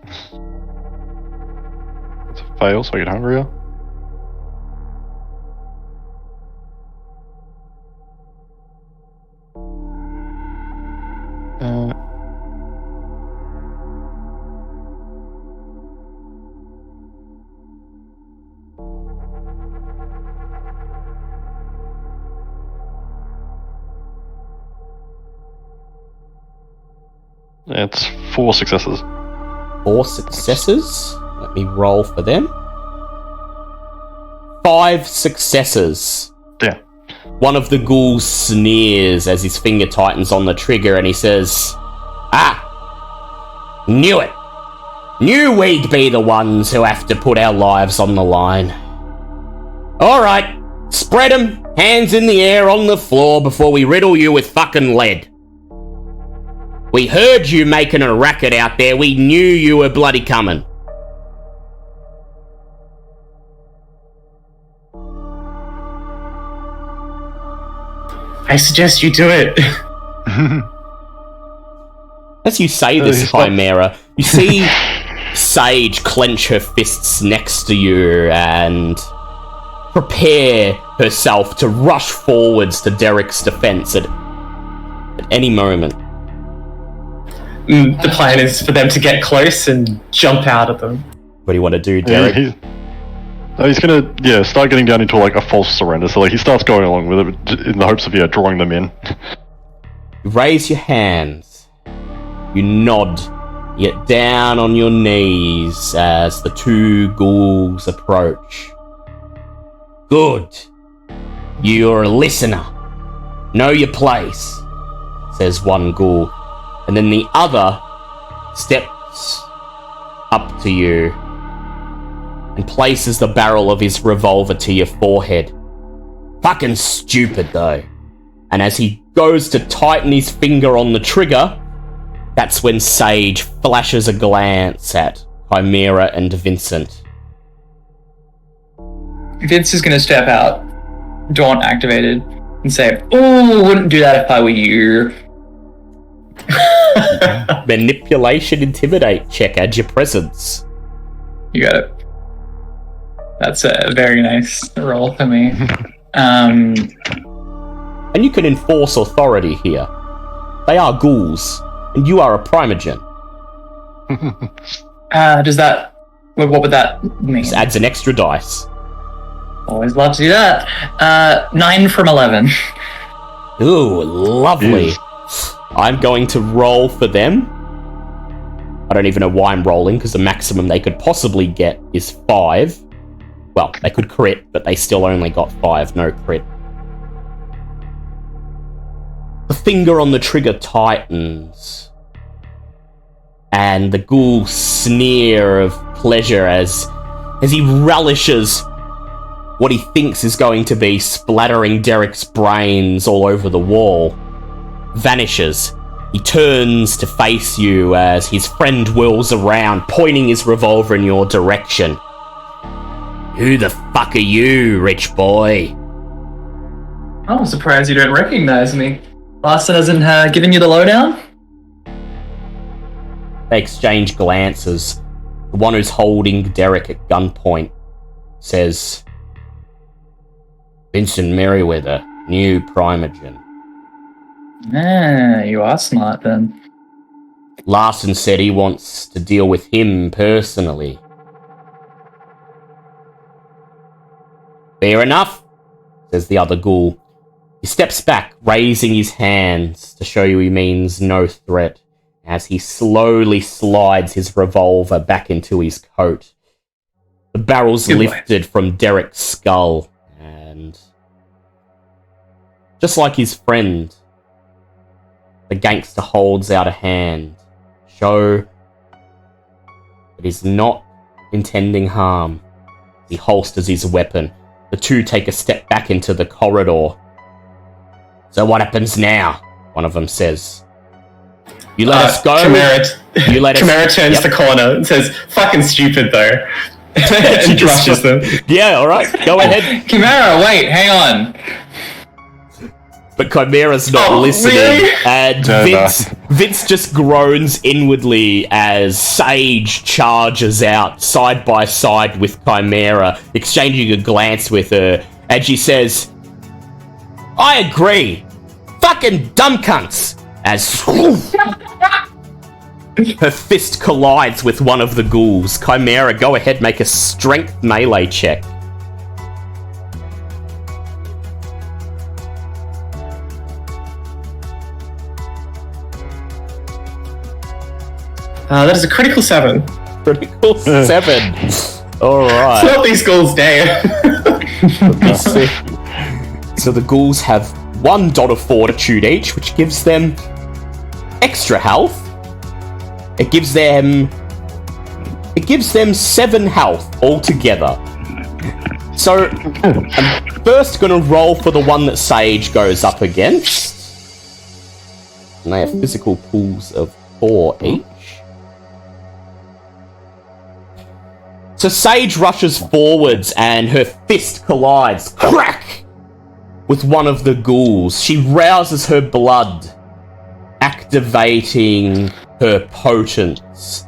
Speaker 6: It's a fail, so I get hungrier. It's 4 successes.
Speaker 1: 4 successes. Let me roll for them. 5 successes.
Speaker 6: Yeah.
Speaker 1: One of the ghouls sneers as his finger tightens on the trigger and he says, "Ah! Knew it! Knew we'd be the ones who have to put our lives on the line. Alright, spread 'em, hands in the air on the floor before we riddle you with fucking lead. We heard you making a racket out there, we knew you were bloody coming."
Speaker 3: I suggest you do it.
Speaker 1: As you say this, Chimera, you see Sage clench her fists next to you and prepare herself to rush forwards to Derek's defense at any moment.
Speaker 3: The plan is for them to get close and jump out of them.
Speaker 1: What do you want to do,
Speaker 6: Yeah,
Speaker 1: Derek?
Speaker 6: he's gonna start getting down into like a false surrender. So like he starts going along with it in the hopes of drawing them in.
Speaker 1: You raise your hands. You nod. You get down on your knees as the two ghouls approach. Good. You're a listener. Know your place, says one ghoul. And then the other steps up to you and places the barrel of his revolver to your forehead. Fucking stupid, though. And as he goes to tighten his finger on the trigger, that's when Sage flashes a glance at Chimera and Vincent.
Speaker 5: Vince is going to step out, Daunt activated, and say, "Oh, wouldn't do that if I were you."
Speaker 1: Manipulation, intimidate check, add your presence.
Speaker 5: You got it. That's a very nice roll for me.
Speaker 1: And you can enforce authority here. They are ghouls, and you are a primogen.
Speaker 5: Does that... What would that mean?
Speaker 1: This adds an extra dice.
Speaker 5: Always love to do that. 9 from 11.
Speaker 1: Ooh, lovely.
Speaker 6: Yes.
Speaker 1: I'm going to roll for them. I don't even know why I'm rolling, because the maximum they could possibly get is 5. Well, they could crit, but they still only got 5, no crit. The finger on the trigger tightens, and the ghoul sneer of pleasure as he relishes what he thinks is going to be splattering Derek's brains all over the wall vanishes. He turns to face you as his friend whirls around, pointing his revolver in your direction. Who the fuck are you, rich boy?
Speaker 5: I'm surprised you don't recognize me. Larson hasn't given you the lowdown?
Speaker 1: They exchange glances. The one who's holding Derek at gunpoint says, Vincent Merriweather, new primogen.
Speaker 5: You are smart then.
Speaker 1: Larson said he wants to deal with him personally. Fair enough, says the other ghoul. He steps back, raising his hands to show you he means no threat, as he slowly slides his revolver back into his coat. The barrel's lifted from Derek's skull, and just like his friend, the gangster holds out a hand, show that he's not intending harm. He holsters his weapon. The two take a step back into the corridor. So what happens now? One of them says. You let us go?
Speaker 3: Chimera turns the corner and says, fucking stupid though. And rushes them.
Speaker 1: Yeah, alright, go ahead.
Speaker 5: Chimera, wait, hang on.
Speaker 1: But Chimera's not listening,
Speaker 3: really?
Speaker 1: and Vince just groans inwardly as Sage charges out side by side with Chimera, exchanging a glance with her, and she says, I agree. Fucking dumb cunts. As her fist collides with one of the ghouls. Chimera, go ahead, make a strength melee check.
Speaker 3: That is a critical 7.
Speaker 1: Critical 7. Alright.
Speaker 3: It's not these ghouls' day.
Speaker 1: So the ghouls have 1 dot of fortitude each, which gives them extra health. It gives them 7 health altogether. So I'm first gonna roll for the one that Sage goes up against. And they have physical pools of 4 each. So Sage rushes forwards and her fist collides, crack, with one of the ghouls. She rouses her blood, activating her potence,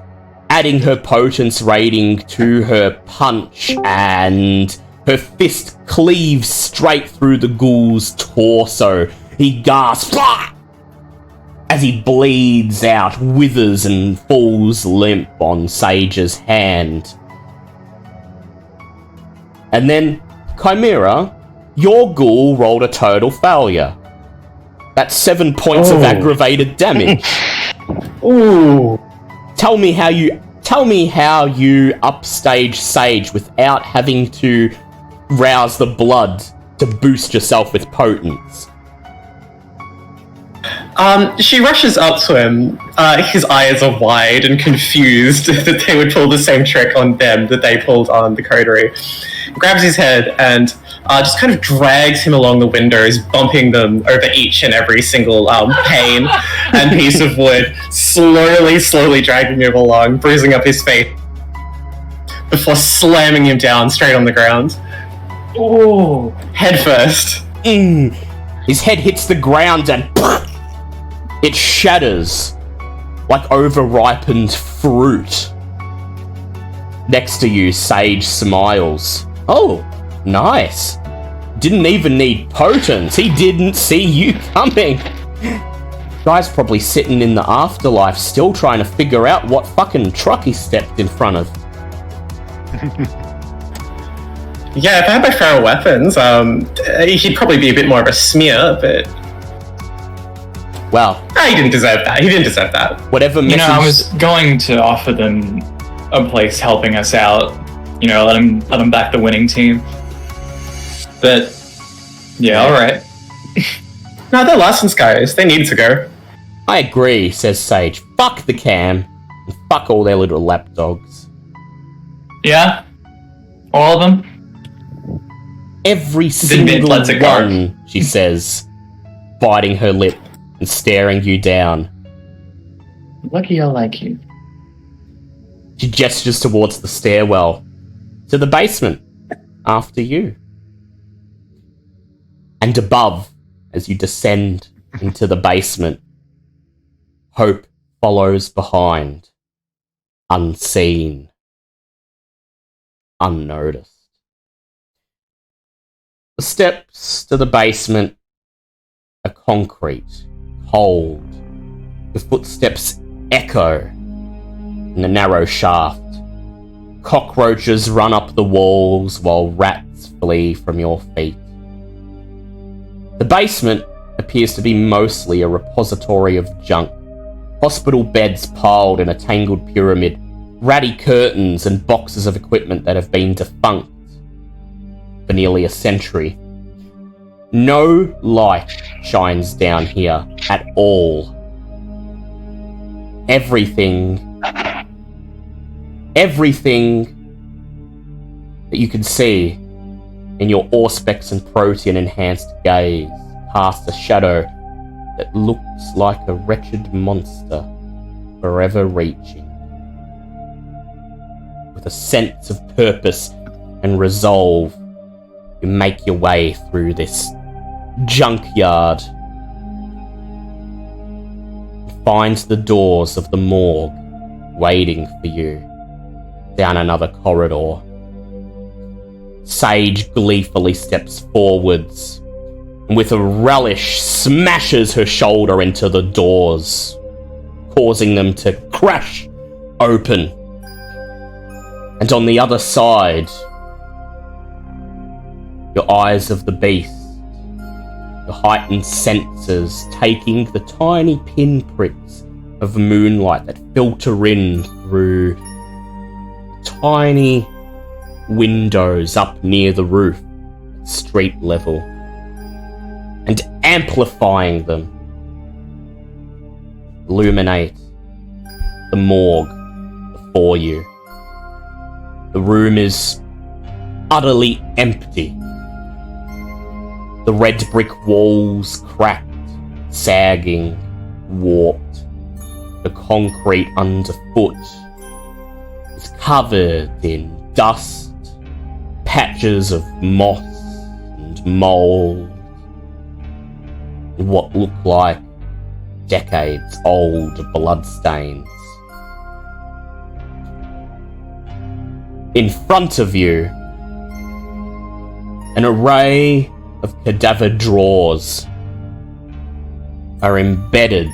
Speaker 1: adding her potence rating to her punch, and her fist cleaves straight through the ghoul's torso. He gasps as he bleeds out, withers, and falls limp on Sage's hand. And then, Chimera, your ghoul rolled a total failure. That's 7 points of aggravated damage.
Speaker 3: Ooh.
Speaker 1: Tell me how you upstage Sage without having to rouse the blood to boost yourself with potence.
Speaker 3: She rushes up to him. His eyes are wide and confused that they would pull the same trick on them that they pulled on the coterie. Grabs his head and just kind of drags him along the windows, bumping them over each and every single pane and piece of wood, slowly dragging him along, bruising up his face, before slamming him down straight on the ground.
Speaker 5: Ooh.
Speaker 3: Head first.
Speaker 1: His head hits the ground and it shatters like over-ripened fruit. Next to you, Sage smiles. Oh, nice. Didn't even need potence. He didn't see you coming. Guy's probably sitting in the afterlife still trying to figure out what fucking truck he stepped in front of.
Speaker 3: Yeah, if I had my feral weapons, he'd probably be a bit more of a smear, but...
Speaker 1: Well...
Speaker 3: he didn't deserve that.
Speaker 1: Whatever message...
Speaker 5: I was going to offer them a place helping us out. Let them back the winning team. But, yeah, alright.
Speaker 3: No, they're licensed guys. They need to go.
Speaker 1: I agree, says Sage. Fuck the cam. And fuck all their little lapdogs.
Speaker 5: Yeah? All of them?
Speaker 1: Every single one, she says, biting her lip and staring you down.
Speaker 5: Lucky I like you.
Speaker 1: She gestures towards the stairwell, to the basement, after you. And above, as you descend into the basement, Hope follows behind, unseen, unnoticed. The steps to the basement are concrete, cold. Your footsteps echo in the narrow shaft. Cockroaches run up the walls while rats flee from your feet. The basement appears to be mostly a repository of junk. Hospital beds piled in a tangled pyramid, ratty curtains and boxes of equipment that have been defunct for nearly a century. No light shines down here at all. Everything that you can see in your Auspex and Protean enhanced gaze casts a shadow that looks like a wretched monster forever reaching. With a sense of purpose and resolve, you make your way through this junkyard and find the doors of the morgue waiting for you down another corridor. Sage gleefully steps forwards and with a relish smashes her shoulder into the doors, causing them to crash open. And on the other side, your eyes of the beast, the heightened senses taking the tiny pinpricks of moonlight that filter in through tiny windows up near the roof at street level and amplifying them, illuminate the morgue before you. The room is utterly empty. The red brick walls cracked, sagging, warped. The concrete underfoot is covered in dust, patches of moss and mold, and what look like decades-old bloodstains. In front of you, an array of cadaver drawers are embedded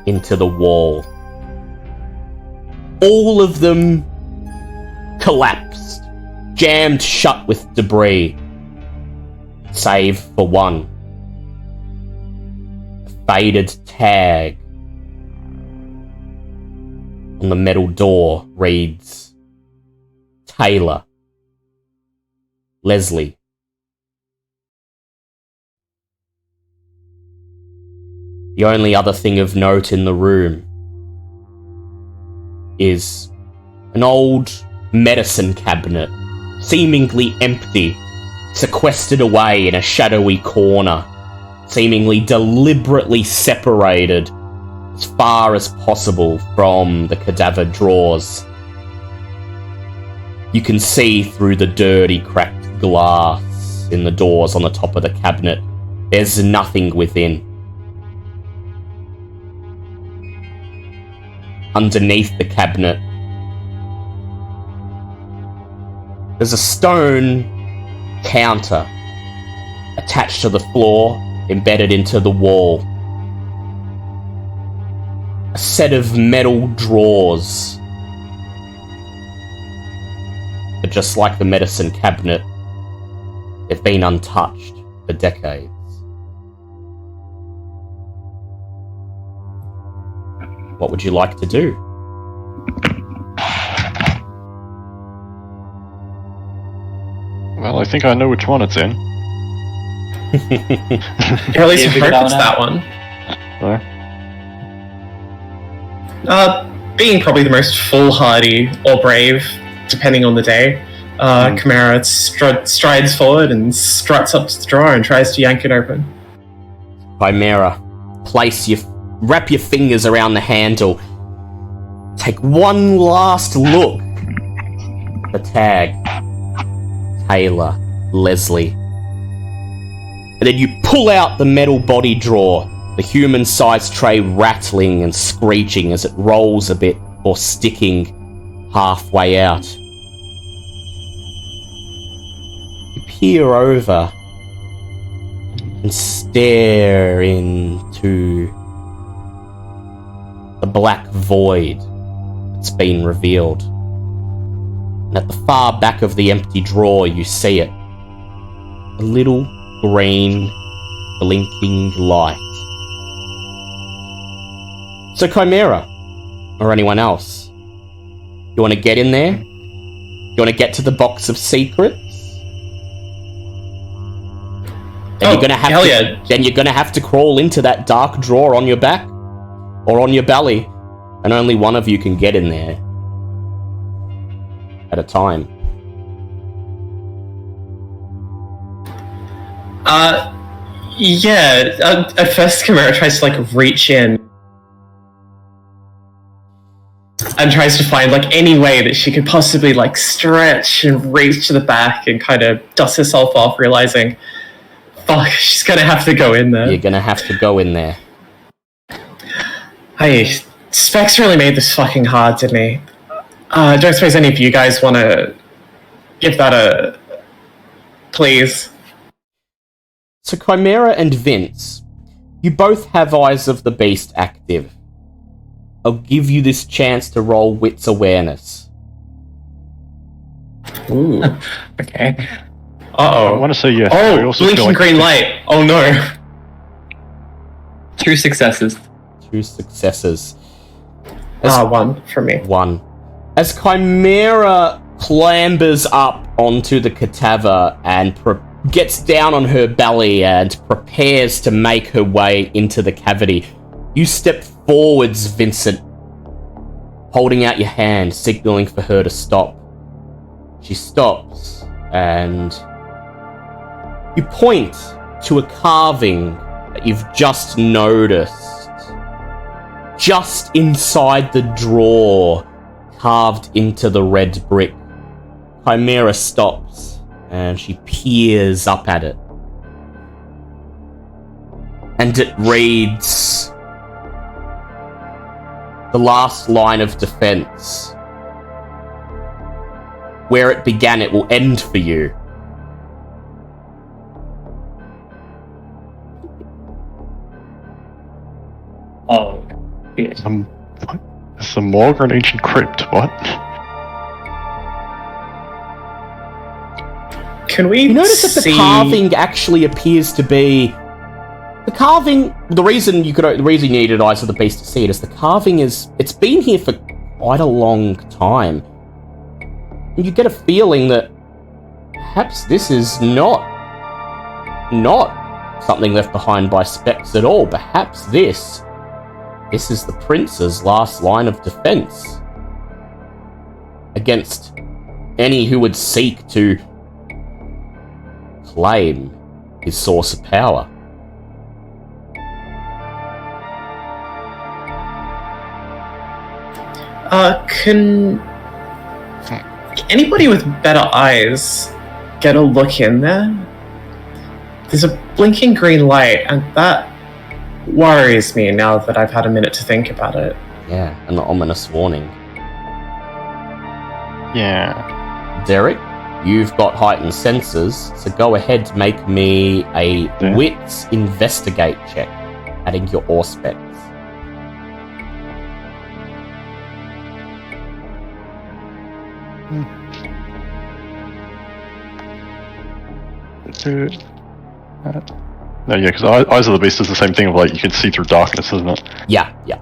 Speaker 1: into the wall. All of them collapsed jammed shut with debris, save for one. A faded tag on the metal door reads, Taylor, Leslie. The only other thing of note in the room is an old medicine cabinet, seemingly empty, sequestered away in a shadowy corner, seemingly deliberately separated as far as possible from the cadaver drawers. You can see through the dirty, cracked glass in the doors on the top of the cabinet. There's nothing within. Underneath the cabinet, there's a stone counter attached to the floor, embedded into the wall. A set of metal drawers. But just like the medicine cabinet, they've been untouched for decades. What would you like to do?
Speaker 6: Well, I think I know which one it's in.
Speaker 3: Or at least you hope it's that one. Being probably the most foolhardy or brave, depending on the day, Chimera strides forward and struts up to the drawer and tries to yank it open.
Speaker 1: Chimera, wrap your fingers around the handle. Take one last look. The tag. Taylor, Leslie. And then you pull out the metal body drawer, the human-sized tray rattling and screeching as it rolls a bit or sticking halfway out. You peer over and stare into the black void that's been revealed. And at the far back of the empty drawer, you see it. A little green, blinking light. So Chimera, or anyone else, you want to get in there? You want to get to the box of secrets? Then you're gonna have to crawl into that dark drawer on your back or on your belly, and only one of you can get in there at a time.
Speaker 3: At first Chimera tries to reach in and tries to find any way that she could possibly stretch and reach to the back and kind of dust herself off, realizing, fuck, she's gonna have to go in there.
Speaker 1: You're gonna have to go in there.
Speaker 3: Hey, Specs really made this fucking hard, didn't he? Don't suppose any of you guys want to give that a... please?
Speaker 1: So Chimera and Vince, you both have Eyes of the Beast active. I'll give you this chance to roll Wits Awareness.
Speaker 3: Ooh.
Speaker 5: Okay.
Speaker 3: Uh-oh.
Speaker 6: I want to say yes.
Speaker 3: Oh, blinking green light. Oh no.
Speaker 5: 2 successes.
Speaker 1: 2 successes.
Speaker 3: One for me.
Speaker 1: 1. As Chimera clambers up onto the cadaver and gets down on her belly and prepares to make her way into the cavity, you step forwards, Vincent, holding out your hand, signaling for her to stop. She stops, and you point to a carving that you've just noticed, just inside the drawer, carved into the red brick. Chimera stops, and she peers up at it. And it reads, the last line of defense. Where it began, it will end for you.
Speaker 5: Oh, yeah.
Speaker 6: What? Some morgue or an ancient crypt? What?
Speaker 3: Can we
Speaker 1: You notice that the
Speaker 3: see...
Speaker 1: carving actually appears to be... The carving... The reason you needed Eyes of the Beast to see it is the carving is... It's been here for quite a long time. And you get a feeling that perhaps this is not something left behind by Specs at all. Perhaps this is the prince's last line of defense against any who would seek to claim his source of power.
Speaker 3: Can anybody with better eyes get a look in there? There's a blinking green light, and that worries me now that I've had a minute to think about it.
Speaker 1: Yeah, an ominous warning.
Speaker 6: Yeah.
Speaker 1: Derek, you've got heightened senses, so go ahead, make me a wits investigate check, adding your Auspex.
Speaker 6: No, yeah, because Eyes of the Beast is the same thing of like you can see through darkness, isn't it?
Speaker 1: Yeah.
Speaker 6: Yeah.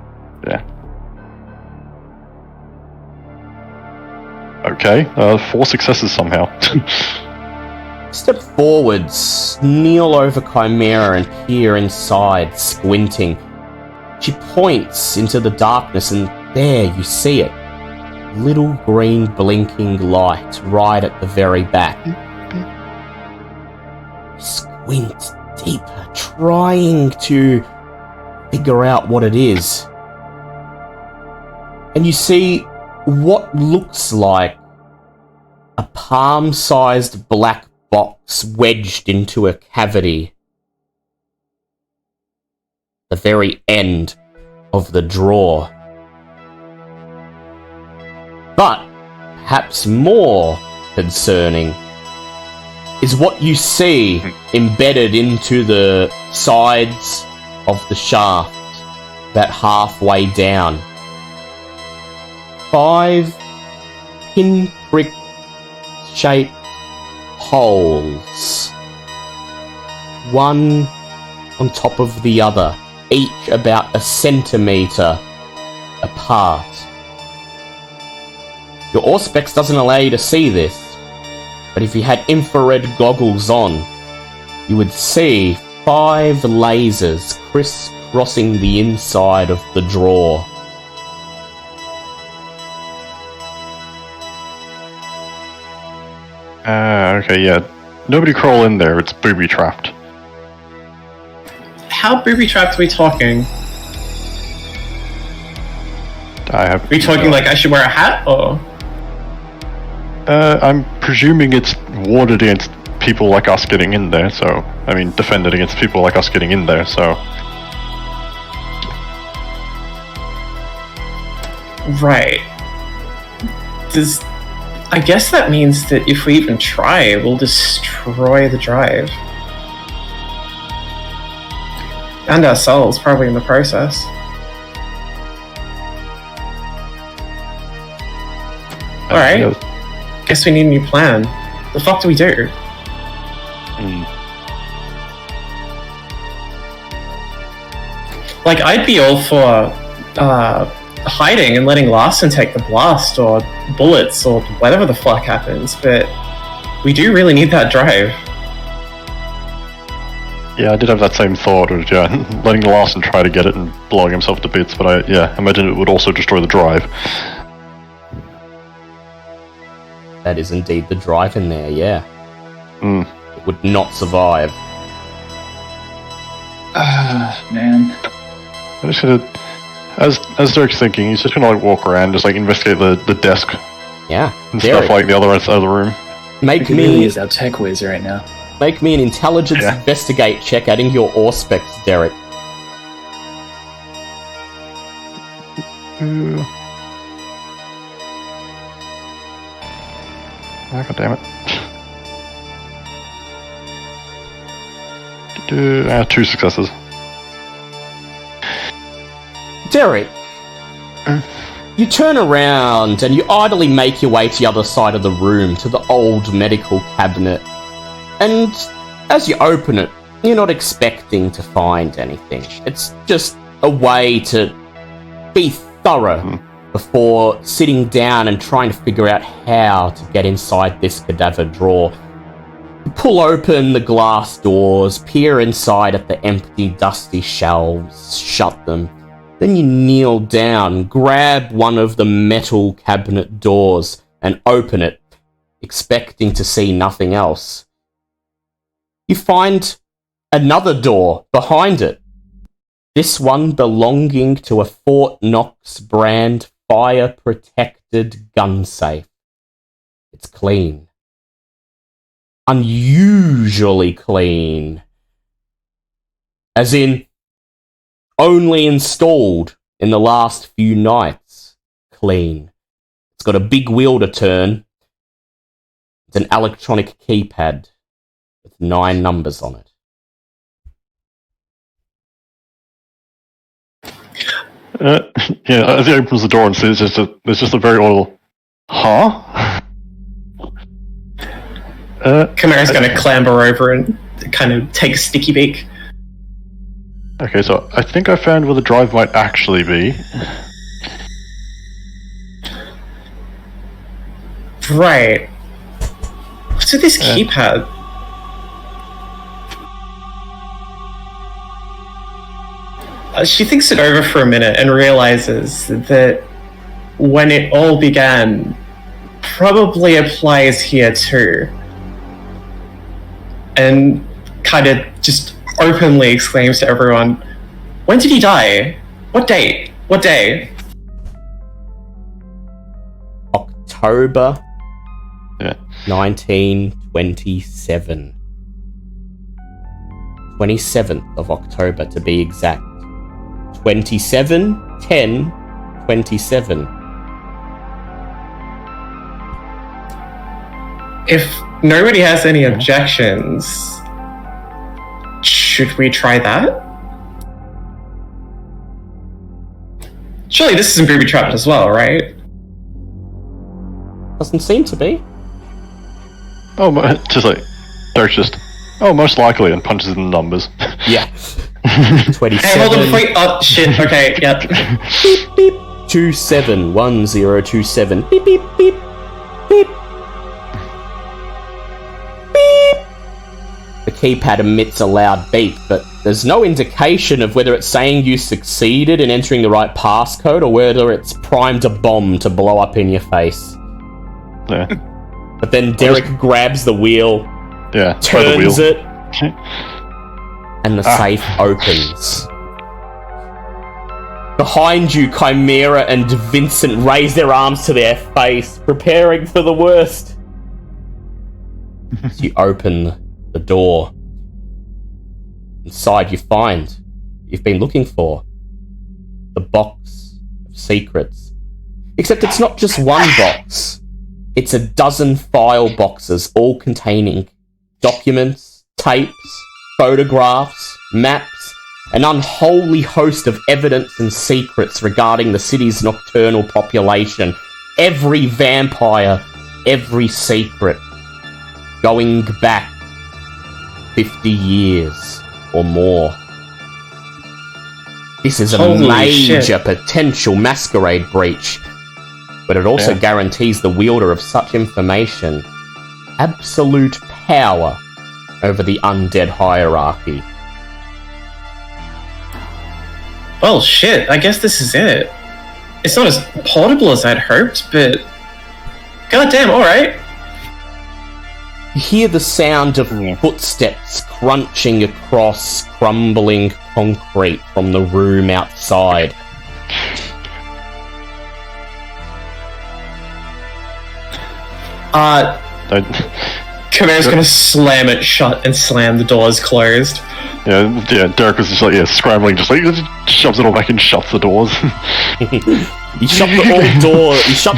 Speaker 6: Okay, 4 successes somehow.
Speaker 1: Step forwards, kneel over Chimera and peer inside, squinting. She points into the darkness and there you see it. Little green blinking light right at the very back. Squint deeper, trying to figure out what it is. And you see what looks like a palm-sized black box wedged into a cavity. The very end of the drawer. But perhaps more concerning is what you see embedded into the sides of the shaft, that halfway down. 5 pinprick shaped holes, one on top of the other, each about a centimetre apart. Your Auspex doesn't allow you to see this, but if you had infrared goggles on, you would see 5 lasers crisscrossing the inside of the drawer.
Speaker 6: Okay, yeah. Nobody crawl in there, it's booby-trapped.
Speaker 3: How booby-trapped are we talking? Are we talking like I should wear a hat, or...?
Speaker 6: I'm presuming it's warded against people like us getting in there, so... I mean, defended against people like us getting in there, so...
Speaker 3: Right. I guess that means that if we even try, we'll destroy the drive. And ourselves, probably in the process. Alright. Guess we need a new plan. The fuck do we do? Like, I'd be all for hiding and letting Larson take the blast or bullets or whatever the fuck happens, but we do really need that drive.
Speaker 6: Yeah, I did have that same thought of letting Larson try to get it and blowing himself to bits, but I imagine it would also destroy the drive.
Speaker 1: That is indeed the drive in there, yeah. It would not survive.
Speaker 5: Man.
Speaker 6: I'm just gonna... As Derek's thinking, he's just gonna like walk around, just like investigate the desk.
Speaker 1: Yeah.
Speaker 6: And stuff like the other end of the room.
Speaker 1: Make
Speaker 5: He
Speaker 1: me
Speaker 5: really is our tech whiz right now.
Speaker 1: Make me an intelligence investigate check, adding your Auspex, Derek.
Speaker 6: God damn it. 2 successes.
Speaker 1: Derek, you turn around and you idly make your way to the other side of the room, to the old medical cabinet And as you open it, you're not expecting to find anything. It's just a way to be thorough before sitting down and trying to figure out how to get inside this cadaver drawer. You pull open the glass doors, peer inside at the empty, dusty shelves, shut them. Then you kneel down, grab one of the metal cabinet doors and open it, expecting to see nothing else. You find another door behind it. This one belonging to a Fort Knox brand fire-protected gun safe. It's clean. Unusually clean. As in, only installed in the last few nights. Clean. It's got a big wheel to turn. It's an electronic keypad with 9 numbers on it.
Speaker 6: As he opens the door and sees there's just a very audible, huh?
Speaker 3: Chimera's going to clamber over and kind of take a sticky beak.
Speaker 6: Okay, so I think I found where the drive might actually be.
Speaker 3: Right. What's with this keypad? She thinks it over for a minute and realizes that when it all began, probably applies here too. And kind of just openly exclaims to everyone, "When did he die? What date? What day?"
Speaker 1: October 1927. 27th of October to be exact. 27/10/27.
Speaker 3: If nobody has any objections, should we try that? Surely this isn't booby trapped as well, right?
Speaker 1: Doesn't seem to be.
Speaker 6: Oh, just like Derek's most likely, and punches in the numbers.
Speaker 1: Yeah. 27.
Speaker 3: Hey, hold on before you... Oh, shit, okay, yep.
Speaker 1: Beep, beep. 271027. Beep, beep, beep. Beep. Beep. The keypad emits a loud beep, but there's no indication of whether it's saying you succeeded in entering the right passcode or whether it's primed a bomb to blow up in your face.
Speaker 6: Yeah.
Speaker 1: But then Derek grabs the wheel, turns it, and the safe opens. Behind you, Chimera and Vincent raise their arms to their face, preparing for the worst. As you open the door, inside you find what you've been looking for. The box of secrets. Except it's not just one box. It's a dozen file boxes, all containing documents, tapes, photographs, maps, an unholy host of evidence and secrets regarding the city's nocturnal population, every vampire, every secret, going back 50 years or more. This is a major potential Masquerade breach, but it also guarantees the wielder of such information absolute power over the undead hierarchy.
Speaker 3: Well, shit, I guess this is it. It's not as portable as I'd hoped, but... goddamn, alright.
Speaker 1: You hear the sound of footsteps crunching across crumbling concrete from the room outside.
Speaker 3: Chimera's gonna slam it shut and slam the doors closed.
Speaker 6: Yeah, Derek was just scrambling, just shoves it all back and shuts the doors.
Speaker 1: You shut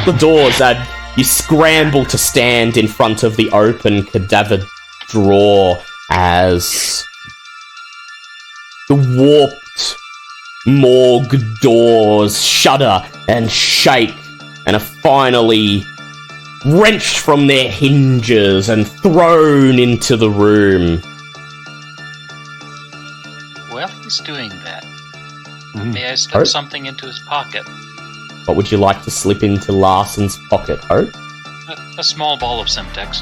Speaker 1: the doors and you scramble to stand in front of the open cadaver drawer as the warped morgue doors shudder and shake and are finally wrenched from their hinges and thrown into the room.
Speaker 2: While he's doing that, may I slip something into his pocket?
Speaker 1: What would you like to slip into Larson's pocket, Hope?
Speaker 2: A small ball of Semtex.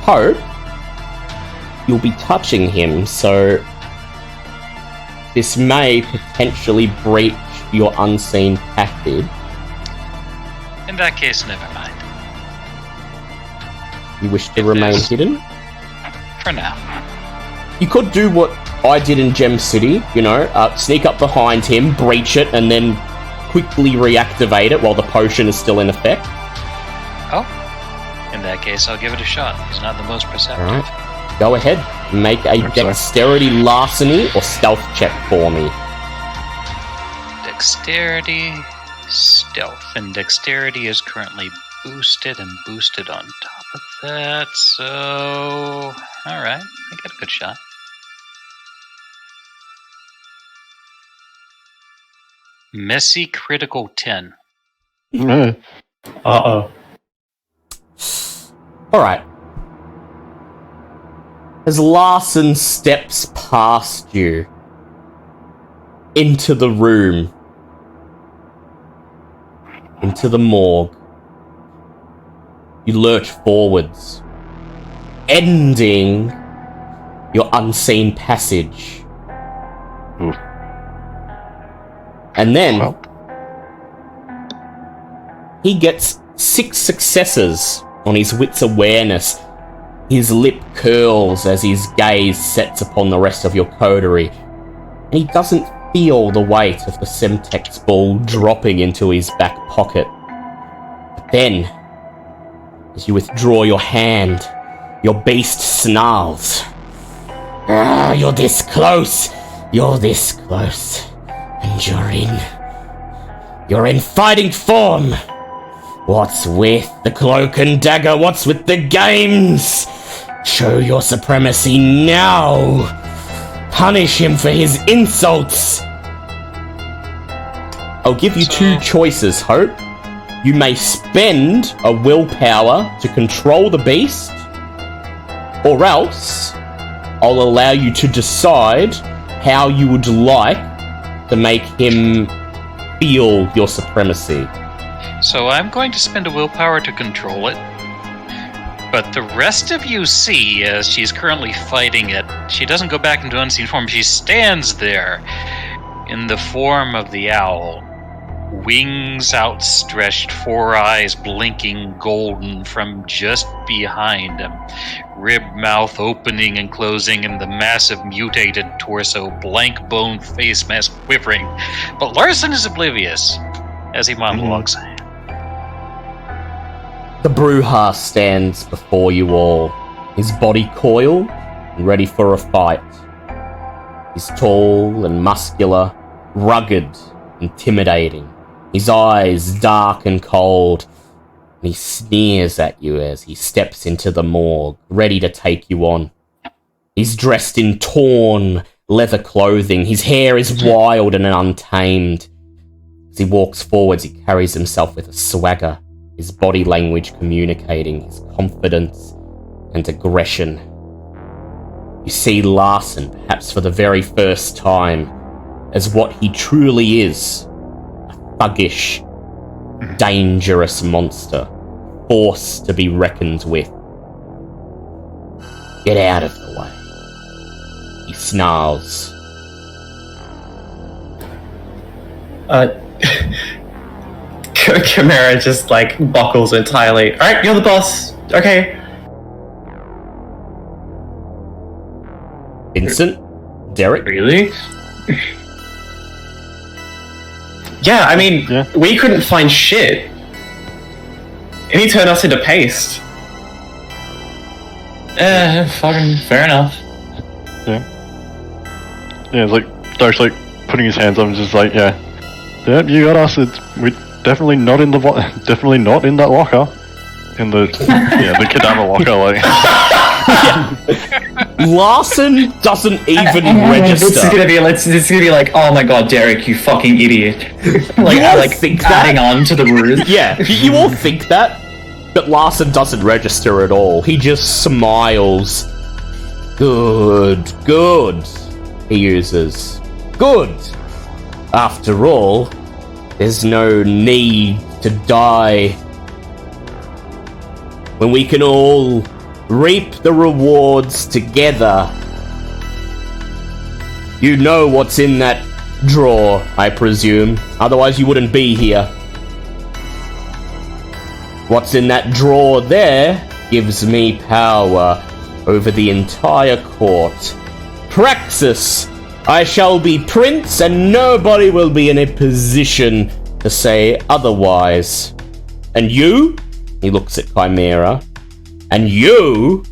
Speaker 1: Hope, you'll be touching him, so this may potentially breach your unseen package.
Speaker 2: In that case, never mind.
Speaker 1: You wish to remain hidden?
Speaker 2: For now.
Speaker 1: You could do what I did in Gem City, sneak up behind him, breach it, and then quickly reactivate it while the potion is still in effect.
Speaker 2: Oh? In that case, I'll give it a shot. He's not the most perceptive.
Speaker 1: Alright. Go ahead. Make a dexterity, larceny, or stealth check for me.
Speaker 2: Dexterity, stealth. And dexterity is currently boosted and boosted on top of that, so... Alright, I get a good shot. Messy critical 10.
Speaker 3: Uh-oh.
Speaker 1: Alright. As Larson steps past you into the room, into the morgue, you lurch forwards, ending your unseen passage. And then he gets 6 successes on his wit's awareness. His lip curls as his gaze sets upon the rest of your coterie, and he doesn't feel the weight of the Semtex ball dropping into his back pocket. But then, as you withdraw your hand, your beast snarls. You're this close! You're this close. And you're in fighting form! What's with the cloak and dagger? What's with the games? Show your supremacy now! Punish him for his insults! I'll give you 2 choices, Hope. You may spend a willpower to control the beast, or else I'll allow you to decide how you would like to make him feel your supremacy.
Speaker 2: So I'm going to spend a willpower to control it. But the rest of you see, as she's currently fighting it, she doesn't go back into unseen form. She stands there in the form of the owl. Wings outstretched, 4 eyes blinking golden from just behind him. Rib mouth opening and closing, and the massive mutated torso, blank bone face mask quivering. But Larson is oblivious as he monologues.
Speaker 1: The Bruja stands before you all, his body coiled and ready for a fight. He's tall and muscular, rugged, intimidating. His eyes dark and cold, and he sneers at you as he steps into the morgue, ready to take you on. He's dressed in torn leather clothing. His hair is wild and untamed. As he walks forwards, he carries himself with a swagger, his body language communicating his confidence and aggression. You see Larson, perhaps for the very first time, as what he truly is, a thuggish, dangerous monster, force to be reckoned with. Get out of the way, he snarls.
Speaker 3: Chimera just buckles entirely. Alright, you're the boss. Okay.
Speaker 1: Vincent? Derek?
Speaker 3: Really? Yeah, I mean, we couldn't find shit. And he turned us into paste.
Speaker 5: Fucking fair enough.
Speaker 6: Yeah, it's Dark's putting his hands up and just yep, you got us. We're definitely not in definitely not in that locker. In the the cadaver locker,
Speaker 1: Larson doesn't even register.
Speaker 5: This is gonna be like, oh my god, Derek, you fucking idiot.
Speaker 1: Think
Speaker 5: adding
Speaker 1: that?
Speaker 5: on to the ruse.
Speaker 1: Yeah, you all think that, but Larson doesn't register at all. He just smiles. Good, he uses. Good. After all, there's no need to die when we can all reap the rewards together. You know what's in that drawer, I presume. Otherwise you wouldn't be here. What's in that drawer there gives me power over the entire court. Praxis! I shall be prince and nobody will be in a position to say otherwise. And you? He looks at Chimera. And you?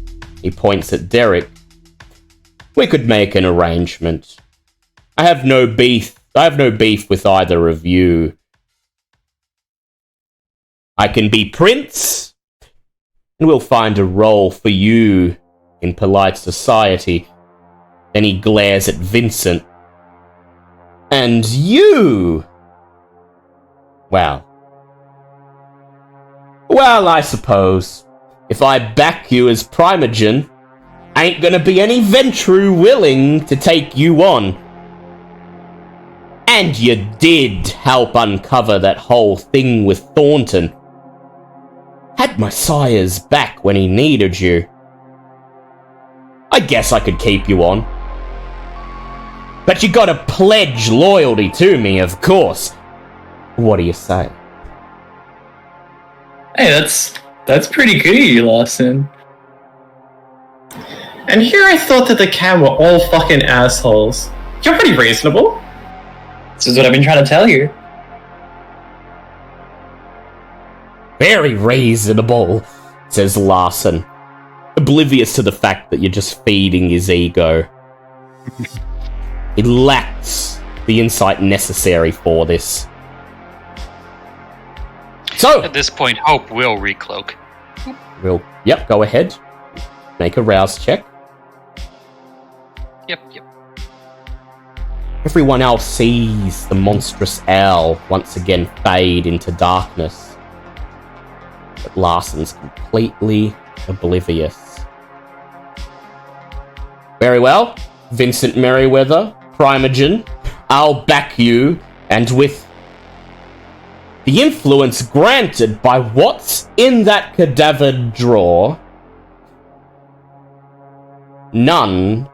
Speaker 1: He points at Derek. We could make an arrangement. I have no beef with either of you. I can be prince, and we'll find a role for you in polite society. Then he glares at Vincent. And you? Well, I suppose. If I back you as Primogen, ain't gonna be any Ventru willing to take you on. And you did help uncover that whole thing with Thornton. Had my sire's back when he needed you. I guess I could keep you on. But you gotta pledge loyalty to me, of course. What do you say?
Speaker 5: Hey, that's pretty good of you, Lawson.
Speaker 3: And here I thought that the cam were all fucking assholes. You're pretty reasonable.
Speaker 5: This is what I've been trying to tell you.
Speaker 1: Very reasonable, says Larson, oblivious to the fact that you're just feeding his ego. He lacks the insight necessary for this. So,
Speaker 2: At this point, Hope will recloak.
Speaker 1: Yep, go ahead. Make a rouse check.
Speaker 2: Yep.
Speaker 1: Everyone else sees the monstrous owl once again fade into darkness. But Larson's completely oblivious. Very well, Vincent Merriweather, Primogen, I'll back you, and with the influence granted by what's in that cadavered drawer, none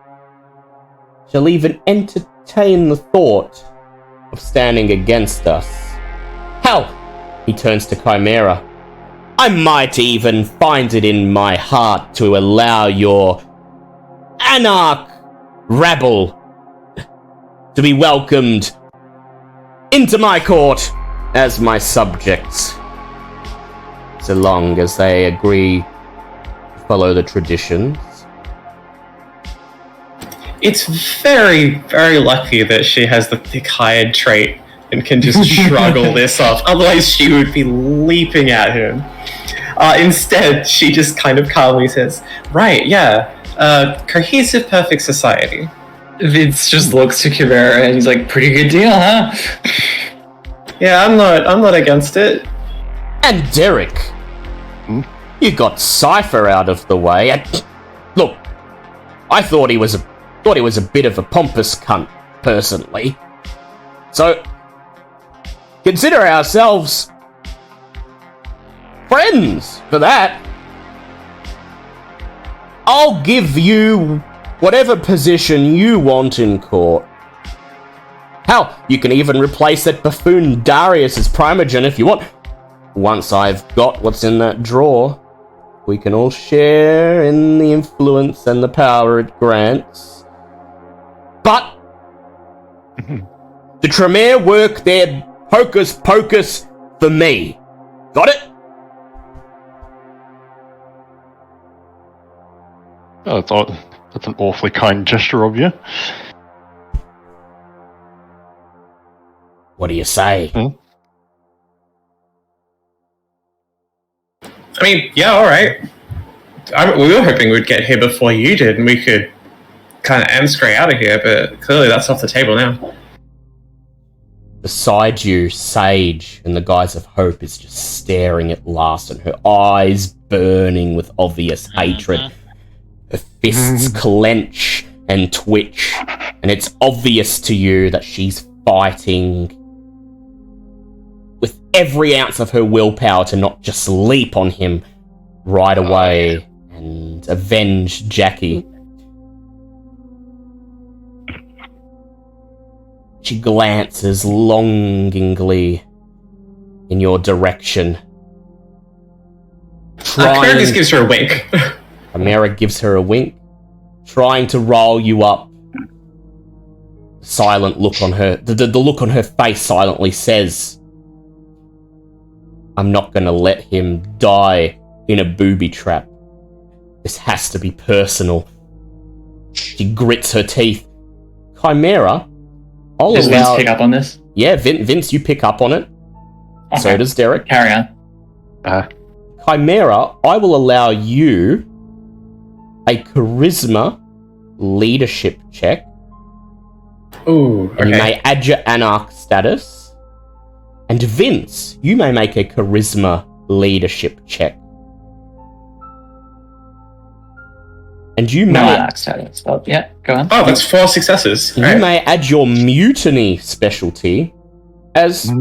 Speaker 1: shall even entertain the thought of standing against us. Hell, he turns to Chimera. I might even find it in my heart to allow your anarch rabble to be welcomed into my court as my subjects, so long as they agree to follow the traditions.
Speaker 3: It's very, very lucky that she has the thick-hired trait and can just shrug all this off. Otherwise, she would be leaping at him. Instead, she just kind of calmly says, right, yeah, cohesive, perfect society.
Speaker 5: Vince just looks to Chimera and he's like, pretty good deal, huh?
Speaker 3: Yeah, I'm not against it.
Speaker 1: And Derek, you got Cypher out of the way. And look, I thought he was a bit of a pompous cunt, personally. So consider ourselves friends for that. I'll give you whatever position you want in court. Hell, you can even replace that buffoon Darius as Primogen if you want. Once I've got what's in that drawer, we can all share in the influence and the power it grants. But the Tremere work their hocus pocus for me. Got it?
Speaker 6: Oh, that's an awfully kind gesture of you.
Speaker 1: What do you say?
Speaker 3: I mean, yeah, alright. We were hoping we'd get here before you did, and we could kind of amscray out of here, but clearly that's off the table now.
Speaker 1: Beside you, Sage, in the guise of hope, is just staring at Larson, her eyes burning with obvious hatred. Her fists clench and twitch, and it's obvious to you that she's fighting with every ounce of her willpower to not just leap on him right away and avenge Jackie. She glances longingly in your direction.
Speaker 3: Chimera just gives her a wink.
Speaker 1: Chimera gives her a wink, trying to roll you up. Silent look on her. The look on her face silently says, I'm not going to let him die in a booby trap. This has to be personal. She grits her teeth. Chimera,
Speaker 5: Does Vince pick up on this?
Speaker 1: Yeah, Vince, you pick up on it.
Speaker 5: Okay.
Speaker 1: So does Derek.
Speaker 5: Carry on.
Speaker 1: Chimera, I will allow you a charisma leadership check.
Speaker 3: Ooh, okay.
Speaker 1: And you may add your anarch status. And Vince, you may make a charisma leadership check. And you
Speaker 5: No
Speaker 1: may...
Speaker 5: anarch status, but yeah, go on.
Speaker 3: Oh, that's 4 successes.
Speaker 1: You
Speaker 3: Right.
Speaker 1: may add your mutiny specialty, as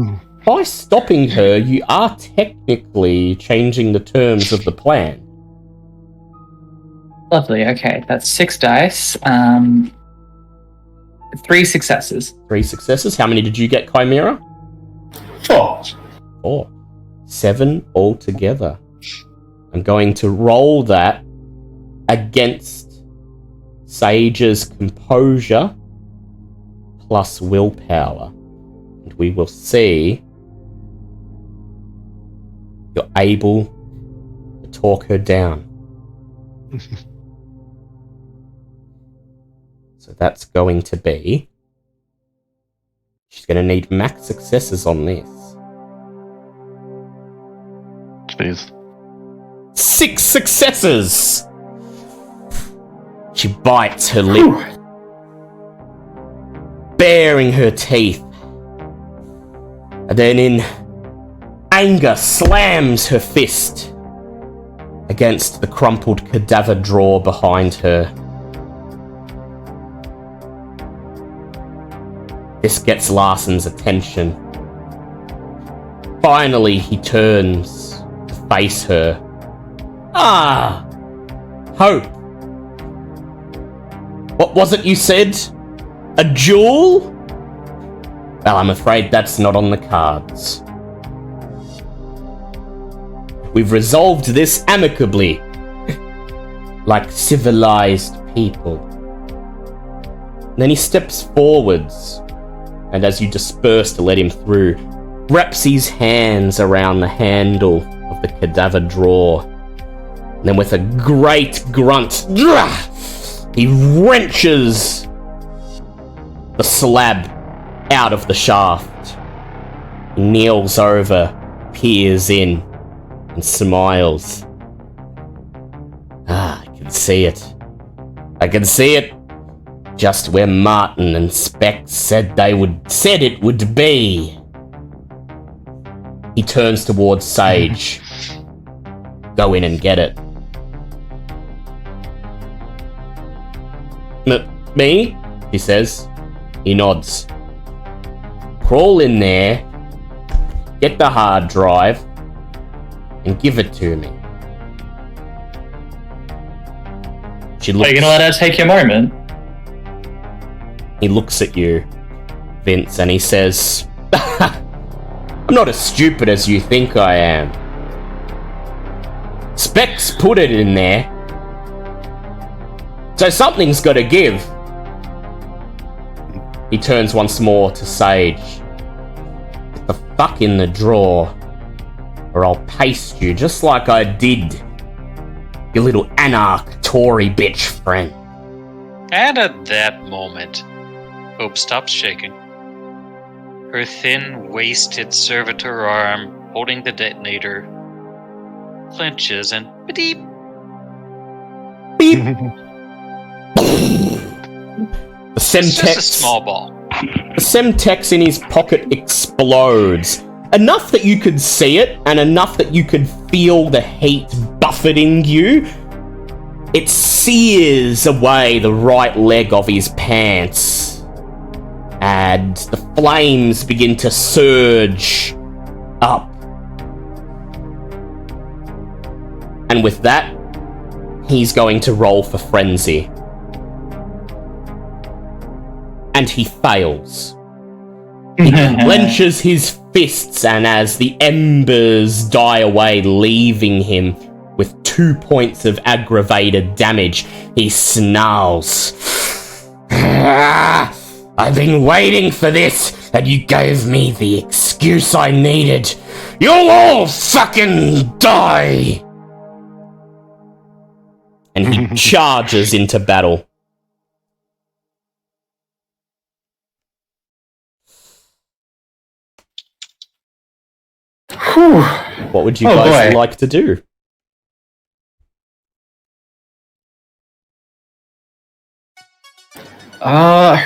Speaker 1: by stopping her, you are technically changing the terms of the plan.
Speaker 5: Lovely, okay. That's 6 dice. 3 successes.
Speaker 1: 3 successes. How many did you get, Chimera?
Speaker 3: 4.
Speaker 1: 4. 7 altogether. I'm going to roll that against Sage's composure plus willpower. And we will see you're able to talk her down. So that's going to be... She's going to need max successes on this.
Speaker 6: Jeez.
Speaker 1: 6 successes! She bites her lip, baring her teeth, and then in anger slams her fist against the crumpled cadaver drawer behind her. This gets Larson's attention. Finally, he turns to face her. Ah! Hope. What was it you said? A duel? Well, I'm afraid that's not on the cards. We've resolved this amicably, like civilized people. Then he steps forwards, and as you disperse to let him through, wraps his hands around the handle of the cadaver drawer. And then with a great grunt, he wrenches the slab out of the shaft. He kneels over, peers in, and smiles. Ah, I can see it. I can see it. Just where Martin and Specs said it would be. He turns towards Sage. Go in and get it. Me? He says. He nods. Crawl in there, get the hard drive, and give it to me. She looks.
Speaker 5: Are you gonna let her take your moment?
Speaker 1: He looks at you, Vince, and he says, I'm not as stupid as you think I am. Specs put it in there, so something's gotta give. He turns once more to Sage. Get the fuck in the drawer, or I'll paste you just like I did, you little anarch Tory bitch friend.
Speaker 2: And at that moment, Hope stops shaking. Her thin, wasted servitor arm holding the detonator clenches and beep.
Speaker 1: beep. The
Speaker 2: It's just a
Speaker 1: Semtex,
Speaker 2: small ball.
Speaker 1: the Semtex in his pocket explodes. Enough that you could see it, and enough that you could feel the heat buffeting you. It sears away the right leg of his pants. And the flames begin to surge up. And with that, he's going to roll for frenzy. And he fails. He clenches his fists, and as the embers die away, leaving him with 2 points of aggravated damage, he snarls. I've been waiting for this, and you gave me the excuse I needed. You'll all fucking die! And he charges into battle.
Speaker 3: Whew.
Speaker 1: What would you
Speaker 3: Oh,
Speaker 1: guys
Speaker 3: boy.
Speaker 1: like to do?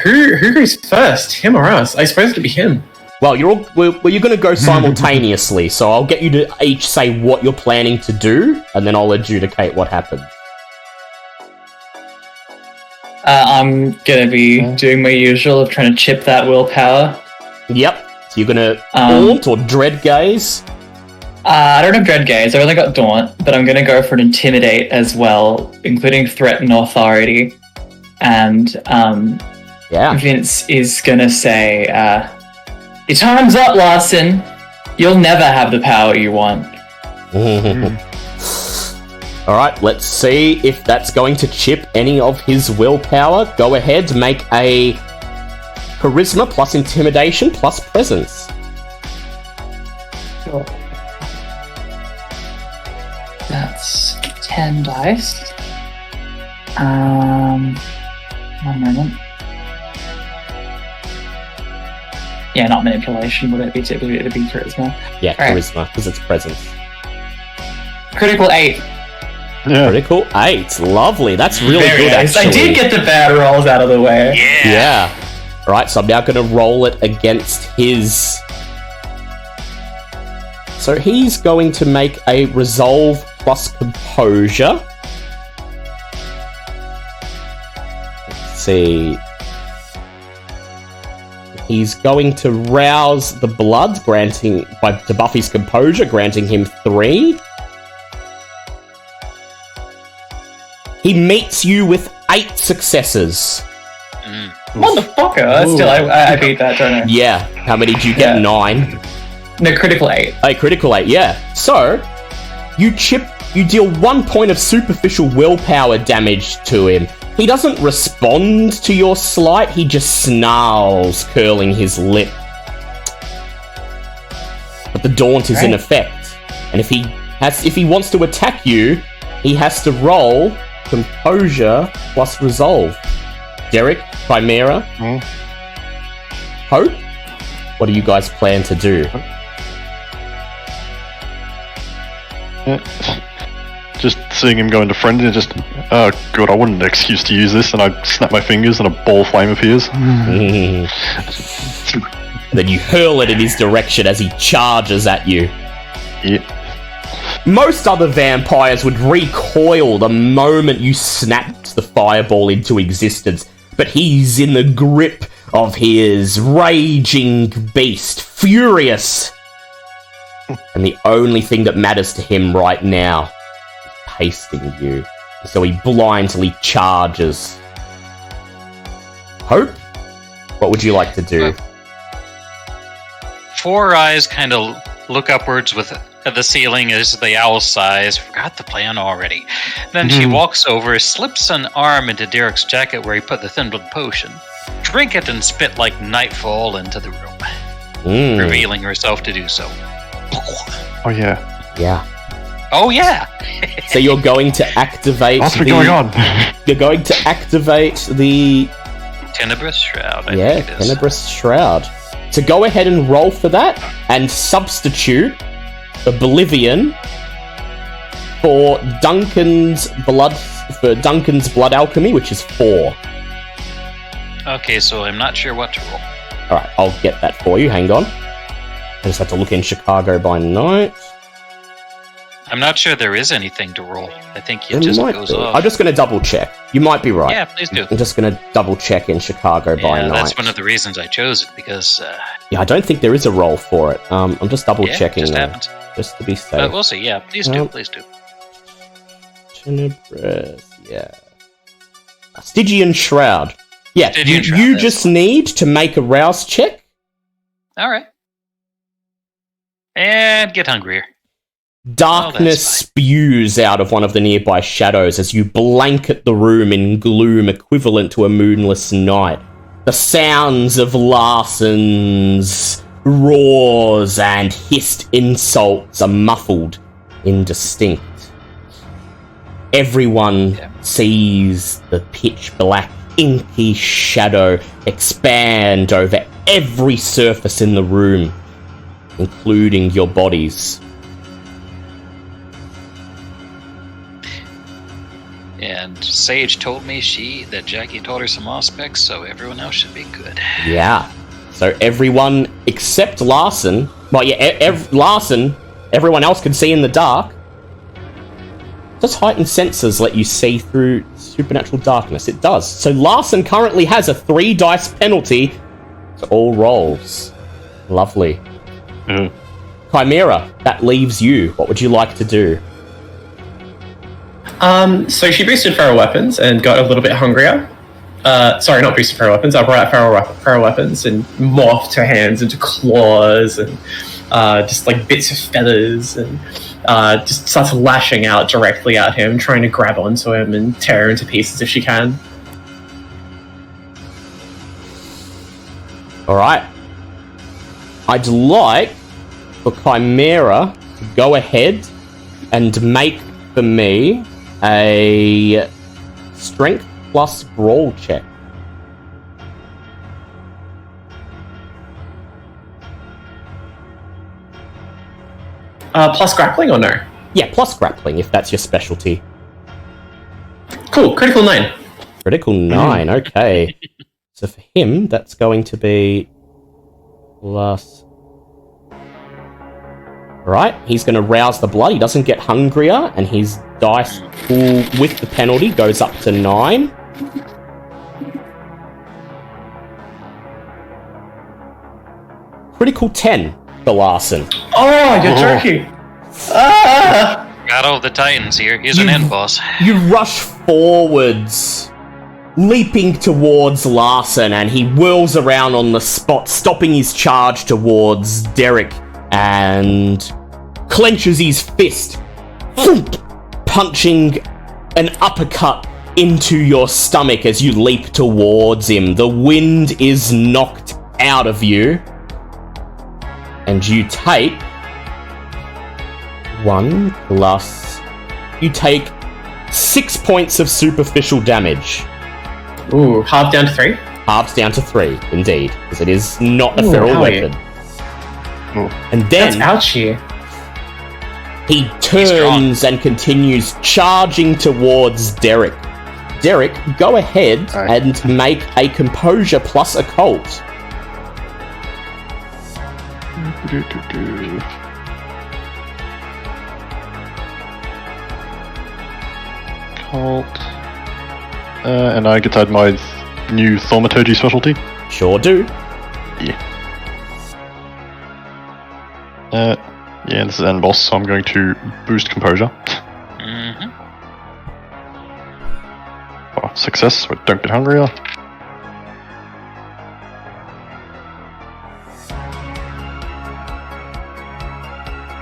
Speaker 3: Who goes first? Him or us? I suppose it'd be him.
Speaker 1: Well, you're going to go simultaneously, so I'll get you to each say what you're planning to do, and then I'll adjudicate what happens.
Speaker 5: I'm gonna be doing my usual of trying to chip that willpower.
Speaker 1: Yep. So you're going to Daunt or Dread Gaze.
Speaker 5: I don't have Dread Gaze, I've only got Daunt, but I'm gonna go for an Intimidate as well, including Threat and Authority. And
Speaker 1: Yeah.
Speaker 5: Vince is gonna say, your time's up, Larson. You'll never have the power you want.
Speaker 1: Alright, let's see if that's going to chip any of his willpower. Go ahead, make a Charisma plus Intimidation plus Presence.
Speaker 5: Sure. That's 10 dice. One moment. Yeah, not manipulation, would it be typically? It'd be charisma.
Speaker 1: Yeah,
Speaker 5: Alright.
Speaker 1: Charisma, because it's Presence.
Speaker 5: Critical 8.
Speaker 6: Yeah.
Speaker 1: Critical 8, lovely. That's really
Speaker 5: Very
Speaker 1: good,
Speaker 5: nice.
Speaker 1: actually.
Speaker 5: I did get the bad rolls out of the way.
Speaker 1: Yeah. Right, so I'm now going to roll it against his... So he's going to make a Resolve plus Composure. Let's see. He's going to rouse the blood, to buff his composure, granting him 3. He meets you with 8 successes.
Speaker 5: Motherfucker! Still, I beat that, don't I?
Speaker 1: Yeah. How many did you get?
Speaker 5: Yeah.
Speaker 1: 9.
Speaker 5: No, critical 8.
Speaker 1: A critical 8, yeah. So, you deal 1 point of superficial willpower damage to him. He doesn't respond to your slight, he just snarls, curling his lip. But the Daunt is in effect. And if he wants to attack you, he has to roll Composure plus Resolve. Derek, Chimera, Hope, what do you guys plan to do?
Speaker 6: Just seeing him go into frenzy and just, oh good, I wanted an excuse to use this, and I snap my fingers and a ball flame appears.
Speaker 1: Then you hurl it in his direction as he charges at you.
Speaker 6: Yeah.
Speaker 1: Most other vampires would recoil the moment you snapped the fireball into existence, but he's in the grip of his raging beast, furious. And the only thing that matters to him right now is pasting you. So he blindly charges. Hope? What would you like to do?
Speaker 2: Four Eyes kind of look upwards with the ceiling as the owl sighs. Forgot the plan already. Then she walks over, slips an arm into Derek's jacket where he put the thin blood potion. Drink it and spit like nightfall into the room, revealing herself to do so.
Speaker 6: Oh yeah.
Speaker 1: Yeah.
Speaker 2: Oh yeah.
Speaker 1: So you're going to activate
Speaker 6: What's going on?
Speaker 1: You're going to activate the
Speaker 2: Tenebrous Shroud. I think it is.
Speaker 1: Tenebrous Shroud. So go ahead and roll for that and substitute Oblivion for Duncan's blood alchemy, which is 4.
Speaker 2: Okay, so I'm not sure what to roll.
Speaker 1: All right, I'll get that for you. Hang on. I just have to look in Chicago by night.
Speaker 2: I'm not sure there is anything to roll. I think it
Speaker 1: There
Speaker 2: just
Speaker 1: might
Speaker 2: goes
Speaker 1: be.
Speaker 2: off.
Speaker 1: I'm just going to double check. You might be right.
Speaker 2: Yeah, please do.
Speaker 1: I'm just going to double check in Chicago by
Speaker 2: Yeah,
Speaker 1: night.
Speaker 2: that's one of the reasons I chose it, because...
Speaker 1: Yeah, I don't think there is a roll for it. I'm just double checking
Speaker 2: just
Speaker 1: though,
Speaker 2: happens.
Speaker 1: just to be safe.
Speaker 2: But we'll see, yeah. Please do, please do.
Speaker 1: Tenebrous, yeah. Stygian Shroud. Yeah,
Speaker 2: Stygian Shroud,
Speaker 1: you
Speaker 2: that's
Speaker 1: just
Speaker 2: fine.
Speaker 1: need to make a rouse check.
Speaker 2: Alright. And get hungrier.
Speaker 1: Darkness spews out of one of the nearby shadows as you blanket the room in gloom equivalent to a moonless night. The sounds of Larson's roars and hissed insults are muffled, indistinct. Everyone sees the pitch black, inky shadow expand over every surface in the room, including your bodies.
Speaker 2: And Sage told me that Jackie told her some aspects, so everyone else should be good.
Speaker 1: Yeah. So everyone except Larson, well, yeah, Larson, everyone else can see in the dark. Does heightened senses let you see through supernatural darkness? It does. So Larson currently has a 3 dice penalty to all rolls. Lovely. Chimera, that leaves you. What would you like to do?
Speaker 3: So she boosted feral weapons and got a little bit hungrier. Sorry, not boosted feral weapons. I brought out feral weapons and morphed her hands into claws and just like bits of feathers, and just starts lashing out directly at him, trying to grab onto him and tear him into pieces if she can.
Speaker 1: Alright. I'd like for Chimera to go ahead and make for me a strength plus brawl check.
Speaker 3: Plus grappling or no?
Speaker 1: Yeah, plus grappling if that's your specialty.
Speaker 3: Cool, critical 9.
Speaker 1: Critical 9, okay. So for him, that's going to be plus... Right, he's going to rouse the blood. He doesn't get hungrier, and his dice pool with the penalty goes up to 9. Critical 10 for Larson.
Speaker 3: Oh, you're joking! Ah!
Speaker 2: Battle of the Titans here. Here's an end boss.
Speaker 1: You rush forwards, leaping towards Larson, and he whirls around on the spot, stopping his charge towards Derek, and clenches his fist, punching an uppercut into your stomach as you leap towards him. The wind is knocked out of you, and you take 1 plus... You take 6 points of superficial damage.
Speaker 3: Ooh, half down to 3?
Speaker 1: Halves down to 3, indeed, because it is not a feral
Speaker 3: owie.
Speaker 1: weapon. And then
Speaker 3: That's ouchie.
Speaker 1: he turns and continues charging towards Derek. Derek, go ahead and make a composure plus occult.
Speaker 6: Cult. And I get to add my new thaumaturgy specialty.
Speaker 1: Sure do.
Speaker 6: Yeah, this is end boss, so I'm going to boost composure.
Speaker 2: Mm-hmm.
Speaker 6: Oh, success, so I don't get hungrier.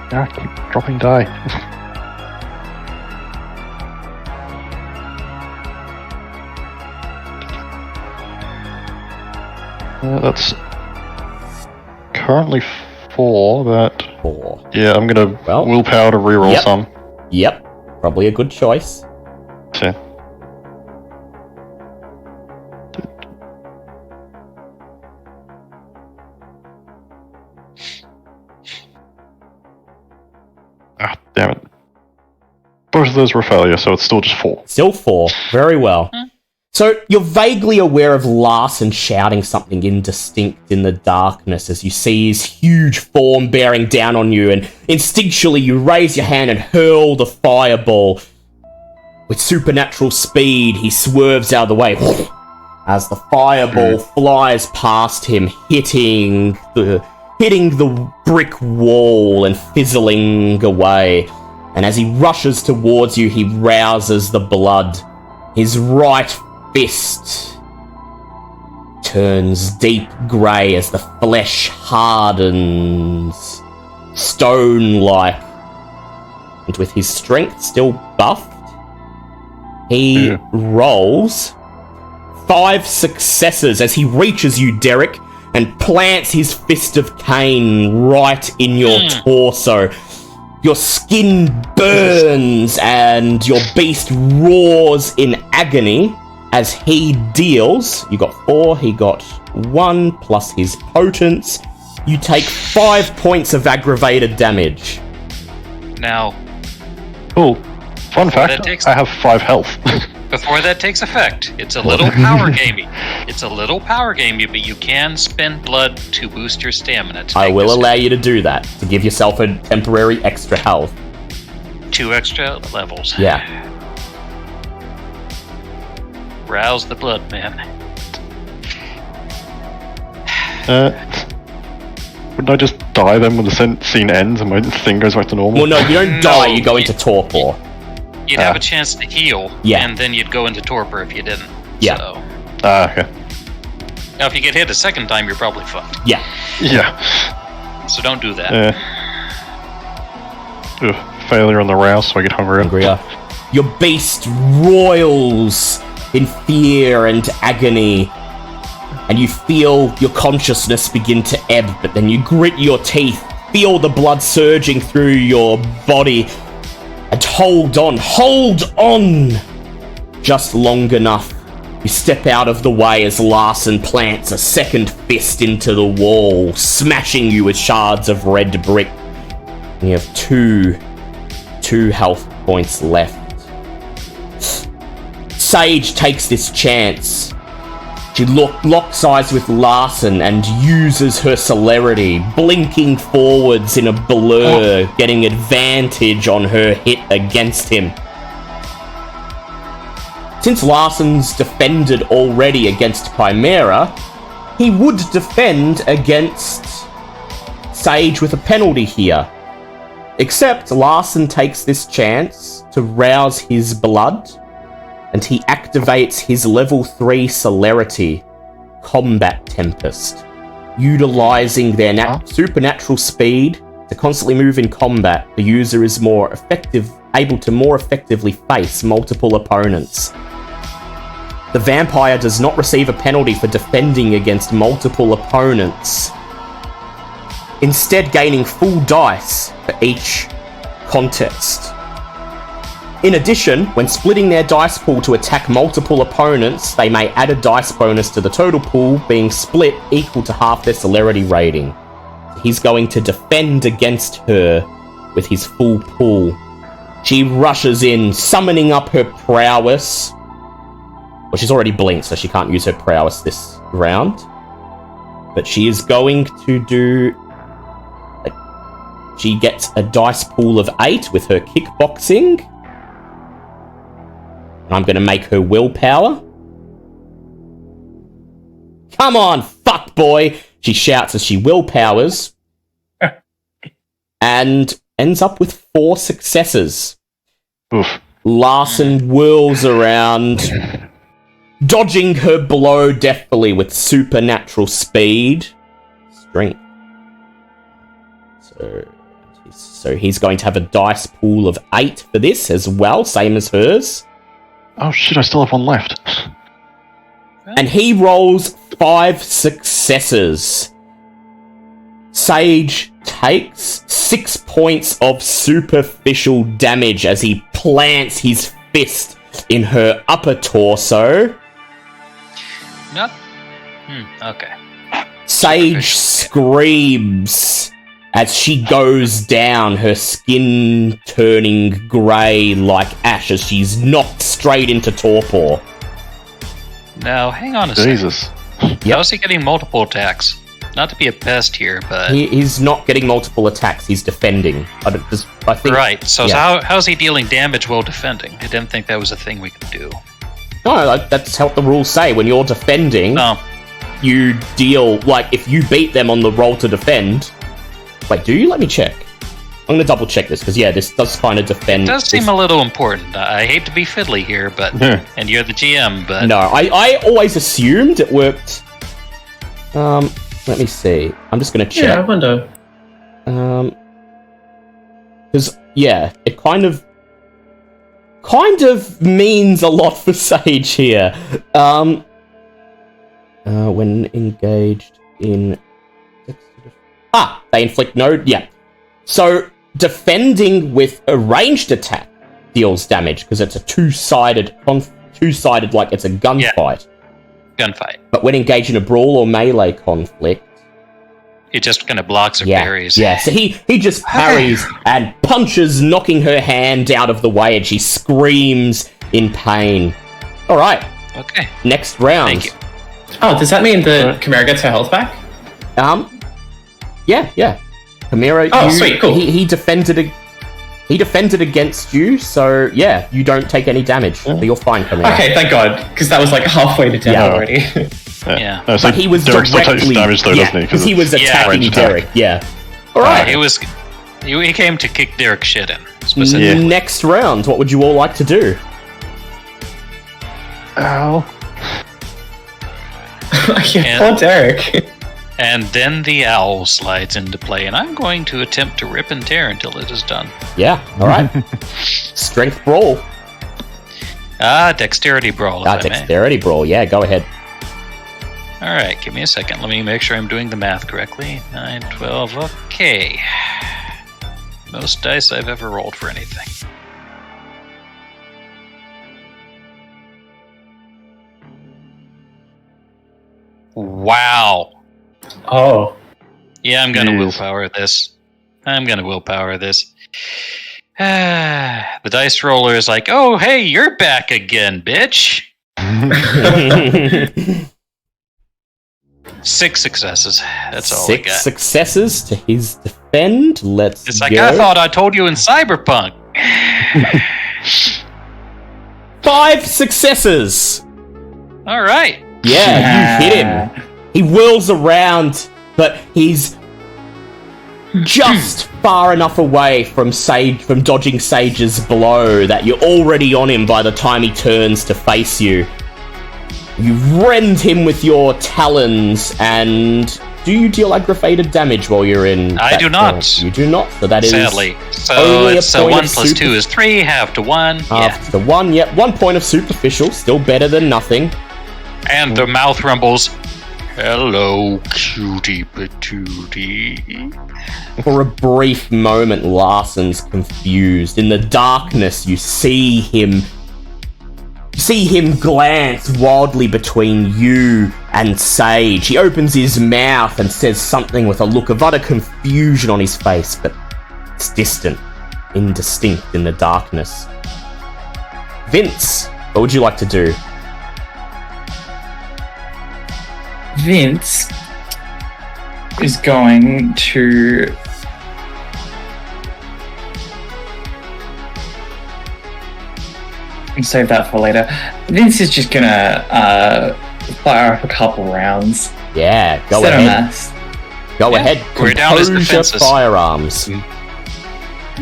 Speaker 6: Keep dropping die. That's currently 4, but
Speaker 1: 4.
Speaker 6: yeah, I'm gonna willpower to reroll some.
Speaker 1: Yep, probably a good choice.
Speaker 6: Okay. Ah, damn it. those were a failure, so it's still just 4.
Speaker 1: Still 4. Very well. So you're vaguely aware of Larson shouting something indistinct in the darkness as you see his huge form bearing down on you, and instinctually you raise your hand and hurl the fireball. With supernatural speed, he swerves out of the way as the fireball flies past him, hitting the brick wall and fizzling away. And as he rushes towards you, he rouses the blood. His right fist turns deep grey as the flesh hardens, stone-like. And with his strength still buffed, he rolls 5 successes as he reaches you, Derek, and plants his fist of cane right in your torso. Your skin burns and your beast roars in agony as he deals. You got 4, he got 1 plus his potence. You take 5 points of aggravated damage.
Speaker 2: Now,
Speaker 6: Cool. Fun fact, I have 5 health.
Speaker 2: before that takes effect, it's a little power gamey. It's a little power gamey, but you can spend blood to boost your stamina.
Speaker 1: I will allow you to do that, to give yourself a temporary extra health.
Speaker 2: 2 extra levels.
Speaker 1: Yeah.
Speaker 2: Rouse the blood, man.
Speaker 6: Wouldn't I just die then when the scene ends and my thing goes back to normal?
Speaker 1: Well, no, you don't die, you go into torpor.
Speaker 2: You'd have a chance to heal, and then you'd go into torpor if you didn't.
Speaker 1: Yeah.
Speaker 2: So.
Speaker 6: Okay.
Speaker 2: Now, if you get hit a second time, you're probably fucked.
Speaker 1: Yeah.
Speaker 6: Yeah.
Speaker 2: So don't do that.
Speaker 6: Failure on the rouse, so I get hungrier.
Speaker 1: Your beast roils in fear and agony, and you feel your consciousness begin to ebb, but then you grit your teeth, feel the blood surging through your body, and hold on, just long enough. You step out of the way as Larson plants a second fist into the wall, smashing you with shards of red brick. And you have two health points left. Sage takes this chance. She locks eyes with Larson and uses her celerity, blinking forwards in a blur, getting advantage on her hit against him. Since Larson's defended already against Chimera, he would defend against Sage with a penalty here. Except Larson takes this chance to rouse his blood, and he activates his level 3 celerity, Combat Tempest. Utilizing their supernatural speed to constantly move in combat, the user is able to more effectively face multiple opponents. The vampire does not receive a penalty for defending against multiple opponents, instead gaining full dice for each contest. In addition, when splitting their dice pool to attack multiple opponents, they may add a dice bonus to the total pool, being split equal to half their celerity rating. He's going to defend against her with his full pool. She rushes in, summoning up her prowess. Well, she's already blinked, so she can't use her prowess this round. But she is going to do... She gets a dice pool of 8 with her kickboxing. And I'm going to make her willpower. Come on, fuck boy! She shouts as she willpowers. And ends up with 4 successes.
Speaker 6: Oof.
Speaker 1: Larson whirls around, dodging her blow deftly with supernatural speed. Strength. So he's going to have a dice pool of 8 for this as well, same as hers.
Speaker 6: Oh shit, I still have 1 left.
Speaker 1: And he rolls 5 successes. Sage takes 6 points of superficial damage as he plants his fist in her upper torso.
Speaker 2: Not. Okay.
Speaker 1: Sage screams As she goes down, her skin turning grey like ash as she's knocked straight into torpor.
Speaker 2: Now, hang on a second.
Speaker 6: Jesus.
Speaker 2: How's he getting multiple attacks? Not to be a pest here, but...
Speaker 1: He's not getting multiple attacks, he's defending. I think,
Speaker 2: right, so
Speaker 1: yeah.
Speaker 2: how's he dealing damage while defending? I didn't think that was a thing we could do.
Speaker 1: No, that's what the rules say. When you're defending,
Speaker 2: No.
Speaker 1: you deal... Like, if you beat them on the roll to defend... Wait, do you? Let me check. I'm going to double check this, because, yeah, this does kind of defend...
Speaker 2: It does seem a little important. I hate to be fiddly here, but... and you're the GM, but...
Speaker 1: No, I always assumed it worked... let me see. I'm just going to check.
Speaker 3: Yeah, I wonder.
Speaker 1: Because, yeah, it kind of means a lot for Sage here. When engaged in... they inflict no... Yeah. So, defending with a ranged attack deals damage, because it's a two-sided, like it's a gunfight.
Speaker 2: Gunfight.
Speaker 1: But when engaged in a brawl or melee conflict...
Speaker 2: It just kind of blocks or parries.
Speaker 1: Yeah, so he just parries and punches, knocking her hand out of the way, and she screams in pain. Alright.
Speaker 2: Okay.
Speaker 1: Next round.
Speaker 2: Thank you.
Speaker 3: Oh, does that mean the Chimera gets her health back?
Speaker 1: Yeah. Chimera,
Speaker 3: sweet, cool.
Speaker 1: He defended against you, so yeah, you don't take any damage. So you're fine, Chimera.
Speaker 3: Okay, thank God, because that was like halfway to death already.
Speaker 2: Yeah.
Speaker 6: No, so
Speaker 1: But he was
Speaker 6: Derek still
Speaker 1: directly...
Speaker 6: takes damage though, doesn't he?
Speaker 1: because he was attacking
Speaker 6: ranged
Speaker 1: Derek, yeah. Alright.
Speaker 2: He came to kick Derek's shit in, specifically.
Speaker 1: Next round, what would you all like to do?
Speaker 6: Ow.
Speaker 3: Poor Derek.
Speaker 2: And then the owl slides into play, and I'm going to attempt to rip and tear until it is done.
Speaker 1: Yeah, alright. Strength brawl.
Speaker 2: Dexterity brawl, if I may.
Speaker 1: Dexterity brawl, yeah, go ahead.
Speaker 2: Alright, give me a second. Let me make sure I'm doing the math correctly. 9, 12, okay. Most dice I've ever rolled for anything. Wow.
Speaker 3: Oh.
Speaker 2: Yeah, I'm gonna
Speaker 6: Jeez.
Speaker 2: willpower this. The dice roller is like, oh, hey, you're back again, bitch. 6 successes. That's all I got.
Speaker 1: 6 successes to his defend. Let's
Speaker 2: It's
Speaker 1: go.
Speaker 2: like, I thought I told you in Cyberpunk.
Speaker 1: 5 successes.
Speaker 2: All right.
Speaker 1: Yeah, you hit him. He whirls around, but he's just far enough away from dodging Sage's blow that you're already on him by the time he turns to face you. You rend him with your talons, and do you deal aggravated damage while you're in?
Speaker 2: I do not.
Speaker 1: Form? You do not. So that is
Speaker 2: sadly. So
Speaker 1: only
Speaker 2: it's
Speaker 1: a point
Speaker 2: 1
Speaker 1: of
Speaker 2: plus 2 is 3, half to 1.
Speaker 1: half to 1. Yep, 1 point of superficial, still better than nothing.
Speaker 2: And the mouth rumbles. Hello, cutie patootie.
Speaker 1: For a brief moment, Larson's confused. In the darkness, you see him glance wildly between you and Sage. He opens his mouth and says something with a look of utter confusion on his face, but it's distant, indistinct in the darkness. Vince, what would you like to do?
Speaker 5: Vince is going to save that for later. Vince is just gonna fire up a couple rounds.
Speaker 1: Yeah, go
Speaker 5: Set a
Speaker 1: ahead.
Speaker 5: mess.
Speaker 1: Go ahead.
Speaker 2: We're down as
Speaker 1: Compose your
Speaker 2: defenses.
Speaker 1: firearms.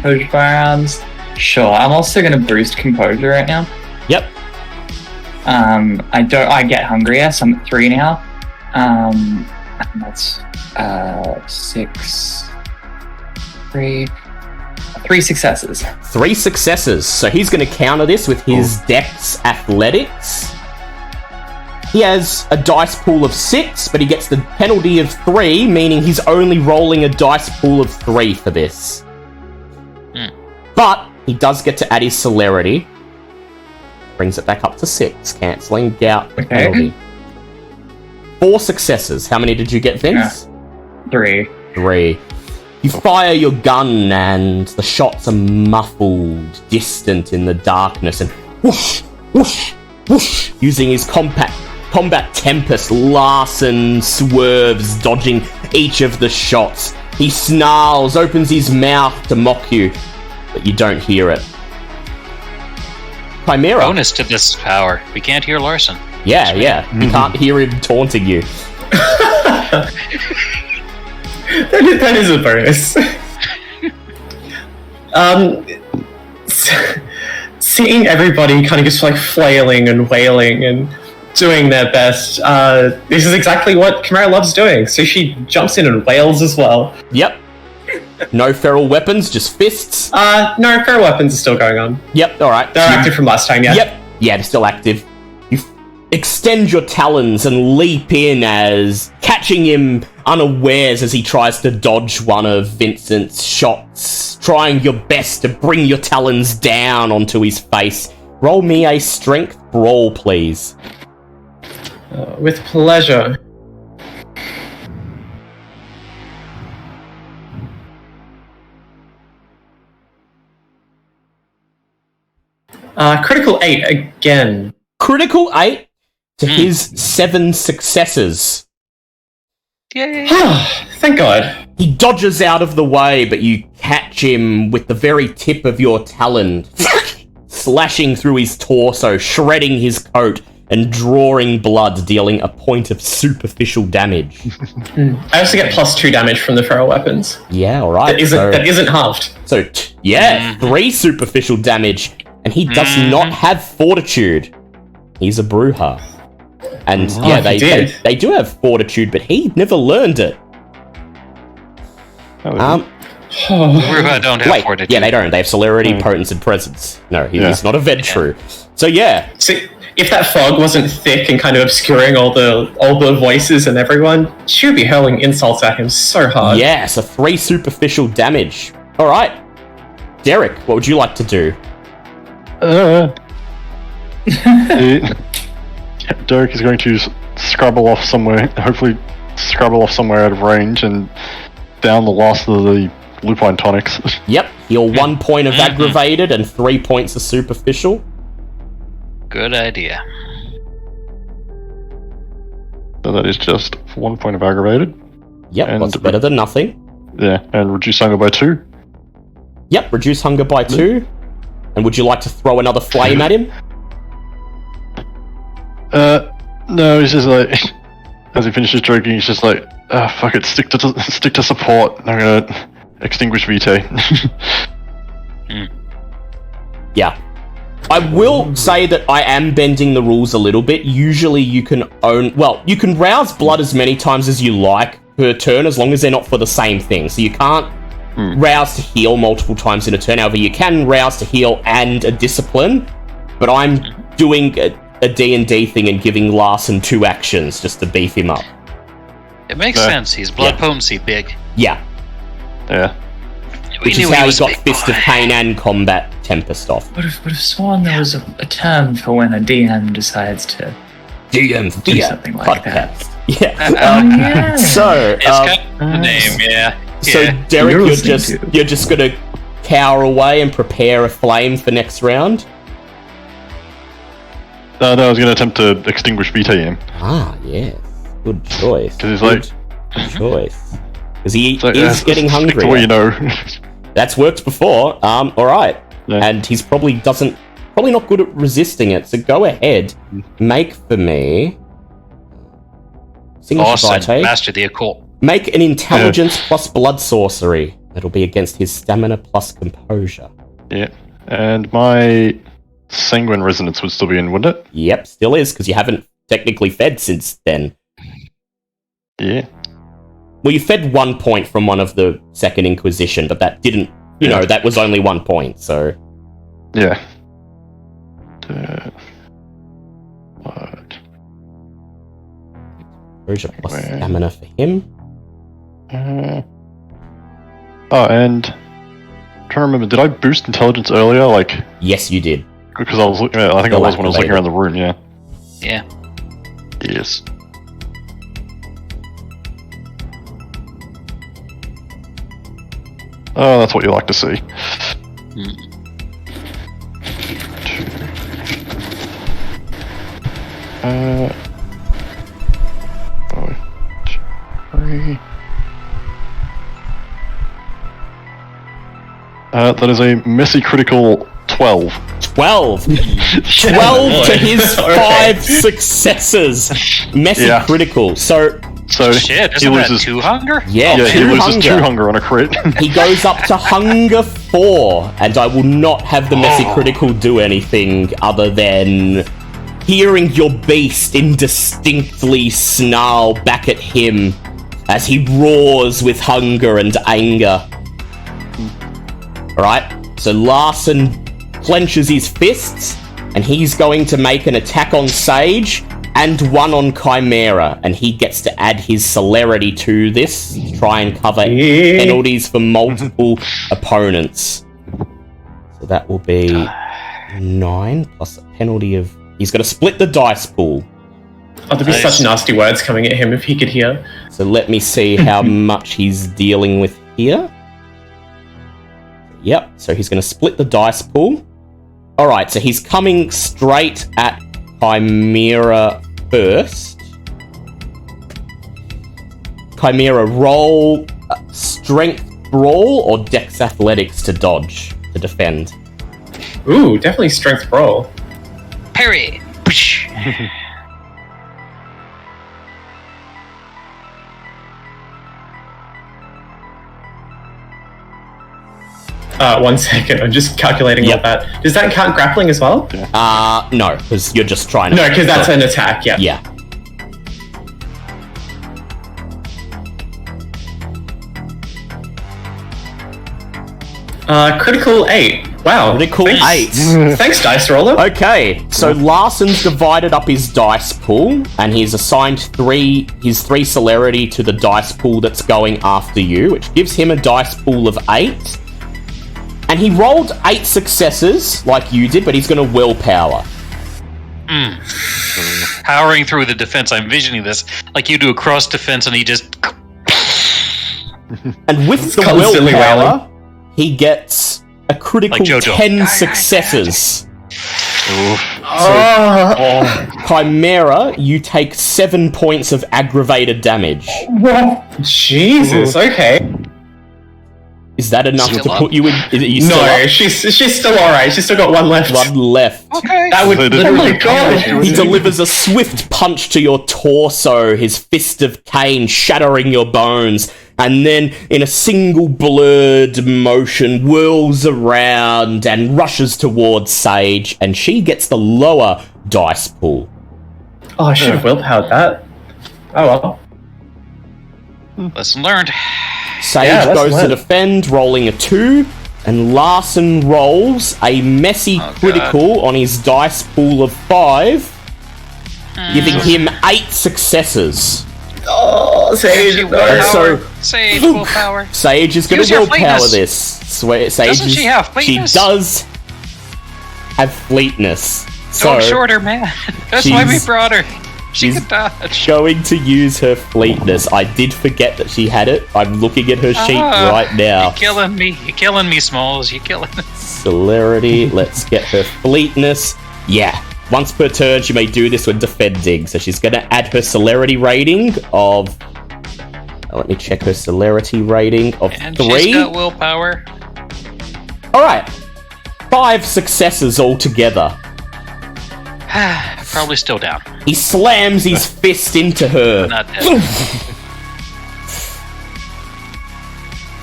Speaker 5: Push firearms. Sure. I'm also gonna boost composure right now.
Speaker 1: Yep.
Speaker 5: I get hungrier, so I'm at 3 now. And that's 6, 3 successes.
Speaker 1: 3 successes. So he's going to counter this with his Dex Athletics. He has a dice pool of 6, but he gets the penalty of 3, meaning he's only rolling a dice pool of 3 for this. But he does get to add his celerity. Brings it back up to 6, cancelling out the penalty. 4 successes. How many did you get, Vince?
Speaker 5: 3.
Speaker 1: 3. You fire your gun and the shots are muffled, distant in the darkness, and whoosh, whoosh, whoosh. Using his combat tempest, Larson swerves, dodging each of the shots. He snarls, opens his mouth to mock you, but you don't hear it. Chimera.
Speaker 2: Bonus to this power. We can't hear Larson.
Speaker 1: Yeah. You can't hear him taunting you.
Speaker 3: That is a bonus. Seeing everybody kind of just like flailing and wailing and doing their best, this is exactly what Chimera loves doing. So she jumps in and wails as well.
Speaker 1: Yep. No feral weapons, just fists.
Speaker 3: No, feral weapons are still going on.
Speaker 1: Yep, alright.
Speaker 3: They're active from last time, yeah.
Speaker 1: Yep. Yeah, they're still active. You extend your talons and leap in as catching him unawares as he tries to dodge one of Vincent's shots, trying your best to bring your talons down onto his face. Roll me a strength brawl, please.
Speaker 3: With pleasure. Critical 8 again.
Speaker 1: Critical 8 to his 7 successes.
Speaker 2: Yay!
Speaker 3: Thank God.
Speaker 1: He dodges out of the way, but you catch him with the very tip of your talon, slashing through his torso, shredding his coat, and drawing blood, dealing a point of superficial damage.
Speaker 3: I also get +2 damage from the feral weapons.
Speaker 1: Yeah, alright.
Speaker 3: That isn't halved.
Speaker 1: So, 3 superficial damage, and he does not have fortitude. He's a Bruja. And they do have fortitude, but he never learned it.
Speaker 2: Bruja don't have fortitude.
Speaker 1: Yeah, they don't. They have celerity, potence, and presence. No, he's not a Ventru. So
Speaker 3: See, if that fog wasn't thick and kind of obscuring all the voices and everyone, she would be hurling insults at him so hard.
Speaker 1: Yeah, so 3 superficial damage. Alright. Derek, what would you like to do?
Speaker 6: Derek is going to scrabble off somewhere, hopefully scrabble off somewhere out of range and down the last of the lupine tonics.
Speaker 1: Yep, heal 1 point of aggravated and 3 points of superficial.
Speaker 2: Good idea.
Speaker 6: So that is just 1 point of aggravated.
Speaker 1: Yep,
Speaker 6: and
Speaker 1: that's better than nothing.
Speaker 6: Yeah, and reduce hunger by 2.
Speaker 1: Yep, reduce hunger by 2. And would you like to throw another flame at him?
Speaker 6: No, he's just like, as he finishes drinking, he's just like, fuck it, stick to support. I'm gonna extinguish Vitae.
Speaker 1: Yeah. I will say that I am bending the rules a little bit. Usually you can you can rouse blood as many times as you like per turn, as long as they're not for the same thing. So you can't rouse to heal multiple times in a turn. However, you can rouse to heal and a discipline, but I'm doing a D&D thing and giving Larson 2 actions just to beef him up.
Speaker 2: It makes sense. He's blood potency big.
Speaker 1: Yeah.
Speaker 6: Yeah.
Speaker 1: Which is how he got Fist of Pain and Combat Tempest off.
Speaker 5: Would have sworn there was a term for when a DM decides to
Speaker 1: DM
Speaker 5: do something like that.
Speaker 1: Yeah. So
Speaker 2: It's kind of the name, yeah.
Speaker 1: So Derek, you're just gonna cower away and prepare a flame for next round.
Speaker 6: No, I was going to attempt to extinguish Vitae him.
Speaker 1: Ah, yes. Good choice.
Speaker 6: Because he's like...
Speaker 1: Good choice. Because he
Speaker 6: It's like,
Speaker 1: is getting hungry.
Speaker 6: Stick to what you know.
Speaker 1: That's worked before. Alright.
Speaker 6: Yeah.
Speaker 1: And he's probably not good at resisting it, so go ahead. Make for me...
Speaker 2: Awesome. Master the occult.
Speaker 1: Make an intelligence plus blood sorcery. That'll be against his stamina plus composure.
Speaker 6: Yeah. And my... Sanguine Resonance would still be in, wouldn't it?
Speaker 1: Yep, still is, because you haven't technically fed since then.
Speaker 6: Yeah.
Speaker 1: Well, you fed 1 point from one of the Second Inquisition, but that didn't... You know, that was only 1 point, so...
Speaker 6: Yeah. What?
Speaker 1: Composure plus stamina for him.
Speaker 6: And... I'm trying to remember, did I boost intelligence earlier? Like...
Speaker 1: Yes, you did.
Speaker 6: Because I was looking, I think I was when I was looking around the room, yeah.
Speaker 2: Yeah.
Speaker 6: Yes. Oh, that's what you like to see. 3. That is a messy critical 12.
Speaker 1: 12 to his 5 successes. Messy critical. So
Speaker 2: Shit,
Speaker 6: he
Speaker 2: isn't that
Speaker 6: loses
Speaker 2: 2 hunger?
Speaker 1: yeah,
Speaker 6: he
Speaker 1: two
Speaker 6: loses
Speaker 1: hunger.
Speaker 6: 2 hunger on a crit.
Speaker 1: He goes up to hunger 4, and I will not have the messy critical do anything other than hearing your beast indistinctly snarl back at him as he roars with hunger and anger. Alright, so Larson clenches his fists, and he's going to make an attack on Sage and one on Chimera, and he gets to add his celerity to this to try and cover penalties for multiple opponents. So that will be 9 plus a penalty of... He's going to split the dice pool.
Speaker 3: Oh, there'd be such nasty words coming at him if he could hear.
Speaker 1: So let me see how much he's dealing with here. Yep, so he's going to split the dice pool. Alright, so he's coming straight at Chimera first. Chimera, roll strength brawl or dex athletics to dodge, to defend.
Speaker 3: Ooh, definitely strength brawl.
Speaker 2: Parry!
Speaker 3: 1 second, I'm just calculating all that. Does that count grappling as well?
Speaker 1: No, because you're just trying to...
Speaker 3: No, because that's an attack, yeah.
Speaker 1: Yeah.
Speaker 3: Critical 8. Wow.
Speaker 1: Critical 8.
Speaker 3: Thanks, Dice Roller.
Speaker 1: Okay, so Larson's divided up his dice pool, and he's assigned his 3 celerity to the dice pool that's going after you, which gives him a dice pool of 8. And he rolled 8 successes, like you did, but he's going to willpower.
Speaker 2: Powering through the defense, I'm envisioning this like you do a cross defense, and he just...
Speaker 1: And with the
Speaker 3: constantly
Speaker 1: willpower, he gets a critical
Speaker 2: Like JoJo.
Speaker 1: 10 successes.
Speaker 3: Oh.
Speaker 1: Chimera, you take 7 points of aggravated damage.
Speaker 3: Jesus, okay.
Speaker 1: Is that enough
Speaker 2: Still
Speaker 1: to
Speaker 2: up?
Speaker 1: put you in? Is it, you still
Speaker 3: No,
Speaker 1: up?
Speaker 3: she's still alright. She's still got 1 left.
Speaker 1: 1 left.
Speaker 2: Okay.
Speaker 3: That would
Speaker 6: Oh
Speaker 3: literally
Speaker 6: my
Speaker 3: God.
Speaker 1: He delivers a swift punch to your torso, his fist of cane shattering your bones, and then, in a single blurred motion, whirls around and rushes towards Sage, and she gets the lower dice pool.
Speaker 3: Oh, I should have willpowered that. Oh well.
Speaker 2: Lesson learned.
Speaker 1: Sage
Speaker 3: Yeah, that's
Speaker 1: goes to
Speaker 3: lit.
Speaker 1: defend, rolling a 2, and Larson rolls a messy critical on his dice pool of 5, giving him 8 successes.
Speaker 3: Oh, Sage.
Speaker 1: So
Speaker 2: Sage willpower.
Speaker 1: Sage is going
Speaker 2: Use
Speaker 1: to
Speaker 2: your
Speaker 1: willpower
Speaker 2: fleetness.
Speaker 1: this. Sage
Speaker 2: Doesn't she have fleetness?
Speaker 1: She does have fleetness. So
Speaker 2: Go shorter, man. That's why we
Speaker 1: she's-
Speaker 2: brought her. She
Speaker 1: she's
Speaker 2: could dodge.
Speaker 1: going to use her fleetness. I did forget that she had it. I'm looking at her sheet right now.
Speaker 2: You're killing me. You're killing me, Smalls. You're killing me.
Speaker 1: Celerity. Let's get her fleetness. Yeah. Once per turn, she may do this when defending. So she's going to add her celerity rating of... let me check her celerity rating of
Speaker 2: And
Speaker 1: 3.
Speaker 2: she's got willpower.
Speaker 1: Alright. 5 successes altogether.
Speaker 2: Probably still down.
Speaker 1: He slams his fist into her,
Speaker 2: Not dead.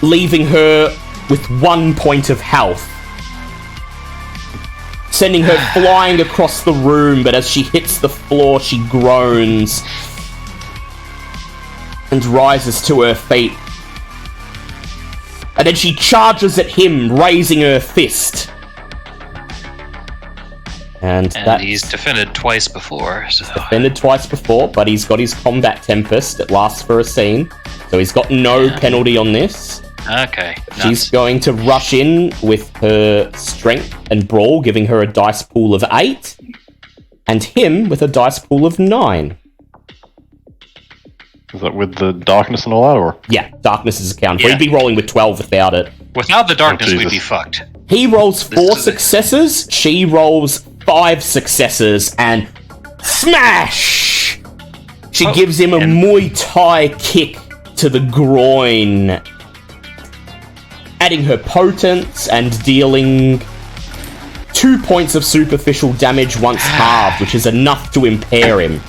Speaker 1: leaving her with 1 point of health. Sending her flying across the room, but as she hits the floor, she groans and rises to her feet. And then she charges at him, raising her fist. And that's
Speaker 2: he's defended twice before, so...
Speaker 1: defended twice before, but he's got his combat tempest. It lasts for a scene, so he's got no penalty on this.
Speaker 2: Okay.
Speaker 1: She's
Speaker 2: nuts.
Speaker 1: going to rush in with her strength and brawl, giving her a dice pool of 8, and him with a dice pool of 9.
Speaker 6: Is that with the darkness and all that, or?
Speaker 1: Yeah, darkness is a count.
Speaker 2: Yeah.
Speaker 1: We'd be rolling with 12 without it.
Speaker 2: Without the darkness, we'd
Speaker 6: Jesus.
Speaker 2: be fucked.
Speaker 1: He rolls
Speaker 2: This
Speaker 1: 4
Speaker 2: is-
Speaker 1: successes, she rolls 5 successes, and smash! She gives him a
Speaker 2: and-
Speaker 1: Muay Thai kick to the groin, adding her potence and dealing 2 points of superficial damage once halved, which is enough to impair him.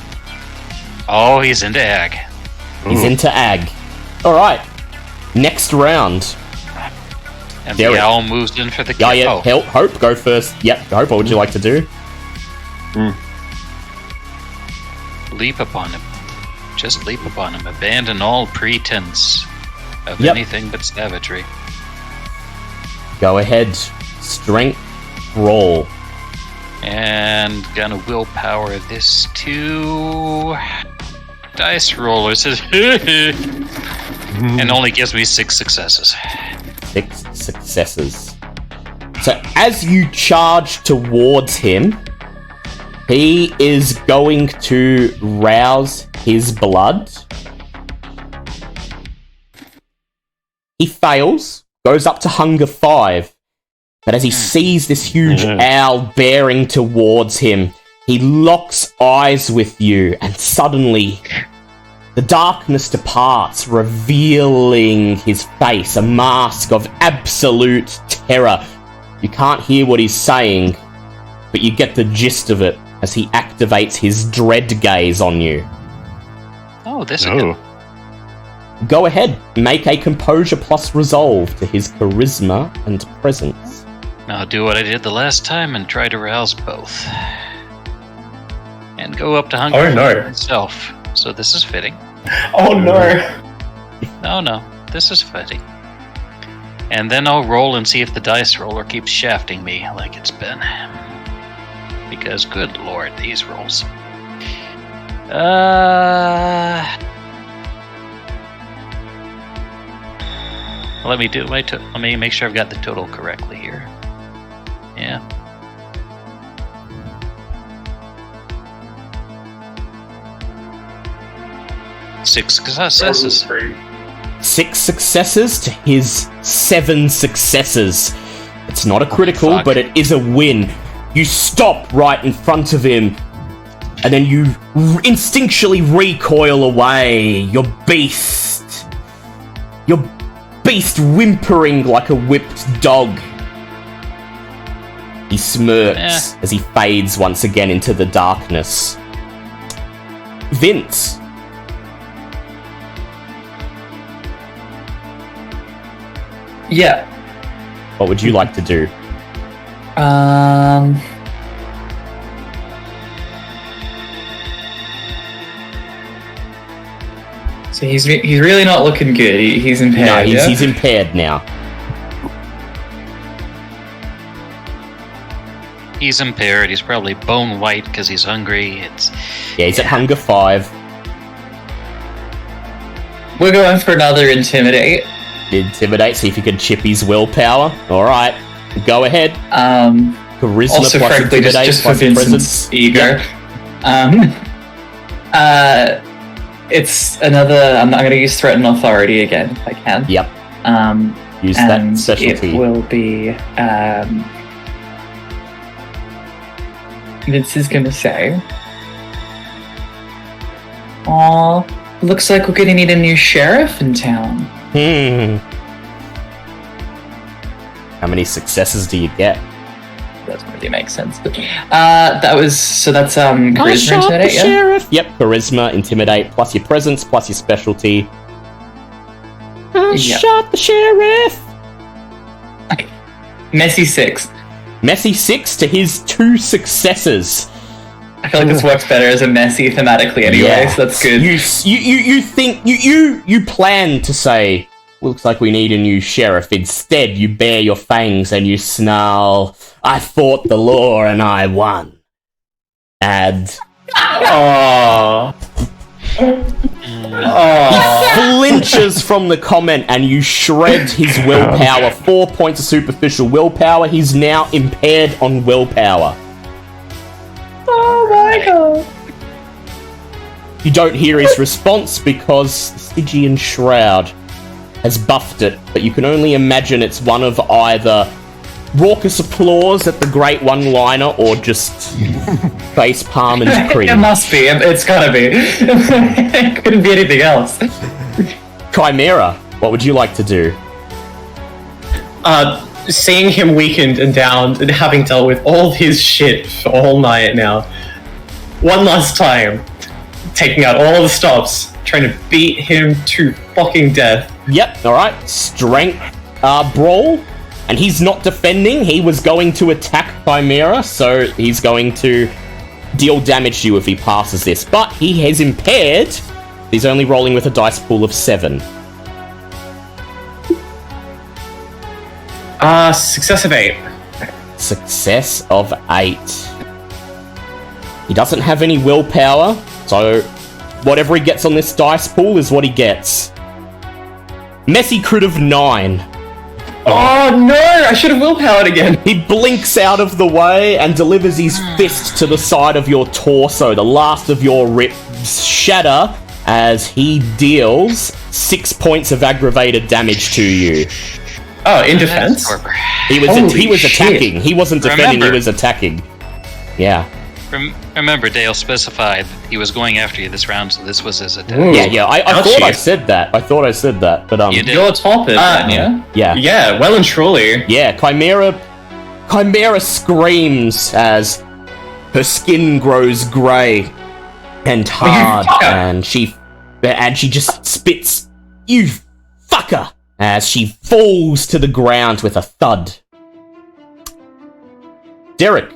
Speaker 2: Oh, he's into ag.
Speaker 1: He's into ag. Alright, next round.
Speaker 2: And
Speaker 1: Derek.
Speaker 2: the owl moves in for the kill.
Speaker 1: Yeah, Hope, go first. Yep, Hope, what would you like to do?
Speaker 2: Leap upon him. Just leap upon him. Abandon all pretense of
Speaker 1: Yep.
Speaker 2: anything but savagery.
Speaker 1: Go ahead. Strength roll.
Speaker 2: And gonna willpower this to dice rollers. And only gives me 6 successes.
Speaker 1: 6 successes. So as you charge towards him, he is going to rouse his blood. He fails, goes up to hunger 5. But as he sees this huge owl bearing towards him, he locks eyes with you, and suddenly the darkness departs, revealing his face, a mask of absolute terror. You can't hear what he's saying, but you get the gist of it as he activates his dread gaze on you.
Speaker 2: Oh, this again.
Speaker 1: Go ahead, make a composure plus resolve to his charisma and presence.
Speaker 2: I'll do what I did the last time and try to rouse both. And go up to hunger
Speaker 3: Oh, no.
Speaker 2: for myself. So this is fitting.
Speaker 3: Oh no!
Speaker 2: No, this is fitting. And then I'll roll and see if the dice roller keeps shafting me like it's been. Because, good lord, these rolls. Let me do let me make sure I've got the total correctly here. Yeah. Six successes.
Speaker 1: 6 successes to his 7 successes. It's not a critical,
Speaker 2: fuck.
Speaker 1: but it is a win. You stop right in front of him, and then you instinctually recoil away. Your beast whimpering like a whipped dog. He smirks as he fades once again into the darkness. Vince.
Speaker 5: Yeah.
Speaker 1: What would you like to do?
Speaker 5: So he's really not looking good. He's impaired.
Speaker 1: No,
Speaker 5: yeah?
Speaker 1: he's impaired now.
Speaker 2: He's impaired. He's probably bone white because he's hungry.
Speaker 1: Yeah, he's at hunger 5.
Speaker 5: We're going for another intimidate.
Speaker 1: Intimidate, see if you can chip his willpower. Alright, go ahead. Charisma
Speaker 5: Also,
Speaker 1: plus
Speaker 5: frankly,
Speaker 1: intimidate
Speaker 5: just for
Speaker 1: plus
Speaker 5: Vincent's
Speaker 1: presence.
Speaker 5: ego. It's another. I'm going to use threaten authority again if I can.
Speaker 1: Yep. Use that
Speaker 5: And
Speaker 1: specialty.
Speaker 5: it will be. Vince is going to say, "Aw, looks like we're going to need a new sheriff in town."
Speaker 1: How many successes do you get?
Speaker 5: Doesn't really make sense. But that's charisma intimidate, yeah?
Speaker 1: Sheriff. Yep, charisma, intimidate, plus your presence, plus your specialty.
Speaker 5: Yep.
Speaker 1: Shot the sheriff.
Speaker 5: Messy 6.
Speaker 1: Messy 6 to his 2 successes.
Speaker 5: I feel like this works better as a messy thematically anyway, so that's good.
Speaker 1: You plan to say, looks like we need a new sheriff. Instead, you bare your fangs and you snarl, I fought the law and I won. And he flinches from the comment and you shred his willpower. 4 points of superficial willpower. He's now impaired on willpower.
Speaker 5: Oh my god.
Speaker 1: You don't hear his response because the Stygian Shroud has buffed it, but you can only imagine it's one of either raucous applause at the great one-liner or just facepalm and cream.
Speaker 5: It must be. It's gotta be. It couldn't be anything else.
Speaker 1: Chimera, what would you like to do?
Speaker 3: Seeing him weakened and down and having dealt with all his shit for all night now, one last time, taking out all the stops, trying to beat him to fucking death.
Speaker 1: Yep, alright. Strength brawl. And he's not defending. He was going to attack Chimera, so he's going to deal damage to you if he passes this. But he has impaired. He's only rolling with a dice pool of 7.
Speaker 3: Success of 8.
Speaker 1: Success of 8. He doesn't have any willpower, so whatever he gets on this dice pool is what he gets. Messy crit of 9.
Speaker 3: Oh no! I should have willpowered again.
Speaker 1: He blinks out of the way and delivers his fist to the side of your torso. The last of your ribs shatter as he deals 6 points of aggravated damage to you.
Speaker 3: Oh, in defense?
Speaker 1: He was attacking. He wasn't defending, he was attacking. Yeah.
Speaker 2: Remember, Dale specified he was going after you this round, so this was his attack.
Speaker 3: Ooh.
Speaker 1: Yeah, I thought I said that. But
Speaker 2: You did.
Speaker 5: You're top it, yeah?
Speaker 1: Yeah.
Speaker 3: Yeah, well and truly.
Speaker 1: Yeah, Chimera screams as her skin grows grey and hard, and she just spits, "You fucker!" as she falls to the ground with a thud. Derek,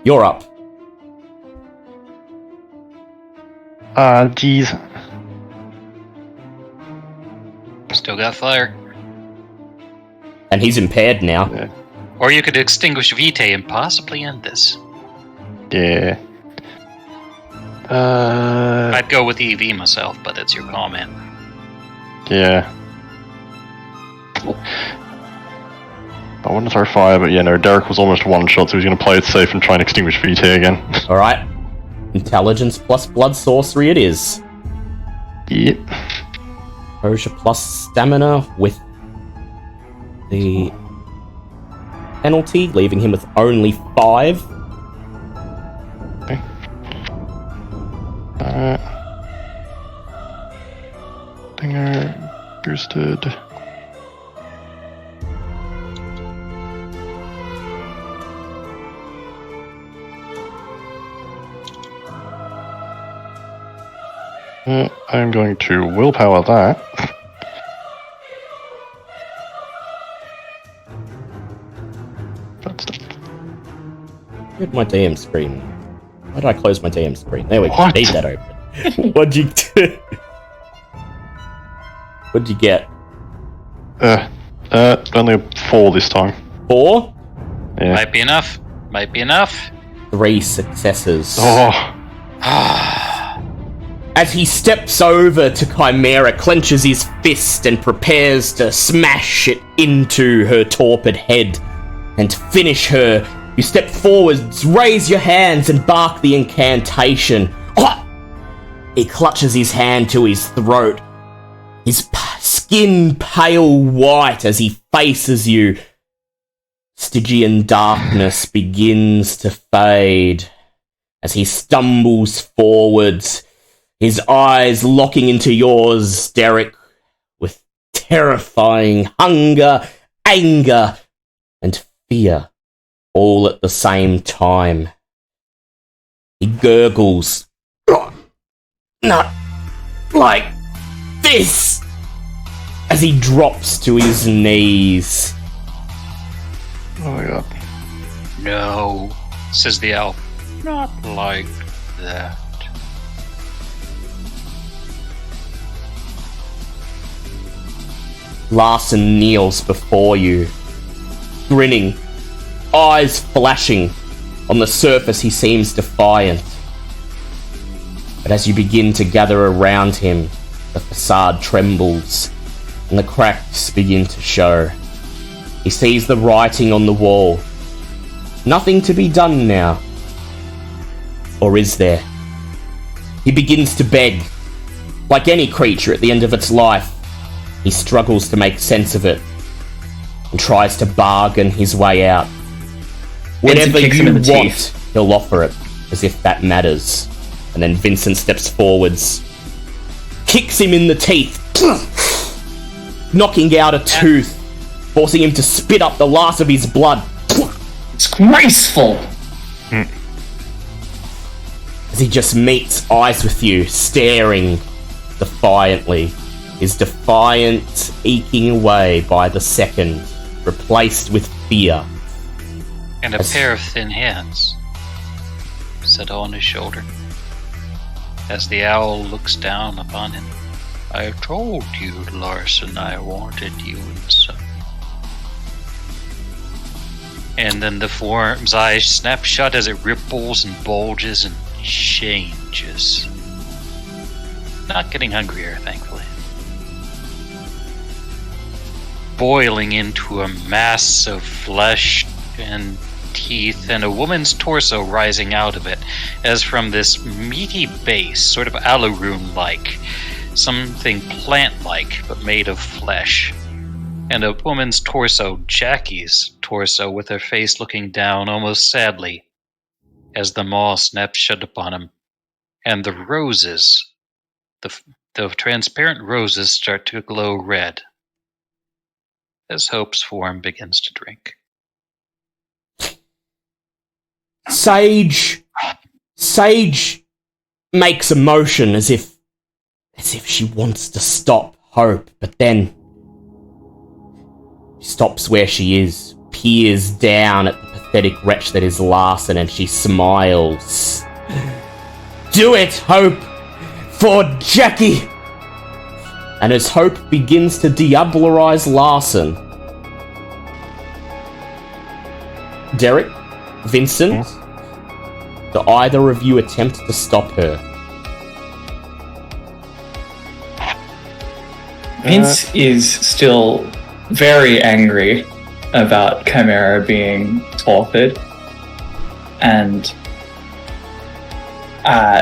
Speaker 1: you're up.
Speaker 6: Geez.
Speaker 2: Still got fire.
Speaker 1: And he's impaired now.
Speaker 6: Yeah.
Speaker 2: Or you could extinguish Vitae and possibly end this.
Speaker 6: Yeah.
Speaker 2: I'd go with EV myself, but that's your call, man.
Speaker 6: Yeah. I wouldn't throw fire, but yeah, no, Derek was almost one shot, so he's going to play it safe and try and extinguish VT again.
Speaker 1: Alright. Intelligence plus blood sorcery it is.
Speaker 6: Yep.
Speaker 1: Composure plus stamina with the penalty, leaving him with only 5.
Speaker 6: Okay. Dinger boosted. I'm going to willpower that. That's done.
Speaker 1: Where'd my DM screen? Why did I close my DM screen? There we go.
Speaker 6: What?
Speaker 1: Leave that open. What'd you do? What'd you get?
Speaker 6: Only a 4 this time.
Speaker 1: 4?
Speaker 6: Yeah.
Speaker 2: Might be enough. Might be enough.
Speaker 1: 3 successes.
Speaker 6: Oh.
Speaker 1: As he steps over to Chimera, clenches his fist and prepares to smash it into her torpid head and finish her, you step forwards, raise your hands and bark the incantation. He clutches his hand to his throat, his skin pale white as he faces you. Stygian darkness begins to fade as he stumbles forwards, his eyes locking into yours, Derek, with terrifying hunger, anger, and fear, all at the same time. He gurgles, "Not like this," as he drops to his knees.
Speaker 6: Oh my god.
Speaker 2: No, says the elf. Not like that.
Speaker 1: Larson kneels before you, grinning, eyes flashing. On the surface he seems defiant. But as you begin to gather around him, the facade trembles, and the cracks begin to show. He sees the writing on the wall. Nothing to be done now. Or is there? He begins to beg. Like any creature at the end of its life, He struggles to make sense of it and tries to bargain his way out. Whatever
Speaker 5: kicks him
Speaker 1: you
Speaker 5: in the
Speaker 1: want,
Speaker 5: teeth.
Speaker 1: he'll offer it, as if that matters. And then Vincent steps forwards, kicks him in the teeth, knocking out a tooth, forcing him to spit up the last of his blood.
Speaker 5: It's graceful!
Speaker 1: As he just meets eyes with you, staring defiantly, his defiance eking away by the second, replaced with fear.
Speaker 2: And a pair of thin hands set on his shoulder. As the owl looks down upon him. I told you, Larson, I wanted you inside. And then the form's eyes snap shut as it ripples and bulges and changes. Not getting hungrier, thankfully. Boiling into a mass of flesh and teeth and a woman's torso rising out of it, as from this meaty base, sort of Alaroon-like, something plant-like, but made of flesh. And a woman's torso, Jackie's torso, with her face looking down almost sadly, as the maw snaps shut upon him. And the roses, the transparent roses start to glow red, as Hope's form begins to drink.
Speaker 1: Sage makes a motion as if she wants to stop Hope, but then she stops where she is, peers down at the pathetic wretch that is Larson, and she smiles. Do it, Hope! For Jackie! And as Hope begins to diablerize Larson, Derek, Vincent, do either of you attempt to stop her?
Speaker 5: Vince is still very angry about Chimera being tortured, and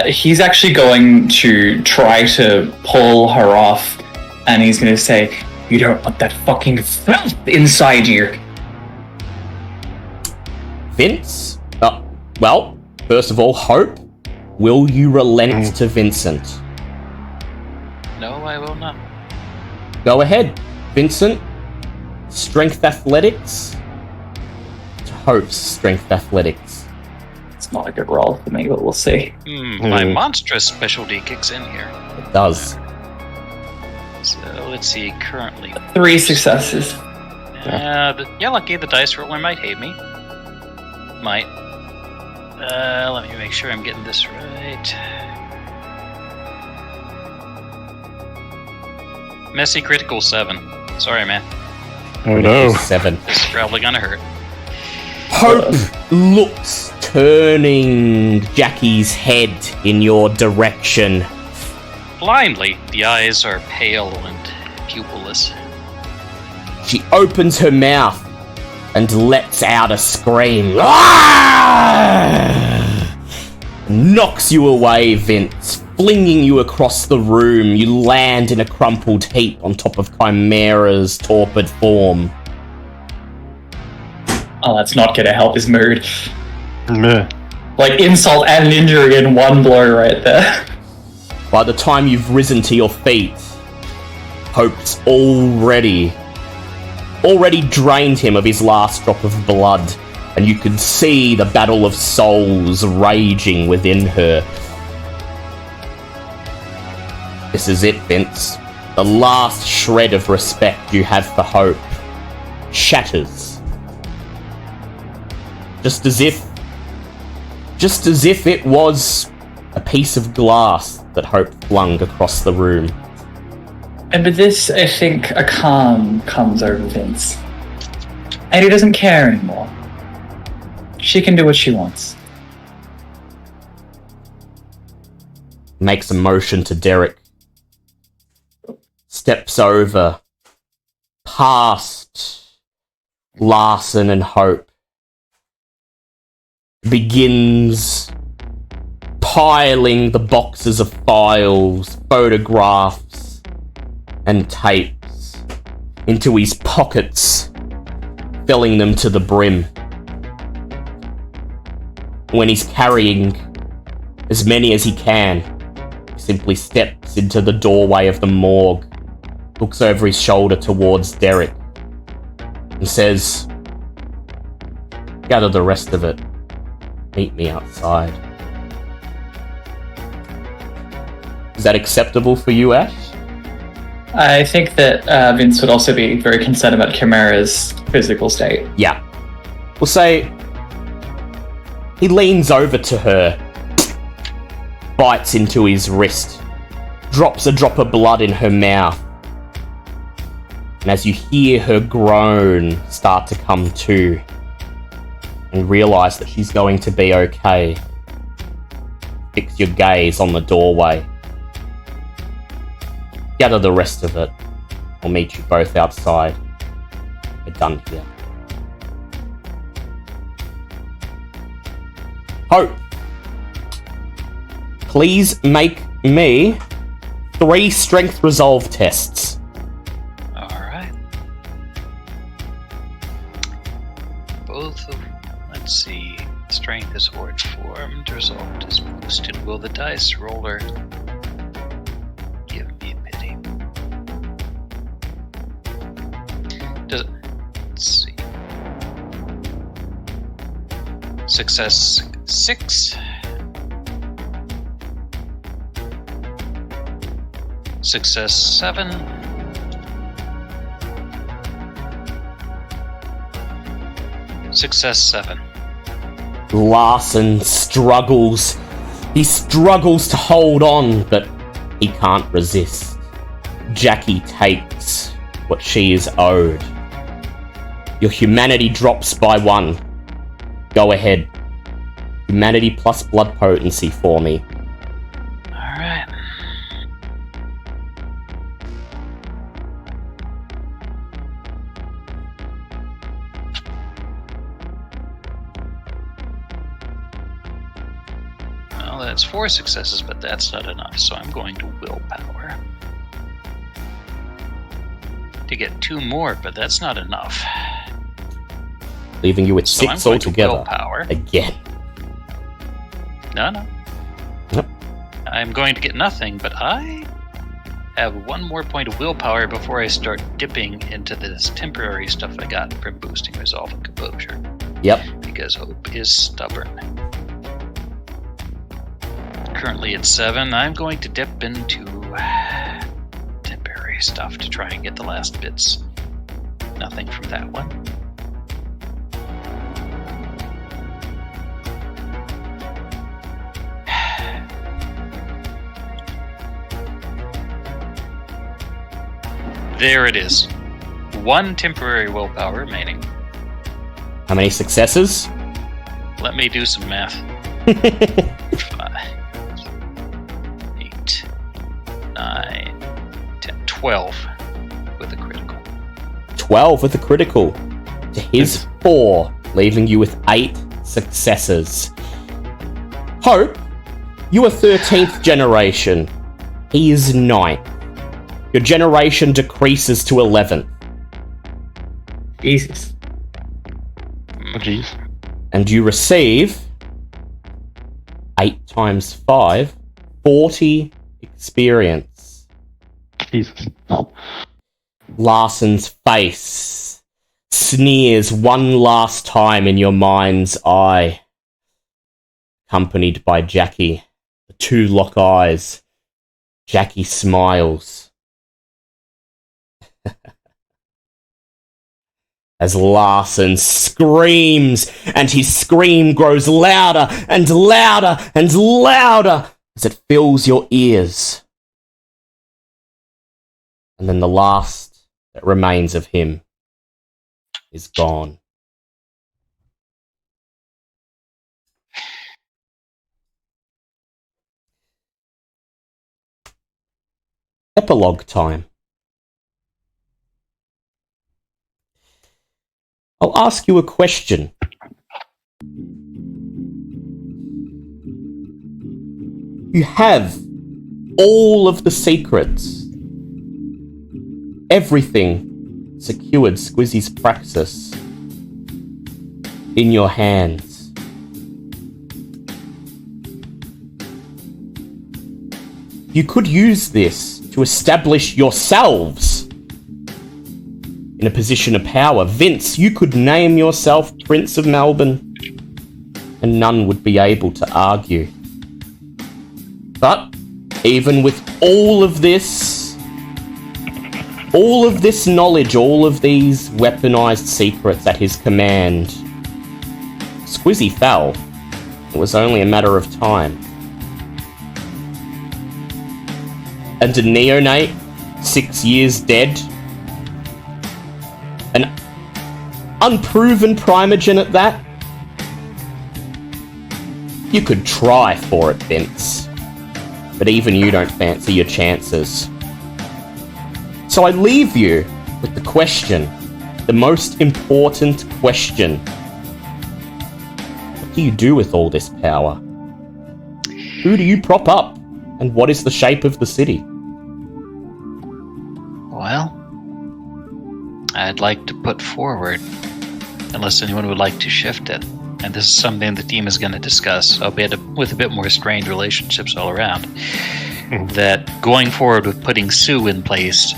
Speaker 5: he's actually going to try to pull her off, and he's going to say, "You don't want that fucking filth inside you."
Speaker 1: Vince? Well, first of all, Hope, will you relent to Vincent?
Speaker 2: No, I will not.
Speaker 1: Go ahead, Vincent. Strength athletics to Hope's strength athletics.
Speaker 5: It's not a good roll for me, but we'll see.
Speaker 2: My monstrous specialty kicks in here.
Speaker 1: It does.
Speaker 2: So let's see, currently.
Speaker 5: 3 successes.
Speaker 2: Yeah, lucky the dice roller might hate me. Might. Let me make sure I'm getting this right. Messy critical 7. Sorry, man.
Speaker 6: Oh no.
Speaker 1: 7.
Speaker 2: It's probably gonna hurt.
Speaker 1: Hope looks, turning Jackie's head in your direction.
Speaker 2: Blindly, the eyes are pale and pupilless.
Speaker 1: She opens her mouth and lets out a scream. Ah! Knocks you away, Vince, flinging you across the room. You land in a crumpled heap on top of Chimera's torpid form.
Speaker 5: Oh, that's not going to help his mood.
Speaker 6: Meh.
Speaker 5: Like, insult and injury in one blow right there.
Speaker 1: By the time you've risen to your feet, Hope's already drained him of his last drop of blood, and you can see the battle of souls raging within her. This is it, Vince. The last shred of respect you have for Hope shatters. Just as if it was a piece of glass that Hope flung across the room.
Speaker 5: And with this, I think a calm comes over Vince. And he doesn't care anymore. She can do what she wants.
Speaker 1: Makes a motion to Derek. Steps over, past Larson and Hope. Begins piling the boxes of files, photographs, and tapes into his pockets, filling them to the brim. When he's carrying as many as he can, he simply steps into the doorway of the morgue, looks over his shoulder towards Derek, and says, "Gather the rest of it. Meet me outside." Is that acceptable for you, Ash?
Speaker 5: I think that Vince would also be very concerned about Chimera's physical state.
Speaker 1: Yeah. We'll say he leans over to her, bites into his wrist, drops a drop of blood in her mouth, and as you hear her groan start to come to and realise that she's going to be okay, fix your gaze on the doorway. Gather the rest of it. I'll meet you both outside. We're done here. Hope, please make me 3 strength resolve tests.
Speaker 2: Alright. Both of, let's see, strength is horde formed, resolved is boosted. Will the dice roller give me pity? Let's see. Success 6. Success 7. Success 7.
Speaker 1: Larson struggles. He struggles to hold on, but he can't resist. Jackie takes what she is owed. Your humanity drops by 1. Go ahead. Humanity plus blood potency for me.
Speaker 2: Alright. Well, that's 4 successes, but that's not enough, so I'm going to willpower. To get 2 more, but that's not enough.
Speaker 1: Leaving you with
Speaker 2: So
Speaker 1: 6
Speaker 2: I'm going to
Speaker 1: altogether.
Speaker 2: willpower.
Speaker 1: Again.
Speaker 2: No.
Speaker 1: Yep.
Speaker 2: I'm going to get nothing, but I have 1 more point of willpower before I start dipping into this temporary stuff I got from boosting resolve and composure.
Speaker 1: Yep.
Speaker 2: Because hope is stubborn. Currently at 7, I'm going to dip into temporary stuff to try and get the last bits. Nothing from that one. There it is. 1 temporary willpower remaining.
Speaker 1: How many successes?
Speaker 2: Let me do some math. 5, 8, 9, 10, 12 with a critical.
Speaker 1: 12 with a critical to his 4, leaving you with 8 successes. Hope, you are 13th generation. He is 9th. Your generation decreases to 11th.
Speaker 5: Jesus.
Speaker 6: Oh, jeez.
Speaker 1: And you receive 8 times 5, 40 experience.
Speaker 6: Jesus.
Speaker 1: Larson's face sneers one last time in your mind's eye. Accompanied by Jackie. The 2 lock eyes. Jackie smiles. As Larson screams, and his scream grows louder and louder and louder as it fills your ears. And then the last that remains of him is gone. Epilogue time. I'll ask you a question. You have all of the secrets, everything secured Squizzy's praxis in your hands. You could use this to establish yourselves in a position of power. Vince, you could name yourself Prince of Melbourne, and none would be able to argue. But even with all of this knowledge, all of these weaponized secrets at his command, Squizzy fell. It was only a matter of time. And a neonate, 6 years dead, an unproven primogen at that, you could try for it, Vince. But even you don't fancy your chances. So I leave you with the question, the most important question. What do you do with all this power? Who do you prop up? And what is the shape of the city?
Speaker 2: Well, I'd like to put forward, unless anyone would like to shift it, and this is something the team is going to discuss, albeit with a bit more strained relationships all around, that going forward with putting Sue in place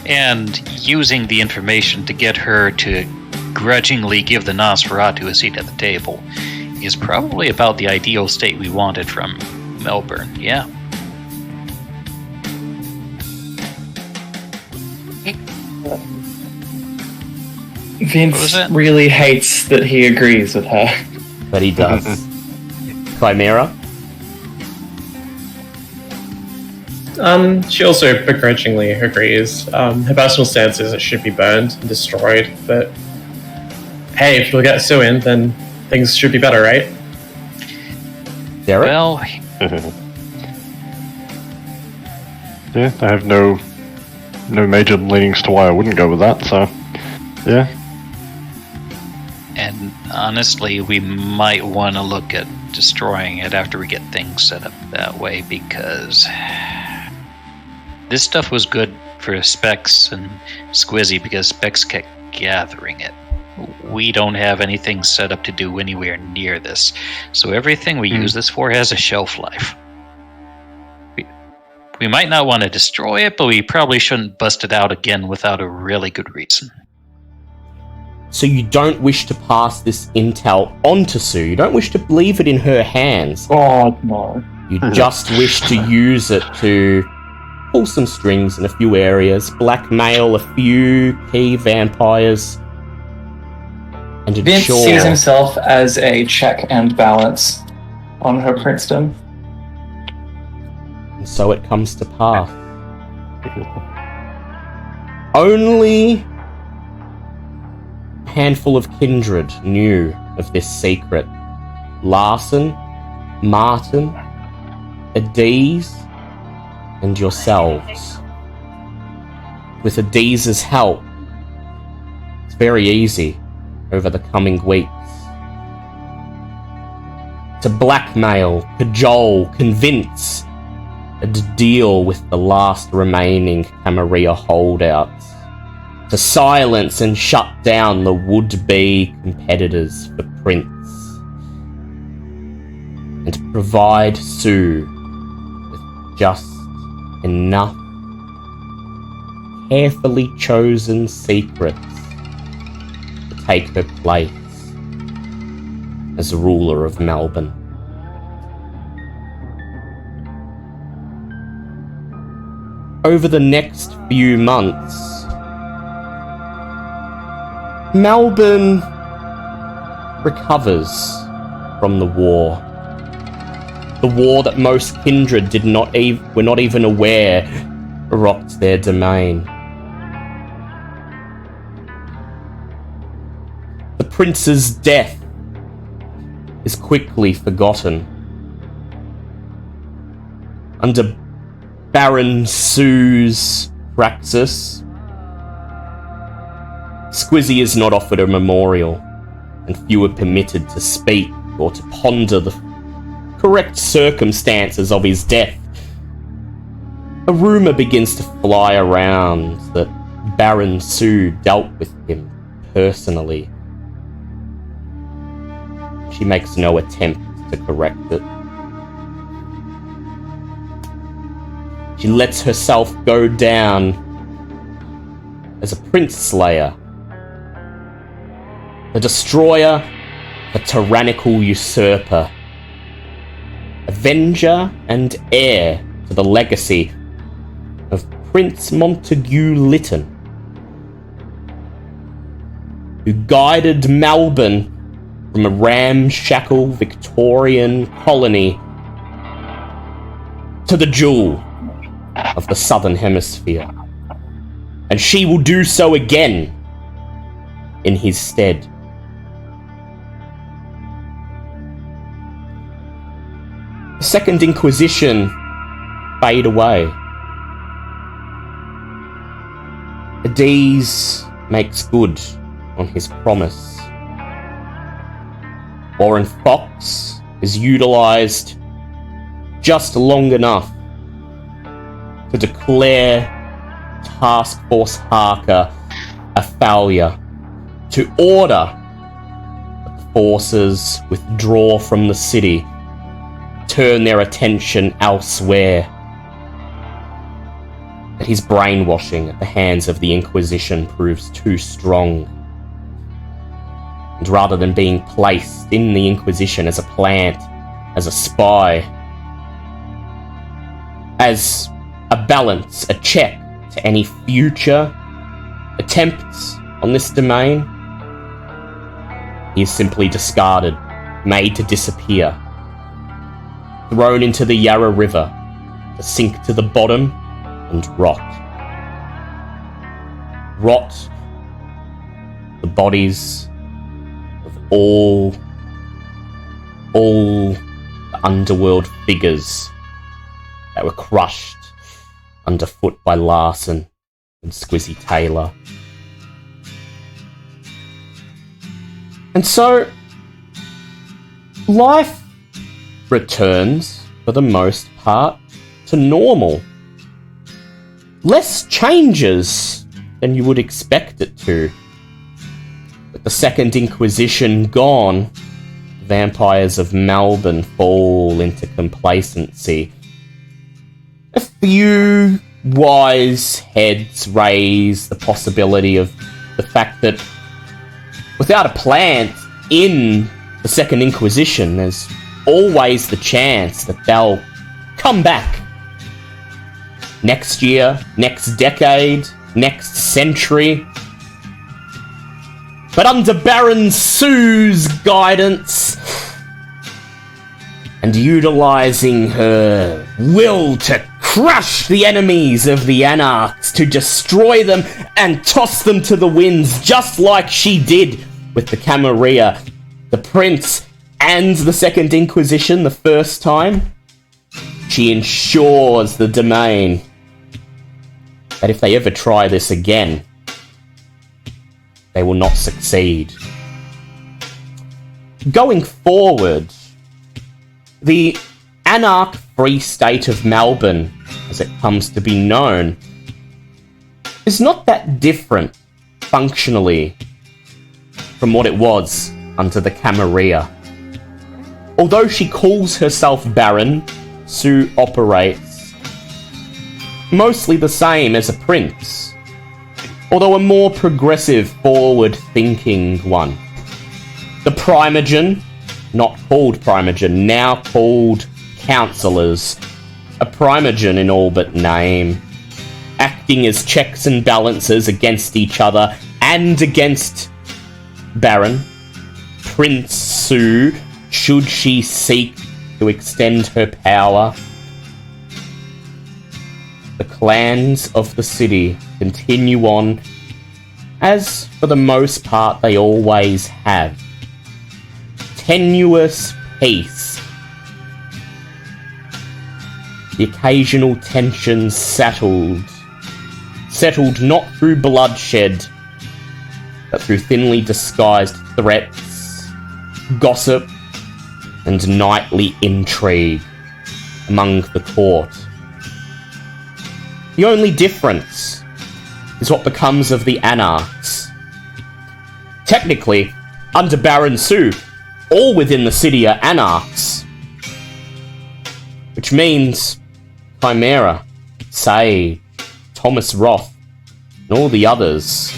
Speaker 2: and using the information to get her to grudgingly give the Nosferatu a seat at the table is probably about the ideal state we wanted from Melbourne, yeah.
Speaker 5: Vince really hates that he agrees with her.
Speaker 1: But he does. Chimera?
Speaker 3: She also begrudgingly agrees. Her personal stance is it should be burned and destroyed, but hey, if you'll get Sue in, then things should be better, right?
Speaker 1: Derek?
Speaker 2: Well,
Speaker 6: yeah, I have no major leanings to why I wouldn't go with that, so yeah.
Speaker 2: and honestly, we might want to look at destroying it after we get things set up that way, because this stuff was good for Specs and Squizzy because Specs kept gathering it. We don't have anything set up to do anywhere near this, so everything we use this for has a shelf life. We might not want to destroy it, but we probably shouldn't bust it out again without a really good reason.
Speaker 1: So you don't wish to pass this intel on to Sue? You don't wish to leave it in her hands?
Speaker 5: God, no.
Speaker 1: You just wish to use it to pull some strings in a few areas, blackmail a few key vampires, and
Speaker 5: Vince
Speaker 1: ensure...
Speaker 5: sees himself as a check and balance on her princedom.
Speaker 1: And so it comes to pass. Only a handful of kindred knew of this secret. Larson, Martin, Adiz, and yourselves. With Adiz's help, it's very easy over the coming weeks to blackmail, cajole, convince, and deal with the last remaining Camarilla holdouts, to silence and shut down the would-be competitors for Prince, and to provide Sue with just enough carefully chosen secrets to take her place as ruler of Melbourne. Over the next few months, Melbourne recovers from the war. The war that most kindred were not even aware rocked their domain. The prince's death is quickly forgotten. Under Baron Sue's praxis, Squizzy is not offered a memorial, and few are permitted to speak or to ponder the correct circumstances of his death. A rumour begins to fly around that Baron Sue dealt with him personally. She makes no attempt to correct it. She lets herself go down as a prince slayer, a destroyer, a tyrannical usurper, avenger and heir to the legacy of Prince Montague Lytton, who guided Melbourne from a ramshackle Victorian colony to the jewel of the Southern Hemisphere. And she will do so again in his stead. The Second Inquisition fade away. Adiz makes good on his promise. Warren Fox is utilised just long enough to declare Task Force Harker a failure, to order that the forces withdraw from the city, turn their attention elsewhere. But his brainwashing at the hands of the Inquisition proves too strong. And rather than being placed in the Inquisition as a plant, as a spy, as a balance, a check to any future attempts on this domain, he is simply discarded, made to disappear, thrown into the Yarra River to sink to the bottom and rot. Rot the bodies of all the underworld figures that were crushed underfoot by Larson and Squizzy Taylor. And so, life returns, for the most part, to normal. Less changes than you would expect it to. With the Second Inquisition gone, vampires of Melbourne fall into complacency. A few wise heads raise the possibility of the fact that without a plant in the Second Inquisition, there's always the chance that they'll come back. Next year, next decade, next century. But under Baron Sue's guidance, and utilising her will to crush the enemies of the Anarchs, to destroy them and toss them to the winds, just like she did with the Camarilla, the Prince, and the Second Inquisition the first time, she ensures the domain that if they ever try this again, they will not succeed. Going forward, the Anarch Free State of Melbourne, as it comes to be known, is not that different, functionally, from what it was under the Camarilla. Although she calls herself Baron, Sue operates mostly the same as a prince, although a more progressive, forward-thinking one. The Primogen, not called Primogen, now called Councillors, a Primogen in all but name, acting as checks and balances against each other and against Baron, Prince Sue, should she seek to extend her power. The clans of the city continue on, as for the most part they always have. Tenuous peace. The occasional tensions settled not through bloodshed, but through thinly disguised threats, gossip, and nightly intrigue among the court. The only difference is what becomes of the Anarchs. Technically, under Baron Sue, all within the city are Anarchs. Which means Chimera, Say, Thomas Roth, and all the others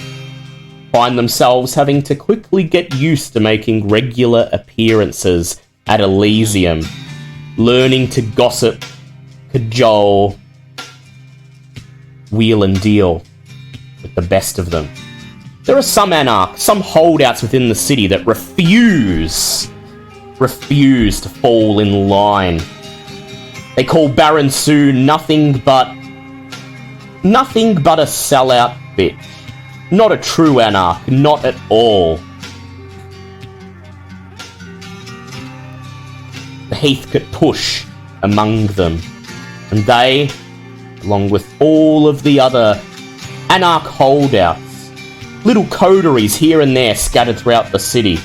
Speaker 1: find themselves having to quickly get used to making regular appearances at Elysium, learning to gossip, cajole, wheel and deal with the best of them. There are some Anarchs, some holdouts within the city that refuse to fall in line. They call Baron Sue nothing but a sellout bitch. Not a true Anarch, not at all. The Heathcote push among them, and they, along with all of the other Anarch holdouts, little coteries here and there scattered throughout the city,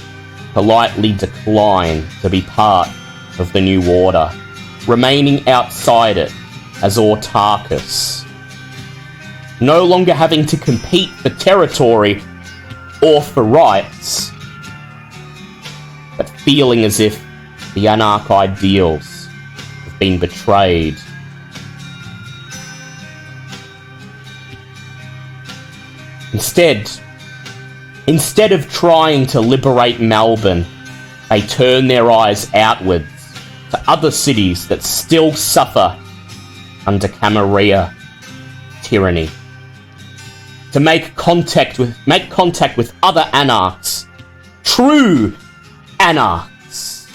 Speaker 1: politely decline to be part of the new order, remaining outside it as autarchus, no longer having to compete for territory or for rights, but feeling as if the Anarch ideals have been betrayed. Instead of trying to liberate Melbourne, they turn their eyes outwards to other cities that still suffer under Camarilla tyranny. To make contact with other Anarchs, true Anarchs,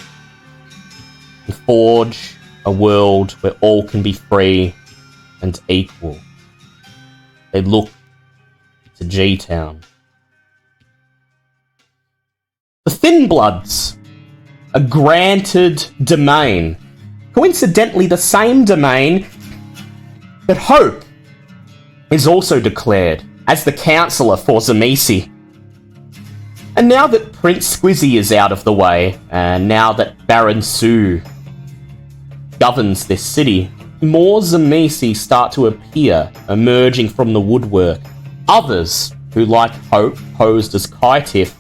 Speaker 1: and forge a world where all can be free and equal. They look to G-Town. The Thin Bloods are granted domain, coincidentally the same domain that Hope is also declared as the councillor for Zamisi. And now that Prince Squizzy is out of the way, and now that Baron Sue governs this city, more Zamisi start to appear, emerging from the woodwork. Others, who like Hope posed as Kaitif,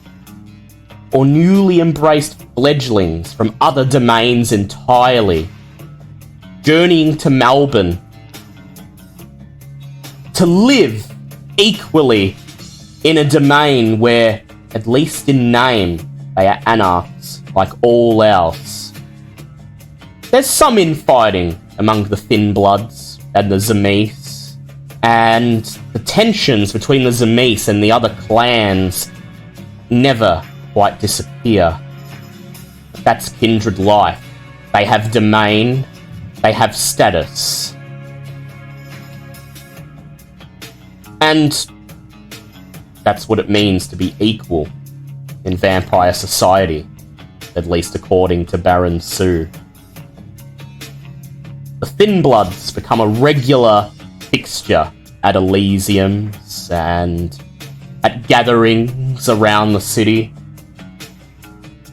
Speaker 1: or newly embraced fledglings from other domains entirely, journeying to Melbourne to live equally in a domain where, at least in name, they are Anarchs like all else. There's some infighting among the Thin Bloods and the Zamis, and the tensions between the Zamis and the other clans never quite disappear. But that's kindred life. They have domain, they have status. And that's what it means to be equal in vampire society, at least according to Baron Sue. The Thin Bloods become a regular fixture at Elysiums and at gatherings around the city.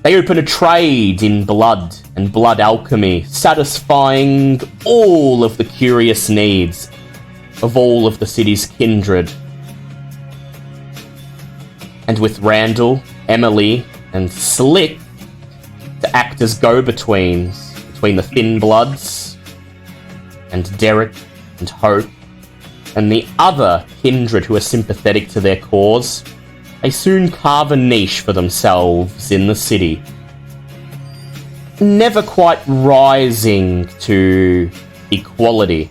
Speaker 1: They open a trade in blood and blood alchemy, satisfying all of the curious needs of all of the city's kindred. And with Randall, Emily, and Slick to act as go-betweens between the Thin Bloods and Derek and Hope and the other kindred who are sympathetic to their cause, they soon carve a niche for themselves in the city, never quite rising to equality,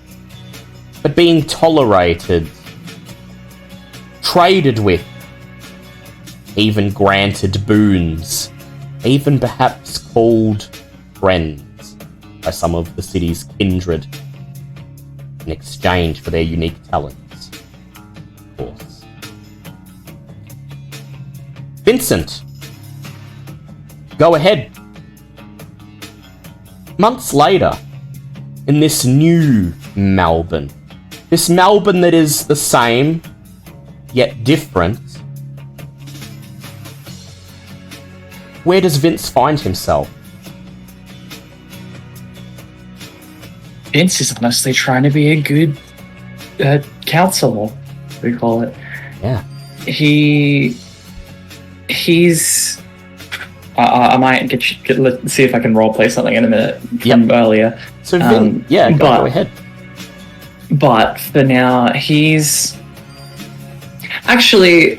Speaker 1: but being tolerated, traded with, even granted boons, even perhaps called friends by some of the city's kindred in exchange for their unique talents, of course. Vincent, go ahead. Months later, in this new Melbourne, this Melbourne that is the same, yet different, where does Vince find himself?
Speaker 5: Vince is honestly trying to be a good counsellor, we call it.
Speaker 1: Yeah.
Speaker 5: He's. I might let's see if I can roleplay something in a minute from earlier.
Speaker 1: So, Vin, go ahead.
Speaker 5: But for now, he's actually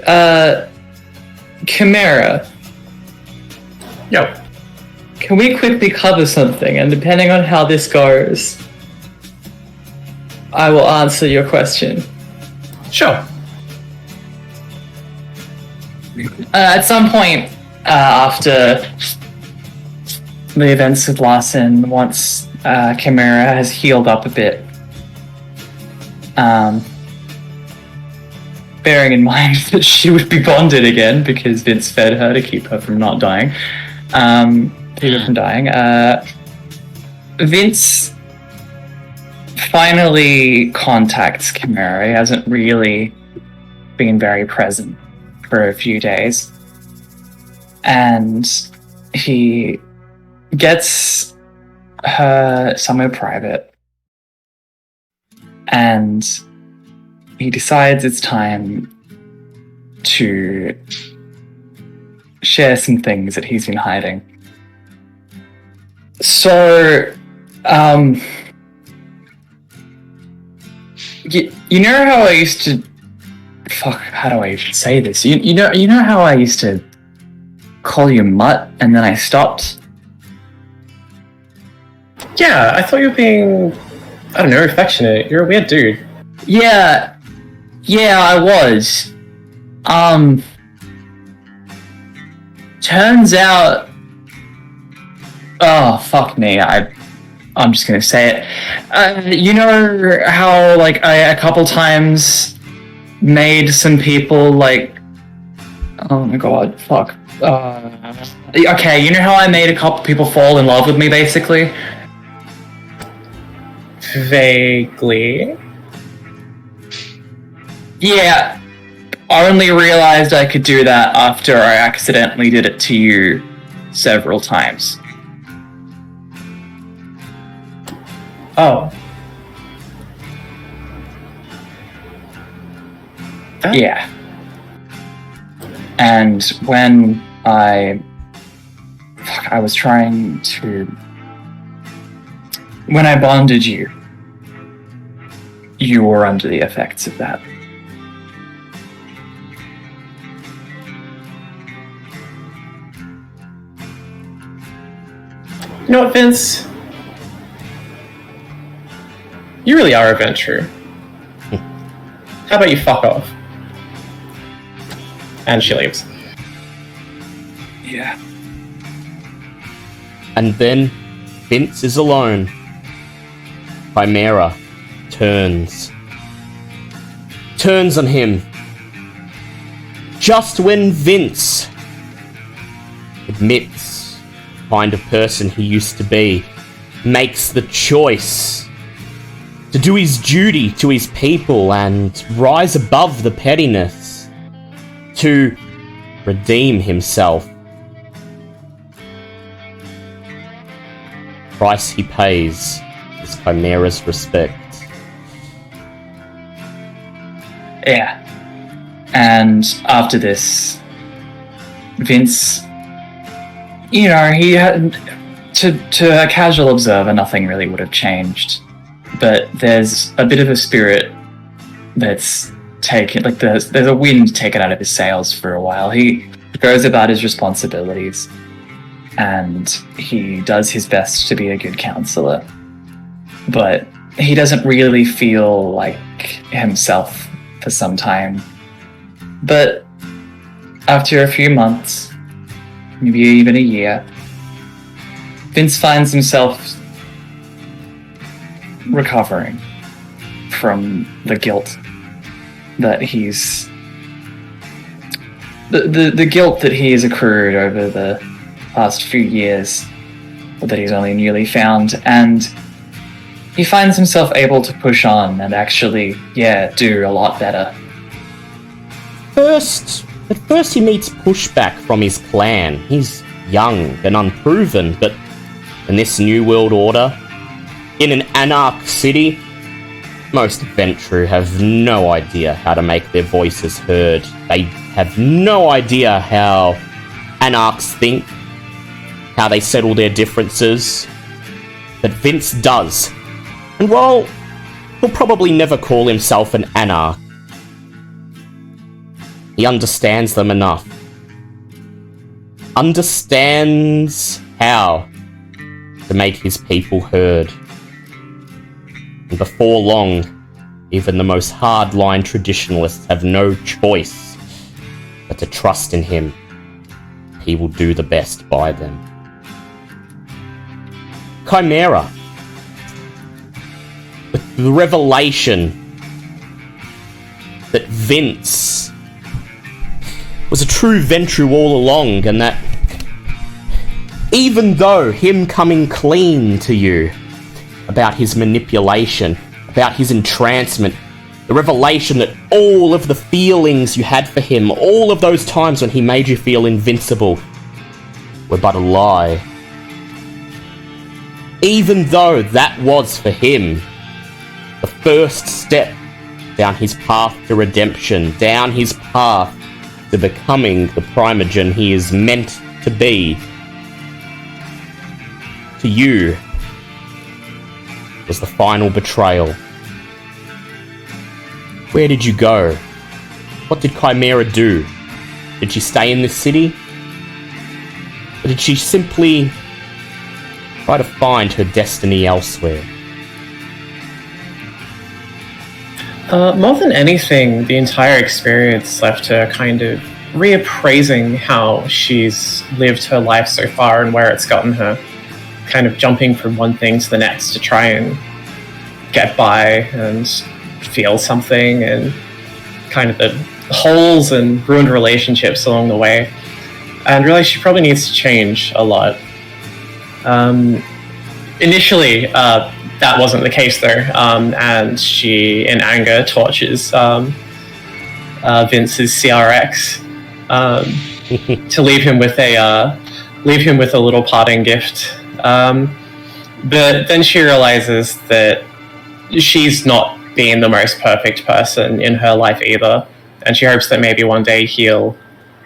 Speaker 5: Chimera.
Speaker 3: Yo.
Speaker 5: Can we quickly cover something? And depending on how this goes, I will answer your question.
Speaker 3: Sure.
Speaker 5: At some point after the events of Larson, once Chimera has healed up a bit, bearing in mind that she would be bonded again because Vince fed her to keep her from not dying, keep her from dying, Vince finally contacts Chimera. He hasn't really been very present for a few days. And he gets her somewhere private. And he decides it's time to share some things that he's been hiding. So, you know how I used to... Fuck, how do I even say this? You know how I used to call you Mutt and then I stopped?
Speaker 3: Yeah, I thought you were being, I don't know, affectionate. You're a weird dude.
Speaker 5: Yeah, I was. Turns out... Oh, fuck me, I'm just gonna say it. You know how, like, I a couple times made some people, like... Oh my god, fuck. Okay, you know how I made a couple people fall in love with me, basically?
Speaker 3: Vaguely.
Speaker 5: Yeah, I only realized I could do that after I accidentally did it to you several times.
Speaker 3: Oh.
Speaker 5: Yeah. And when I was trying to... When I bonded you, you were under the effects of that.
Speaker 3: You know what, Vince? You really are a venture. How about you fuck off? And she leaves.
Speaker 5: Yeah.
Speaker 1: And then Vince is alone. Chimera turns on him. Just when Vince admits the kind of person he used to be, makes the choice to do his duty to his people and rise above the pettiness, to redeem himself. Price he pays is Chimera's respect.
Speaker 5: Yeah. And after this, Vince, you know, he had... To a casual observer, nothing really would have changed. But there's a bit of a spirit that's taken... Like, there's a wind taken out of his sails for a while. He goes about his responsibilities. And he does his best to be a good counselor. But he doesn't really feel like himself for some time. But after a few months, maybe even a year, Vince finds himself recovering from the guilt that he's... The guilt that he has accrued over the past few years, that he's only newly found, and he finds himself able to push on and actually, do a lot better.
Speaker 1: At first he meets pushback from his clan. He's young and unproven, but in this new world order, in an anarch city, Most Ventru have no idea how to make their voices heard. They have no idea how anarchs think, how they settle their differences. But Vince does. And while he'll probably never call himself an anarch, he understands them enough. Understands how to make his people heard. And before long, even the most hardline traditionalists have no choice but to trust in him. He will do the best by them. Chimera. With the revelation that Vince was a true Ventru all along, and that even though him coming clean to you about his manipulation, about his entrancement, the revelation that all of the feelings you had for him, all of those times when he made you feel invincible, were but a lie. Even though that was for him the first step down his path to redemption, down his path to becoming the Primogen he is meant to be, to you was the final betrayal. Where did you go? What did Chimera do? Did she stay in this city? Or did she simply try to find her destiny elsewhere?
Speaker 3: More than anything, the entire experience left her kind of reappraising how she's lived her life so far and where it's gotten her. Kind of jumping from one thing to the next to try and get by and feel something, and kind of the holes and ruined relationships along the way. And really, she probably needs to change a lot. Initially, that wasn't the case though, and she, in anger, tortures Vince's CRX to leave him with a little parting gift. But then she realizes that she's not being the most perfect person in her life either, and she hopes that maybe one day he'll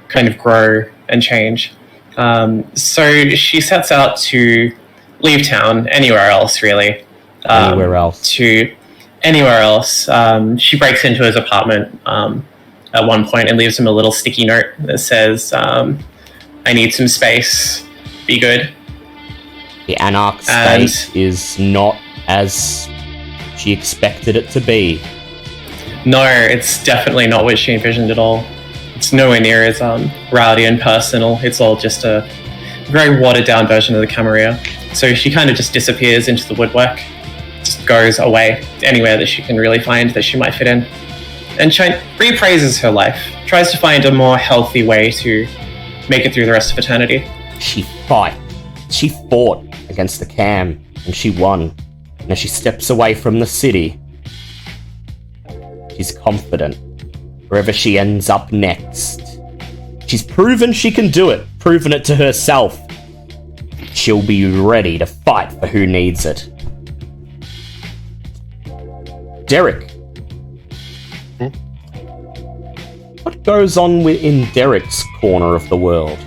Speaker 3: kind of grow and change. So she sets out to leave town, anywhere else really.
Speaker 1: Anywhere else.
Speaker 3: She breaks into his apartment at one point and leaves him a little sticky note that says, I need some space, be good.
Speaker 1: The Anarch state is not as she expected it to be.
Speaker 3: No, it's definitely not what she envisioned at all. It's nowhere near as rowdy and personal. It's all just a very watered down version of the Camarilla. So she kind of just disappears into the woodwork, just goes away anywhere that she can really find that she might fit in, and reappraises her life, tries to find a more healthy way to make it through the rest of eternity.
Speaker 1: She fought against the Cam, and she won. And as she steps away from the city, she's confident. Wherever she ends up next, she's proven she can do it, proven it to herself. She'll be ready to fight for who needs it. Derek. What goes on in Derek's corner of the world?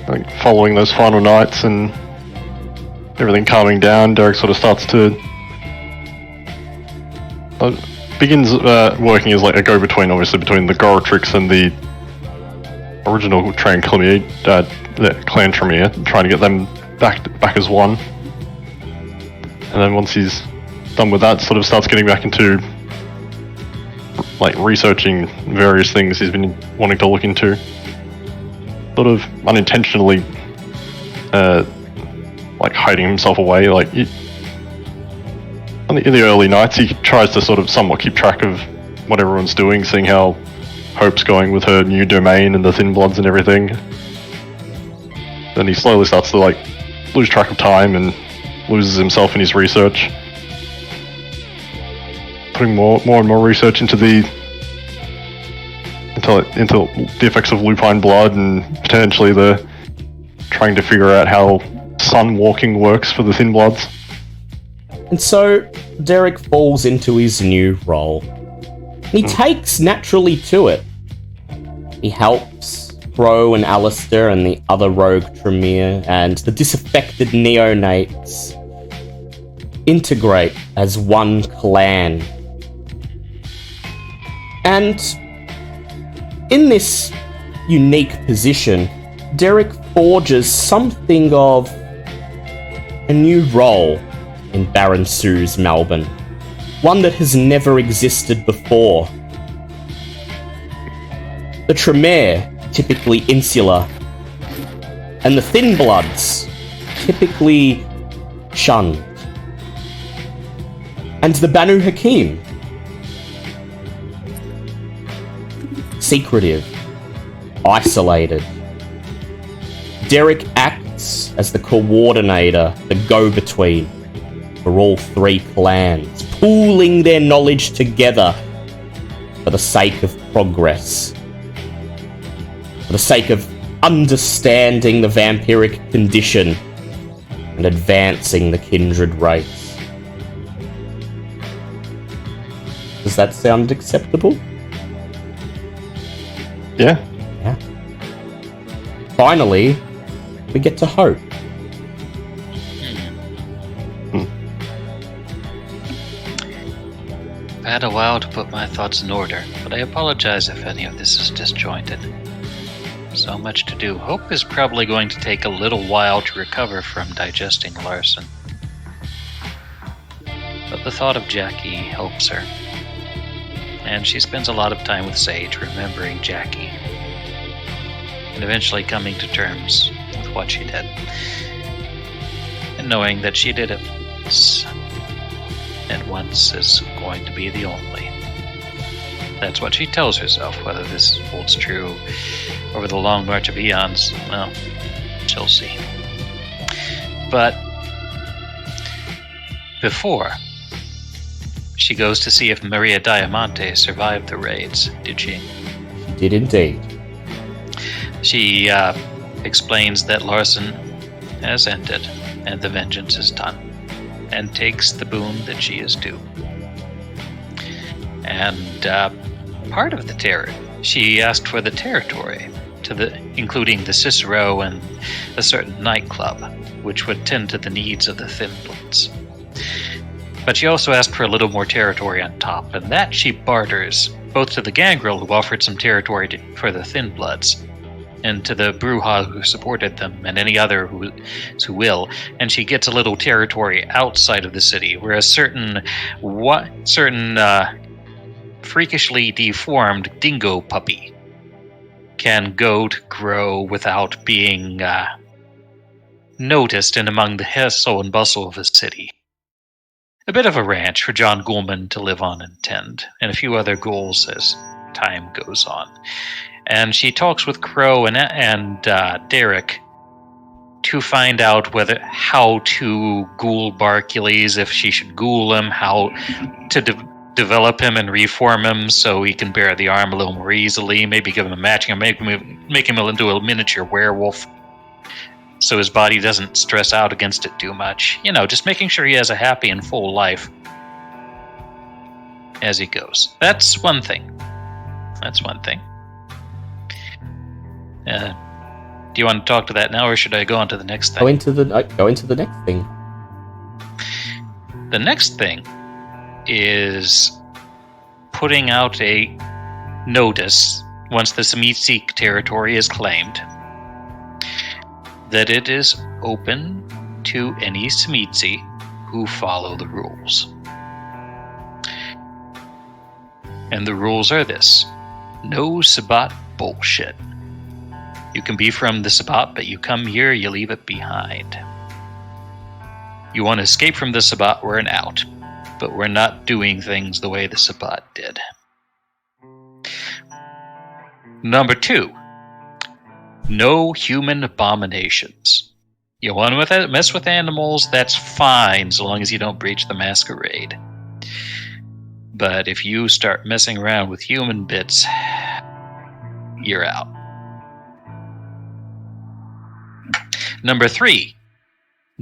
Speaker 6: Like following those final nights and everything calming down, Derek sort of starts to begins working as like a go-between, obviously, between the Goratrix and the original Clan Tremere, trying to get them back as one. And then once he's done with that, sort of starts getting back into like researching various things he's been wanting to look into. Sort of unintentionally like hiding himself away. Like in the early nights, he tries to sort of somewhat keep track of what everyone's doing, seeing how Hope's going with her new domain and the Thin Bloods and everything. Then he slowly starts to like lose track of time and loses himself in his research, putting more and more research into the effects of lupine blood, and potentially the trying to figure out how sun walking works for the Thin Bloods.
Speaker 1: And so Derek falls into his new role. He takes naturally to it. He helps Crow and Alistair and the other rogue Tremere and the disaffected neonates integrate as one clan. And in this unique position, Derek forges something of a new role in Baron Sue's Melbourne. One that has never existed before. The Tremere, typically insular, and the Thin Bloods, typically shunned. And the Banu Hakim, secretive, isolated. Derek acts as the coordinator, the go-between for all three clans, pooling their knowledge together for the sake of progress, for the sake of understanding the vampiric condition and advancing the kindred race. Does that sound acceptable?
Speaker 6: Yeah.
Speaker 1: Yeah. Finally, we get to hope.
Speaker 2: I had a while to put my thoughts in order, but I apologize if any of this is disjointed. So much to do. Hope is probably going to take a little while to recover from digesting Larson. But the thought of Jackie helps her. And she spends a lot of time with Sage, remembering Jackie. And eventually coming to terms with what she did. And knowing that she did it once. And once is going to be the only. That's what she tells herself. Whether this holds true over the long march of eons, well, she'll see. But before, she goes to see if Maria Diamante survived the raids. Did she?
Speaker 1: She did indeed.
Speaker 2: She explains that Larson has ended and the vengeance is done, and takes the boon that she is due. And part of the she asked for the territory, including the Cicero and a certain nightclub, which would tend to the needs of the Thin Bloods. But she also asked for a little more territory on top, and that she barters both to the Gangrel, who offered some territory for the Thin Bloods, and to the Bruja who supported them, and any other who will. And she gets a little territory outside of the city, where a certain freakishly deformed dingo puppy can go to grow without being noticed and among the hustle and bustle of a city. A bit of a ranch for John Ghoulman to live on and tend, and a few other ghouls as time goes on. And she talks with Crow and Derek to find out how to ghoul Barcules, if she should ghoul him, how to develop him and reform him so he can bear the arm a little more easily, maybe give him a matching, or make him into a miniature werewolf so his body doesn't stress out against it too much. You know, just making sure he has a happy and full life as he goes. That's one thing. Do you want to talk to that now, or should I go on to the next thing?
Speaker 1: Go into the next thing.
Speaker 2: The next thing is putting out a notice once the Tzimisce territory is claimed that it is open to any Tzimisce who follow the rules. And the rules are this: no Sabbat bullshit. You can be from the Sabbat, but you come here, you leave it behind. You want to escape from the Sabbat, we're an out. But we're not doing things the way the Sabbat did. Number 2, no human abominations. You want to mess with animals, that's fine, so long as you don't breach the Masquerade. But if you start messing around with human bits, you're out. Number 3,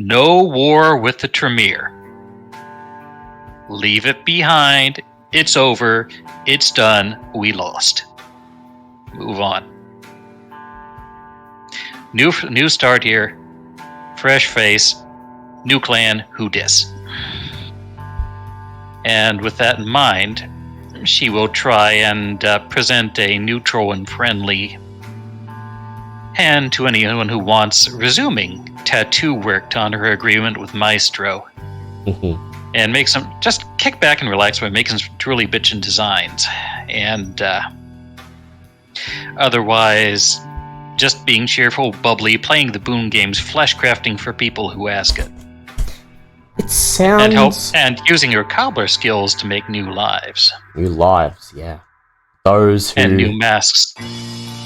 Speaker 2: No war with the Tremere. Leave it behind. It's over. It's done. We lost. Move on. New start here. Fresh face. New clan. Who dis? And with that in mind, she will try and present a neutral and friendly hand to anyone who wants resuming tattoo work on her agreement with Maestro. And make some, just kick back and relax by making some truly bitchin' designs. And otherwise, just being cheerful, bubbly, playing the boon games, flesh crafting for people who ask it.
Speaker 1: It sounds...
Speaker 2: And using your cobbler skills to make new lives.
Speaker 1: New lives, yeah. Those who...
Speaker 2: And new masks.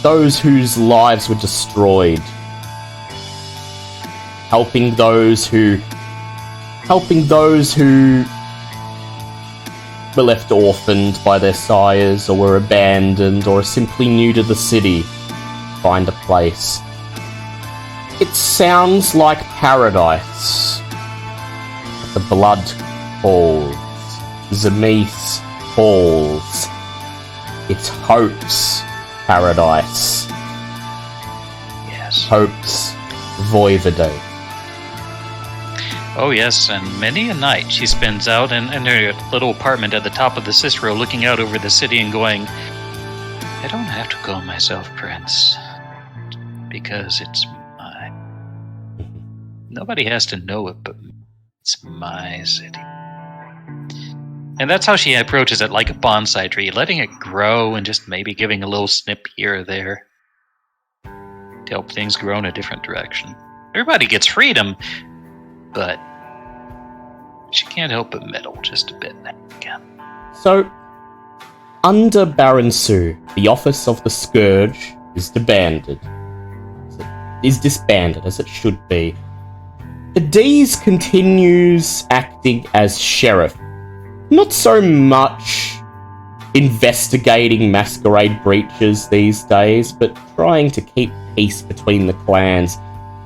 Speaker 1: Those whose lives were destroyed. Helping those who were left orphaned by their sires, or were abandoned, or are simply new to the city. Find a place. It sounds like paradise. The blood calls. Zemith calls. It's Hope's paradise.
Speaker 2: Yes.
Speaker 1: Hope's voivode.
Speaker 2: Oh yes, and many a night she spends out in her little apartment at the top of the Cicero, looking out over the city and going, I don't have to call myself Prince, because it's mine. Nobody has to know it but me. It's my city. And that's how she approaches it, like a bonsai tree, letting it grow and just maybe giving a little snip here or there to help things grow in a different direction. Everybody gets freedom, but she can't help but meddle just a bit again.
Speaker 1: So, under Baron Sue, the office of the Scourge is disbanded. As it should be. Dees continues acting as sheriff. Not so much investigating Masquerade breaches these days, but trying to keep peace between the clans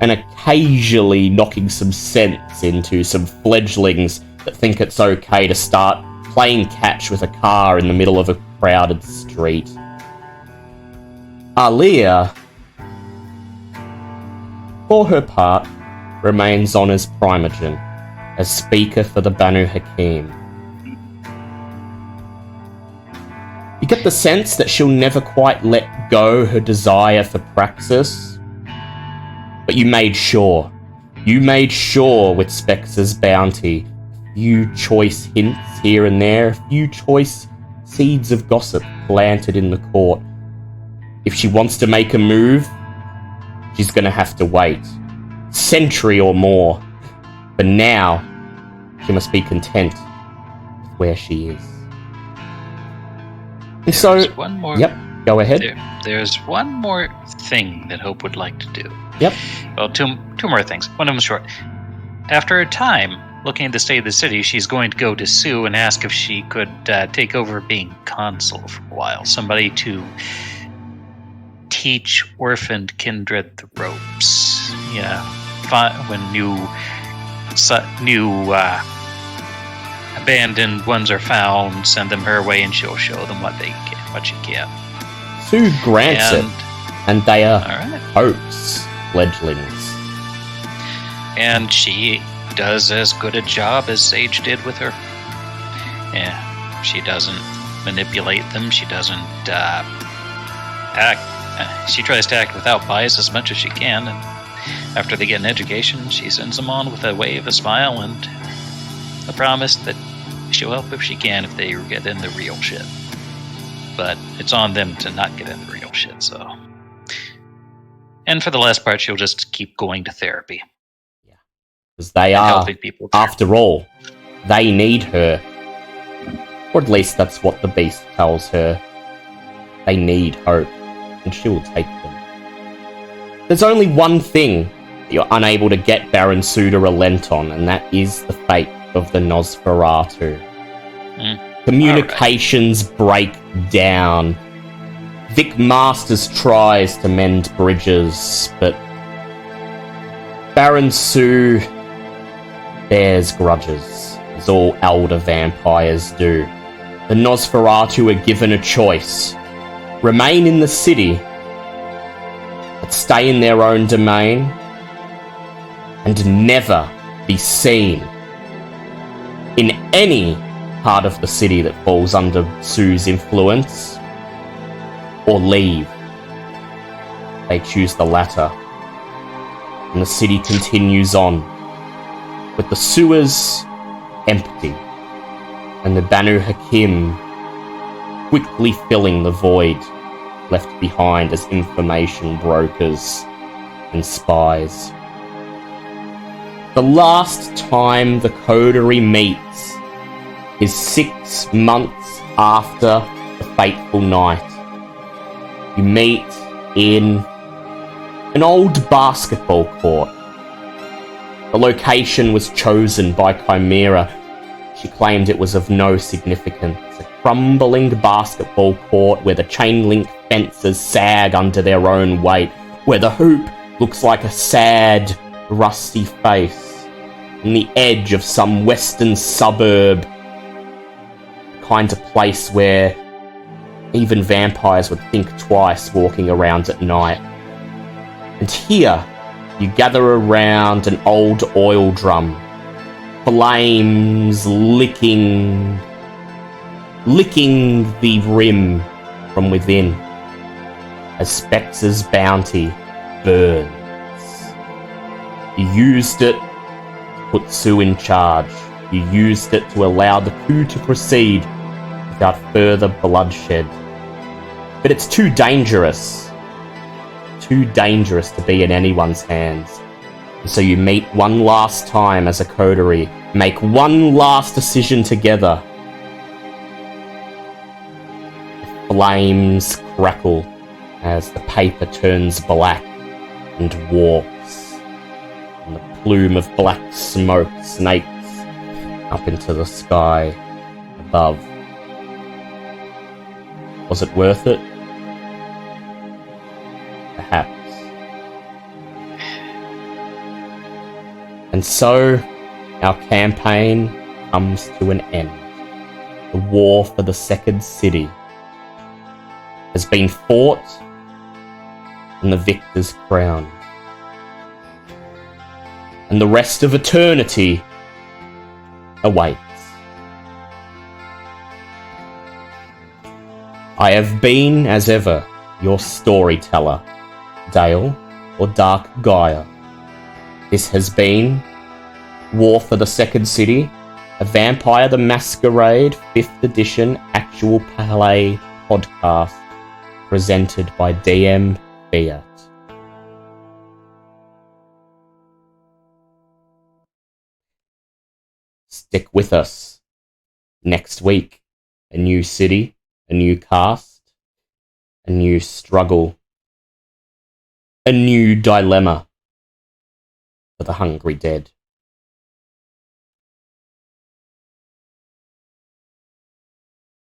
Speaker 1: and occasionally knocking some sense into some fledglings that think it's okay to start playing catch with a car in the middle of a crowded street. Alia, for her part, remains on as Primogen, as speaker for the Banu Hakim. You get the sense that she'll never quite let go her desire for Praxis, but you made sure with Spex's bounty, a few choice hints here and there, a few choice seeds of gossip planted in the court. If she wants to make a move, she's gonna have to wait. Century or more. But now, she must be content with where she is. And so,
Speaker 2: one more,
Speaker 1: yep, go ahead.
Speaker 2: There's one more thing that Hope would like to do.
Speaker 1: Yep.
Speaker 2: Well, two more things. One of them short. After a time, looking at the state of the city, she's going to go to Sue and ask if she could take over being consul for a while. Somebody to teach orphaned kindred the ropes. Yeah, when new abandoned ones are found, send them her way, and she'll show them what she can.
Speaker 1: Sue grants it, and they are
Speaker 2: right.
Speaker 1: Hope's fledglings.
Speaker 2: And she does as good a job as Sage did with her. Yeah, she doesn't manipulate them. She doesn't act. She tries to act without bias as much as she can. And after they get an education, she sends them on with a wave, a smile, and a promise that she'll help if she can if they get in the real shit. But it's on them to not get in the real shit, so. And for the last part, she'll just keep going to therapy.
Speaker 1: Because they are, after all, they need her. Or at least that's what the Beast tells her. They need Hope, and she will take them. There's only one thing you're unable to get Baron Sue to relent on, and that is the fate of the Nosferatu. Communications break down. Vic Masters tries to mend bridges, but Baron Sue bears grudges, as all elder vampires do. The Nosferatu are given a choice. Remain in the city, but stay in their own domain, and never be seen in any part of the city that falls under Sue's influence, or leave. They choose the latter, and the city continues on, with the sewers empty, and the Banu Hakim quickly filling the void left behind as information brokers and spies. The last time the coterie meets is 6 months after the fateful night. You meet in an old basketball court. The location was chosen by Chimera. She claimed it was of no significance. A crumbling basketball court where the chain link fences sag under their own weight, where the hoop looks like a sad, rusty face, on the edge of some western suburb, kind of place where even vampires would think twice walking around at night. And here, you gather around an old oil drum, flames licking the rim from within, as Spex's bounty burns. You used it to put Sue in charge. You used it to allow the coup to proceed without further bloodshed. But it's too dangerous to be in anyone's hands. And so you meet one last time as a coterie, make one last decision together. The flames crackle as the paper turns black and warps, and the plume of black smoke snakes up into the sky above. Was it worth it? Perhaps. And so, our campaign comes to an end. The war for the Second City has been fought, and the victor's crowned. And the rest of eternity awaits. I have been, as ever, your storyteller, Dale, or Dark Gaia. This has been War for the Second City, a Vampire the Masquerade 5th edition actual play podcast, presented by DM Fiat. Stick with us. Next week, a new city, a new cast, a new struggle, a new dilemma for the hungry dead.